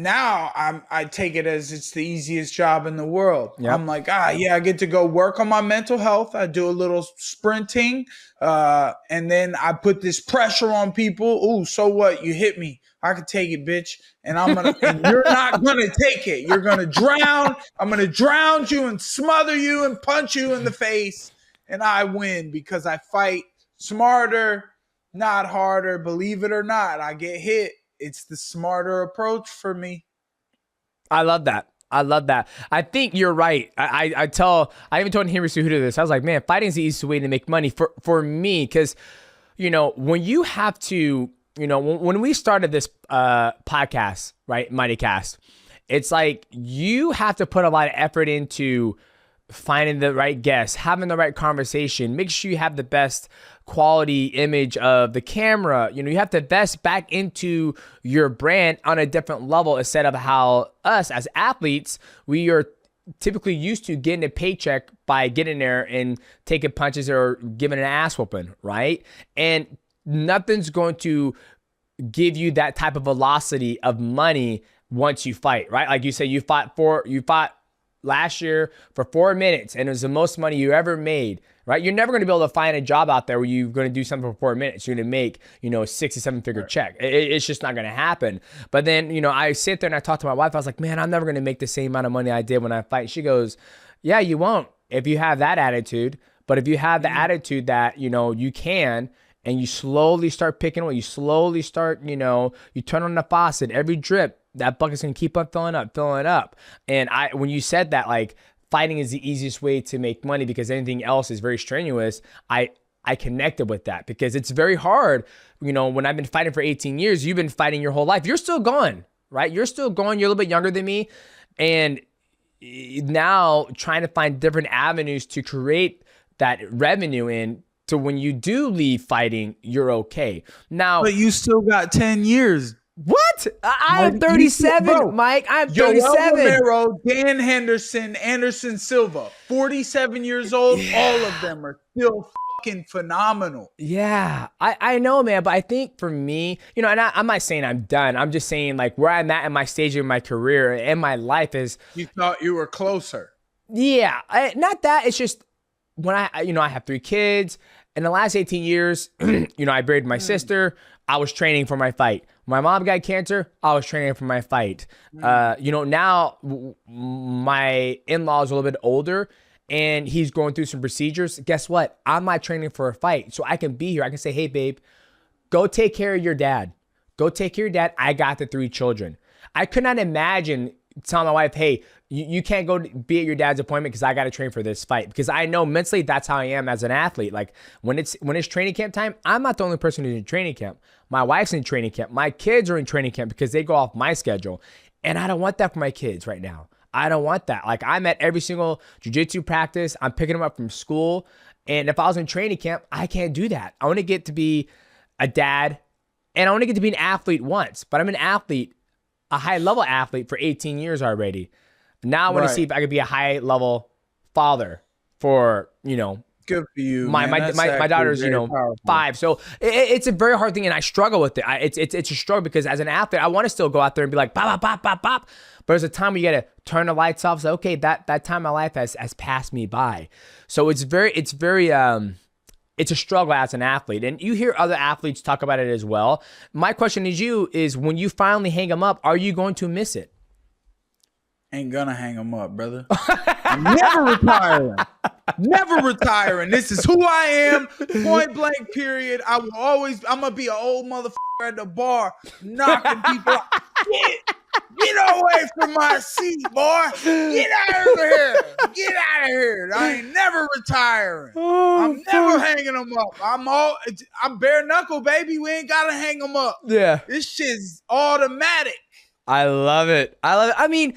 now I take it as it's the easiest job in the world. Yep. I'm like, yeah, I get to go work on my mental health. I do a little sprinting, and then I put this pressure on people. Ooh, so what? You hit me. I can take it, bitch. And and you're not gonna take it. You're gonna drown. I'm gonna drown you and smother you and punch you in the face. And I win because I fight smarter, not harder. Believe it or not, I get hit. It's the smarter approach for me. I love that. I think you're right. I even told Henry Cejudo this. I was like, man, fighting is the easiest way to make money for me. Because, when you have to, when we started this podcast, right, MIGHTYcast, it's like you have to put a lot of effort into finding the right guests, having the right conversation, make sure you have the best quality image of the camera. You have to invest back into your brand on a different level instead of how us as athletes, we are typically used to getting a paycheck by getting there and taking punches or giving an ass whooping, right? And nothing's going to give you that type of velocity of money once you fight, right? Like you say, you fought last year for 4 minutes and it was the most money you ever made, right? You're never going to be able to find a job out there where you're going to do something for 4 minutes. You're going to make, a 6-7 figure check. It's just not going to happen. But then, I sit there and I talk to my wife. I was like, man, I'm never going to make the same amount of money I did when I fight. She goes, yeah, you won't if you have that attitude. But if you have the attitude that, you can, and you slowly start picking away, you slowly start, you turn on the faucet, every drip, that bucket's gonna keep on filling up. And when you said that, like, fighting is the easiest way to make money because anything else is very strenuous, I connected with that because it's very hard. When I've been fighting for 18 years, you've been fighting your whole life. You're still going, right? You're still going. You're a little bit younger than me. And now trying to find different avenues to create that revenue in to when you do leave fighting, you're okay. Now, but you still got 10 years. What? I am 37, Mike. I'm 37. Romero, Dan Henderson, Anderson Silva, 47 years old. Yeah. All of them are still fucking phenomenal. Yeah, I know, man. But I think for me, and I'm not saying I'm done. I'm just saying like where I'm at in my stage of my career and my life is. You thought you were closer. Yeah, not that. It's just when I have 3 kids. In the last 18 years, I buried my sister. I was training for my fight. My mom got cancer. I was training for my fight. Now my in-law is a little bit older and he's going through some procedures. Guess what? I'm not training for a fight. So I can be here. I can say, hey, babe, go take care of your dad. Go take care of your dad. I got the 3 children. I could not imagine telling my wife, hey, you can't go be at your dad's appointment because I got to train for this fight. Because I know mentally that's how I am as an athlete. Like when it's training camp time, I'm not the only person who's in training camp. My wife's in training camp. My kids are in training camp because they go off my schedule. And I don't want that for my kids right now. I don't want that. Like I'm at every single jiu-jitsu practice. I'm picking them up from school. And if I was in training camp, I can't do that. I want to get to be a dad and I want to get to be an athlete once. But I'm an athlete, a high level athlete for 18 years already. Now I want to see if I could be a high level father for, good for you. My daughter's, powerful. 5. So it's a very hard thing. And I struggle with it. It's a struggle because as an athlete, I want to still go out there and be like, pop, pop, pop, pop, pop. But there's a time where you got to turn the lights off. So, okay, that time of my life has passed me by. So it's a struggle as an athlete. And you hear other athletes talk about it as well. My question is when you finally hang them up, are you going to miss it? Ain't gonna hang them up, brother. I'm never retiring. Never retiring. This is who I am. Point blank, period. I'm gonna be an old motherfucker at the bar, knocking people out. Get away from my seat, boy. Get out of here. Get out of here. I ain't never retiring. I'm never hanging them up. I'm bare knuckle, baby. We ain't gotta hang them up. Yeah. This shit's automatic. I love it. I mean,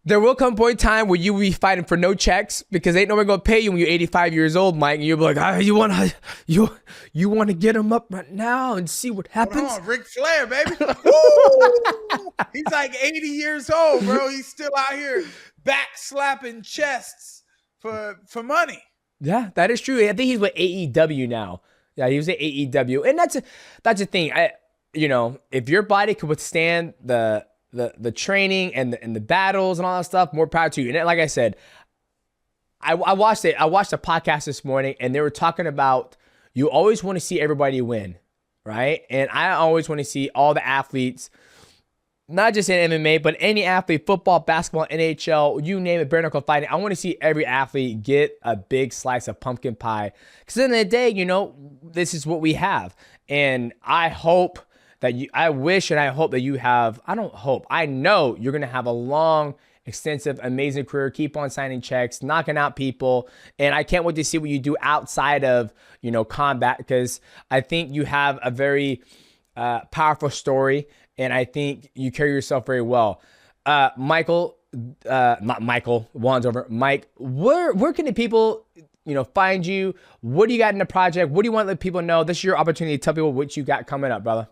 there will come a point in time where you will be fighting for no checks because ain't no one gonna pay you when you're 85 years old, Mike. And you'll be like, you want to get him up right now and see what happens? Hold on, Ric Flair, baby. Woo! He's like 80 years old, bro. He's still out here back slapping chests for money. Yeah, that is true. I think he's with AEW now. Yeah, he was at AEW, and that's the thing. If your body could withstand the training and the battles and all that stuff, more power to you. And like I said, I watched it. I watched a podcast this morning, and they were talking about you always want to see everybody win, right? And I always want to see all the athletes, not just in MMA, but any athlete, football, basketball, NHL, you name it, bare knuckle fighting. I want to see every athlete get a big slice of pumpkin pie. Because at the end of the day, this is what we have. And I hope that I know you're going to have a long, extensive, amazing career, keep on signing checks, knocking out people. And I can't wait to see what you do outside of, combat, because I think you have a very powerful story. And I think you carry yourself very well. Not Michael, Juan's over. Mike, where can the people, find you? What do you got in the project? What do you want to let people know? This is your opportunity to tell people what you got coming up, brother.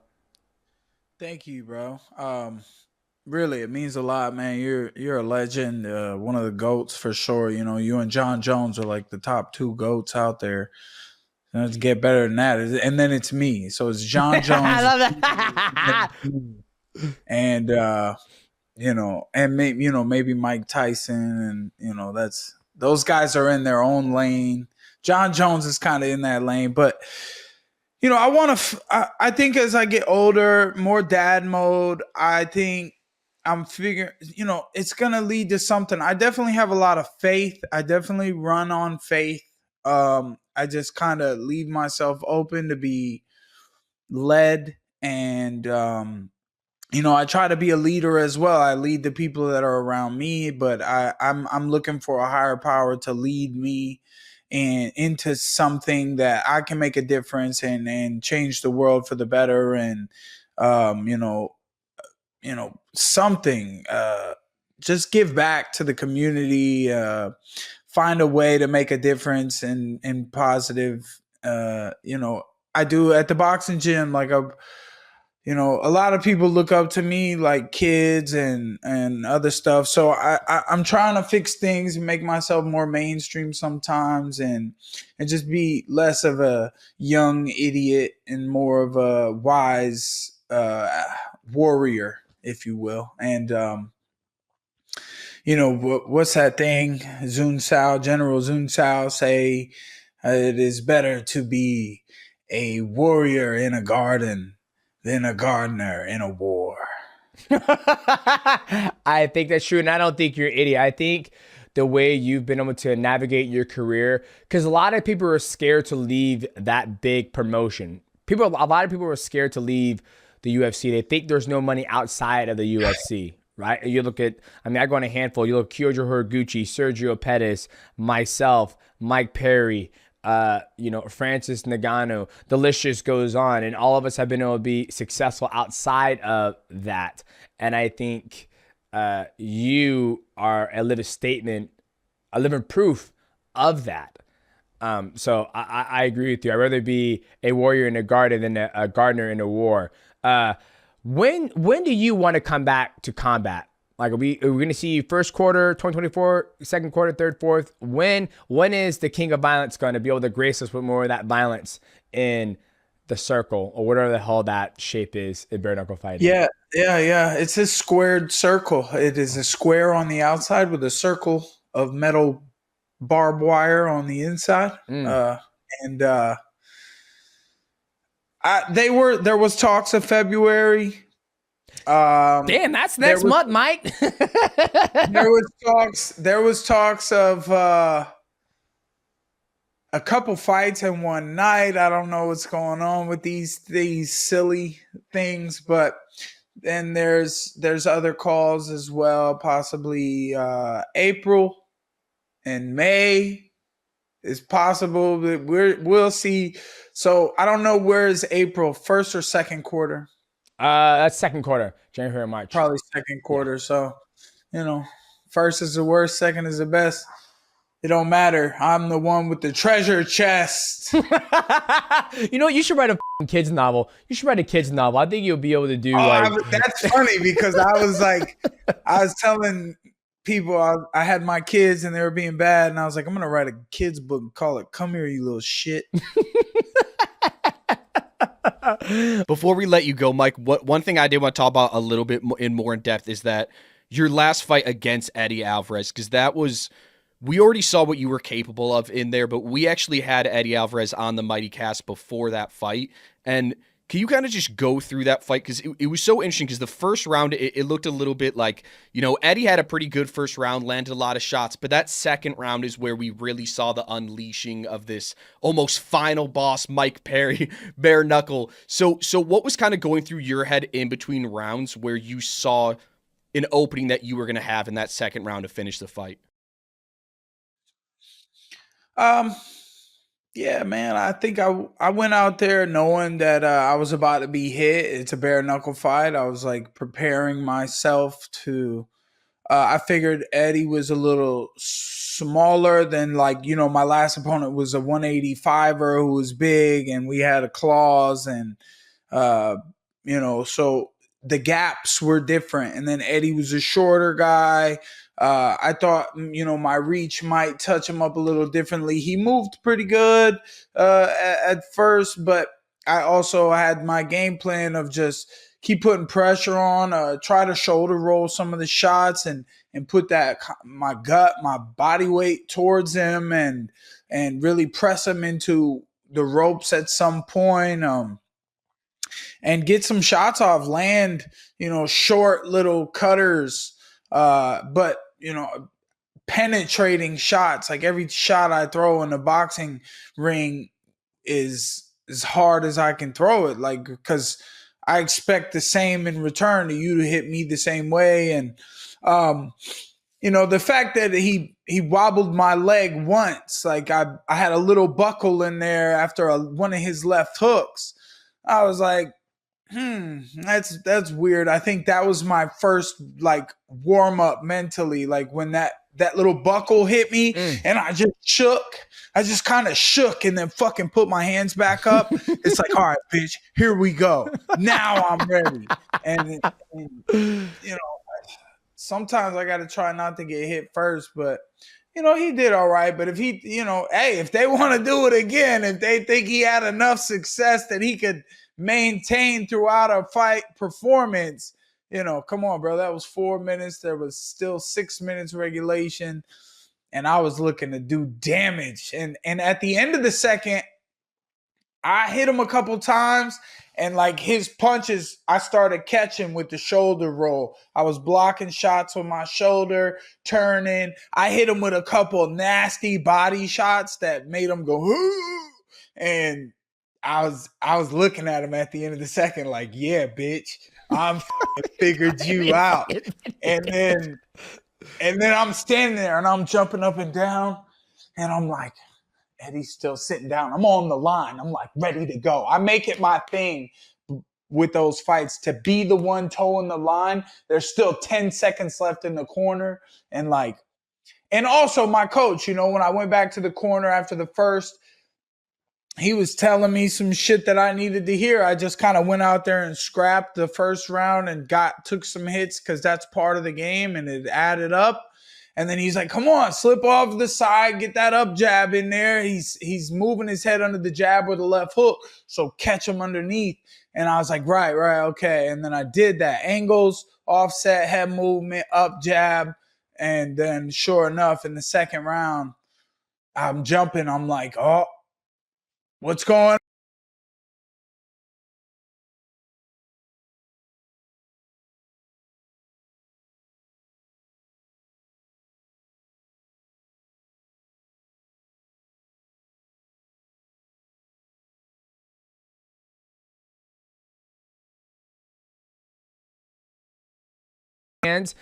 Thank you, bro. Really, it means a lot, man. You're a legend, one of the GOATs for sure. You and John Jones are like the top 2 GOATs out there. Let's get better than that. And then it's me. So it's John Jones. I love that. And and maybe Mike Tyson, and that's those guys are in their own lane. John Jones is kind of in that lane, but I think as I get older, more dad mode, I think I'm figuring, it's going to lead to something. I definitely have a lot of faith. I definitely run on faith. I just kind of leave myself open to be led. And, I try to be a leader as well. I lead the people that are around me, but I'm looking for a higher power to lead me and into something that I can make a difference and change the world for the better. And, something, just give back to the community, find a way to make a difference in positive, I do at the boxing gym, like a lot of people look up to me, like kids and other stuff. So I'm trying to fix things and make myself more mainstream sometimes and just be less of a young idiot and more of a wise warrior, if you will. And, what's that thing? General Sun Tzu say, it is better to be a warrior in a garden than a gardener in a war. I think that's true. And I don't think you're an idiot. I think the way you've been able to navigate your career, because a lot of people are scared to leave that big promotion. A lot of people are scared to leave the UFC. They think there's no money outside of the UFC, right? You look at, I go on a handful. You look at Kyoji Horiguchi, Sergio Pettis, myself, Mike Perry, Francis Ngannou, the list just goes on, and all of us have been able to be successful outside of that. And I think you are a living statement, a living proof of that. So I agree with you. I'd rather be a warrior in a garden than a gardener in a war. When do you want to come back to combat? Like, are we going to see you first quarter 2024, second quarter, third, fourth? When is the King of Violence going to be able to grace us with more of that violence in the circle, or whatever the hell that shape is in bare knuckle fighting? Yeah. It's a squared circle. It is a square on the outside with a circle of metal barbed wire on the inside. There was talks of February. Damn, that's next month, Mike. there was talks of a couple fights in one night. I don't know what's going on with these silly things, but then there's other calls as well, possibly April and May is possible. But we'll see. So I don't know, where is April, first or second quarter? That's second quarter, January, March. Probably second quarter. So, first is the worst, second is the best. It don't matter. I'm the one with the treasure chest. You know what? You should write a kids novel. You should write a kids novel. I think you'll be able to do That's funny because I was telling people I had my kids and they were being bad, and I was like, I'm gonna write a kids book and call it "Come Here, You Little Shit." Before we let you go, Mike, one thing I did want to talk about a little bit more in depth is that your last fight against Eddie Alvarez, because that was, we already saw what you were capable of in there, but we actually had Eddie Alvarez on the MIGHTYcast before that fight. And can you kind of just go through that fight? Because it was so interesting, because the first round, it looked a little bit like, Eddie had a pretty good first round, landed a lot of shots, but that second round is where we really saw the unleashing of this almost final boss, Mike Perry, bare knuckle. So what was kind of going through your head in between rounds where you saw an opening that you were going to have in that second round to finish the fight? Yeah, man, I think I went out there knowing that I was about to be hit. It's a bare knuckle fight. I was like preparing myself to. I figured Eddie was a little smaller than my last opponent was a 185er who was big, and we had a claws, and so the gaps were different. And then Eddie was a shorter guy. I thought, my reach might touch him up a little differently. He moved pretty good at first, but I also had my game plan of just keep putting pressure on, try to shoulder roll some of the shots and put my body weight towards him and really press him into the ropes at some point. And get some shots off, land, short little cutters, but penetrating shots. Like every shot I throw in the boxing ring is as hard as I can throw it, because I expect the same in return, to you to hit me the same way. And the fact that he wobbled my leg once, like I had a little buckle in there after one of his left hooks. I was like, that's weird. I think that was my first warm up mentally, when that little buckle hit me and I just shook. I just kind of shook and then fucking put my hands back up. It's like, all right, bitch, here we go. Now I'm ready. And sometimes I got to try not to get hit first, but he did all right. But if he, hey, if they want to do it again, if they think he had enough success that he could maintain throughout a fight performance, come on, bro. That was 4 minutes. There was still 6 minutes regulation, and I was looking to do damage. And at the end of the second, I hit him a couple times, and his punches, I started catching with the shoulder roll. I was blocking shots with my shoulder, turning. I hit him with a couple nasty body shots that made him go, "Hoo!" And I was looking at him at the end of the second, like, yeah, bitch, I'm figured you out. And then I'm standing there and I'm jumping up and down, and I'm like, Eddie's still sitting down. I'm on the line. I'm like ready to go. I make it my thing with those fights to be the one toeing the line. There's still 10 seconds left in the corner. And also my coach, when I went back to the corner after the first, he was telling me some shit that I needed to hear. I just kind of went out there and scrapped the first round and took some hits because that's part of the game and it added up. And then he's like, come on, slip off the side, get that up jab in there. He's moving his head under the jab with the left hook, so catch him underneath. And I was like, right, okay. And then I did that. Angles, offset, head movement, up jab. And then sure enough, in the second round, I'm jumping. I'm like, oh, what's going on? hands,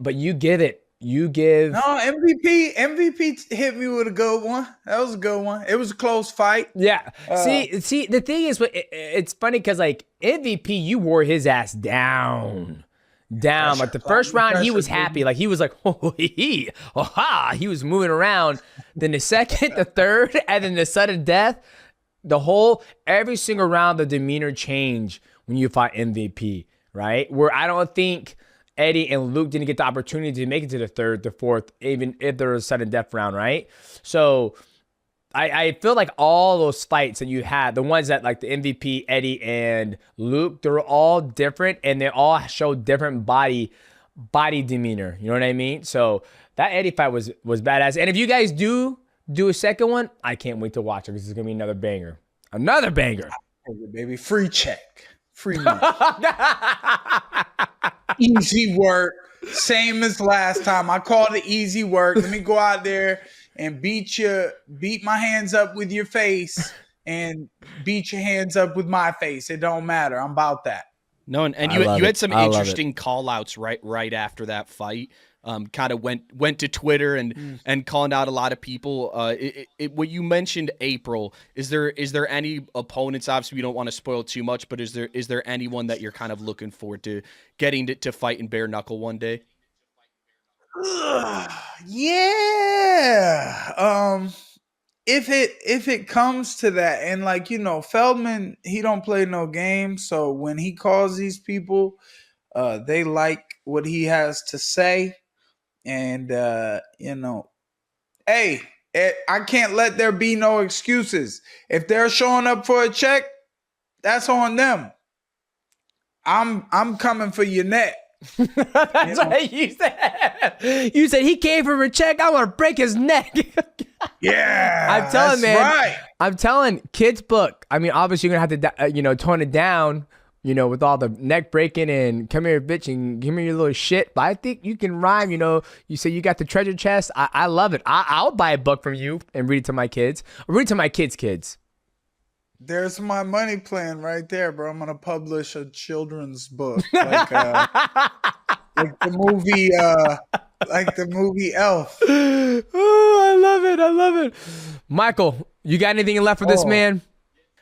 but you give it. You give. No, MVP hit me with a good one. That was a good one. It was a close fight. Yeah. See, the thing is, it's funny because like MVP, you wore his ass down. Like the first round, he was happy. Like he was like, oh, he was moving around. Then the second, the third, and then the sudden death, every single round, the demeanor changed when you fought MVP, right? Where I don't think Eddie and Luke didn't get the opportunity to make it to the third, the fourth, even if there was a sudden death round, right? So I feel like all those fights that you had, the ones that like the MVP, Eddie and Luke, they're all different and they all show different body demeanor. You know what I mean? So that Eddie fight was badass. And if you guys do a second one, I can't wait to watch it because it's gonna be another banger. Another banger. Baby, free check. Free money. Easy work. Same as last time. I called it easy work. Let me go out there and beat my hands up with your face and beat your hands up with my face. It don't matter. I'm about that. No, and you had some interesting call outs right after that fight. Kind of went to Twitter and calling out a lot of people. What you mentioned, April, is there any opponents? Obviously, we don't want to spoil too much, but is there anyone that you're kind of looking forward to getting to fight in bare knuckle one day? Yeah. If it comes to that, and like, Feldman, he don't play no games. So when he calls these people, they like what he has to say. And, hey, I can't let there be no excuses. If they're showing up for a check, that's on them. I'm coming for your neck. That's what you said. You said he came for a check. I want to break his neck. Yeah, I'm telling, man. Right. I'm telling, kids book. I mean, obviously you're gonna have to, tone it down. With all the neck breaking and come here, bitch, and give me your little shit. But I think you can rhyme. You say you got the treasure chest. I love it. I'll buy a book from you and read it to my kids. Or read it to my kids. There's my money plan right there, bro. I'm gonna publish a children's book, like the movie Elf. Oh, I love it. Michael, you got anything left for this man?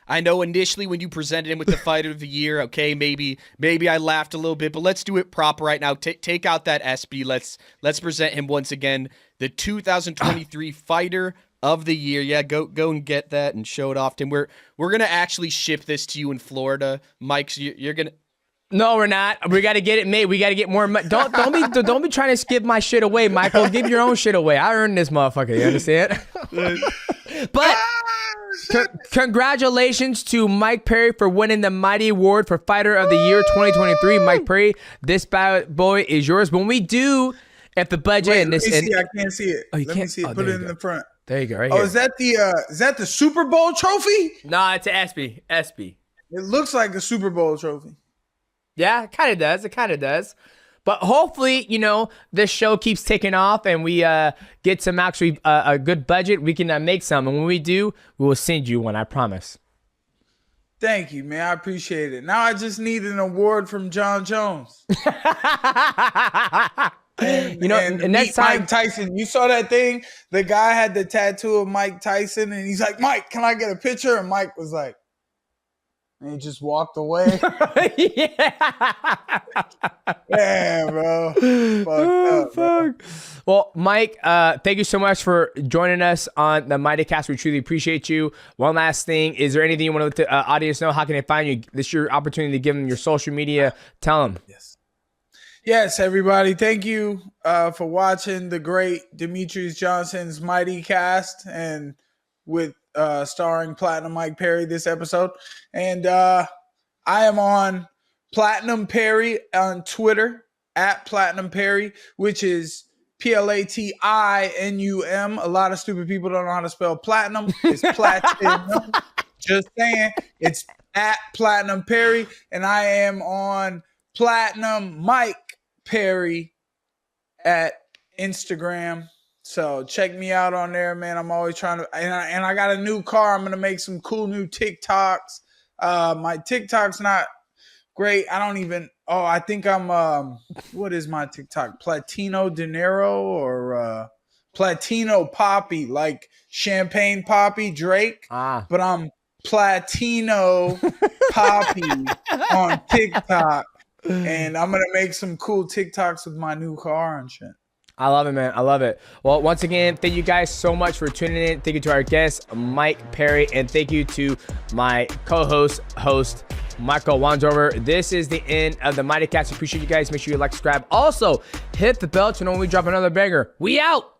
I know initially when you presented him with the fighter of the year, okay, maybe I laughed a little bit, but let's do it proper right now. Take out that SB. Let's present him once again, the 2023 fighter of the year. Yeah, go and get that and show it off to him. We're gonna actually ship this to you in Florida, Mike. So you're gonna. No, we're not. We got to get it made. We got to get more money. Don't be trying to skip my shit away, Michael. Give your own shit away. I earned this motherfucker. You understand? But congratulations to Mike Perry for winning the Mighty Award for Fighter of the Year 2023. Mike Perry, this bad boy is yours. When we do, if the budget Wait, and this, I can't see it. Oh, you let can't me see it. Oh, Put it in the front. There you go. Right here. Is that the Super Bowl trophy? Nah, it's an SB. SB. It looks like a Super Bowl trophy. Yeah, it kind of does. It kind of does. But hopefully, this show keeps taking off and we get some actually a good budget. We can make some. And when we do, we will send you one. I promise. Thank you, man. I appreciate it. Now I just need an award from John Jones. And next time, Mike Tyson. You saw that thing? The guy had the tattoo of Mike Tyson and he's like, Mike, can I get a picture? And Mike was like, and he just walked away. Yeah, bro. Fuck. Well, Mike, thank you so much for joining us on the MIGHTYcast. We truly appreciate you. One last thing. Is there anything you want to let the audience know? How can they find you? This is your opportunity to give them your social media. Tell them. Yes, everybody. Thank you for watching the great Demetrious Johnson's MIGHTYcast and with starring Platinum Mike Perry this episode. And I am on Platinum Perry on Twitter at Platinum Perry, which is PLATINUM. A lot of stupid people don't know how to spell platinum. It's platinum. Just saying. It's at Platinum Perry. And I am on Platinum Mike Perry at Instagram. So check me out on there, man. I'm always trying to, and I got a new car. I'm going to make some cool new TikToks. My TikTok's not great. I don't even Oh, I think I'm what is my TikTok? Platino Dinero or Platino Poppy, like Champagne Poppy Drake. But I'm Platino Poppy on TikTok. And I'm gonna make some cool TikToks with my new car and shit. I love it, man. I love it. Well, once again, thank you guys so much for tuning in. Thank you to our guest, Mike Perry, and thank you to my host, Michael Wandover. This is the end of the MIGHTYcast. Appreciate you guys. Make sure you like, subscribe. Also, hit the bell to know when we drop another banger. We out.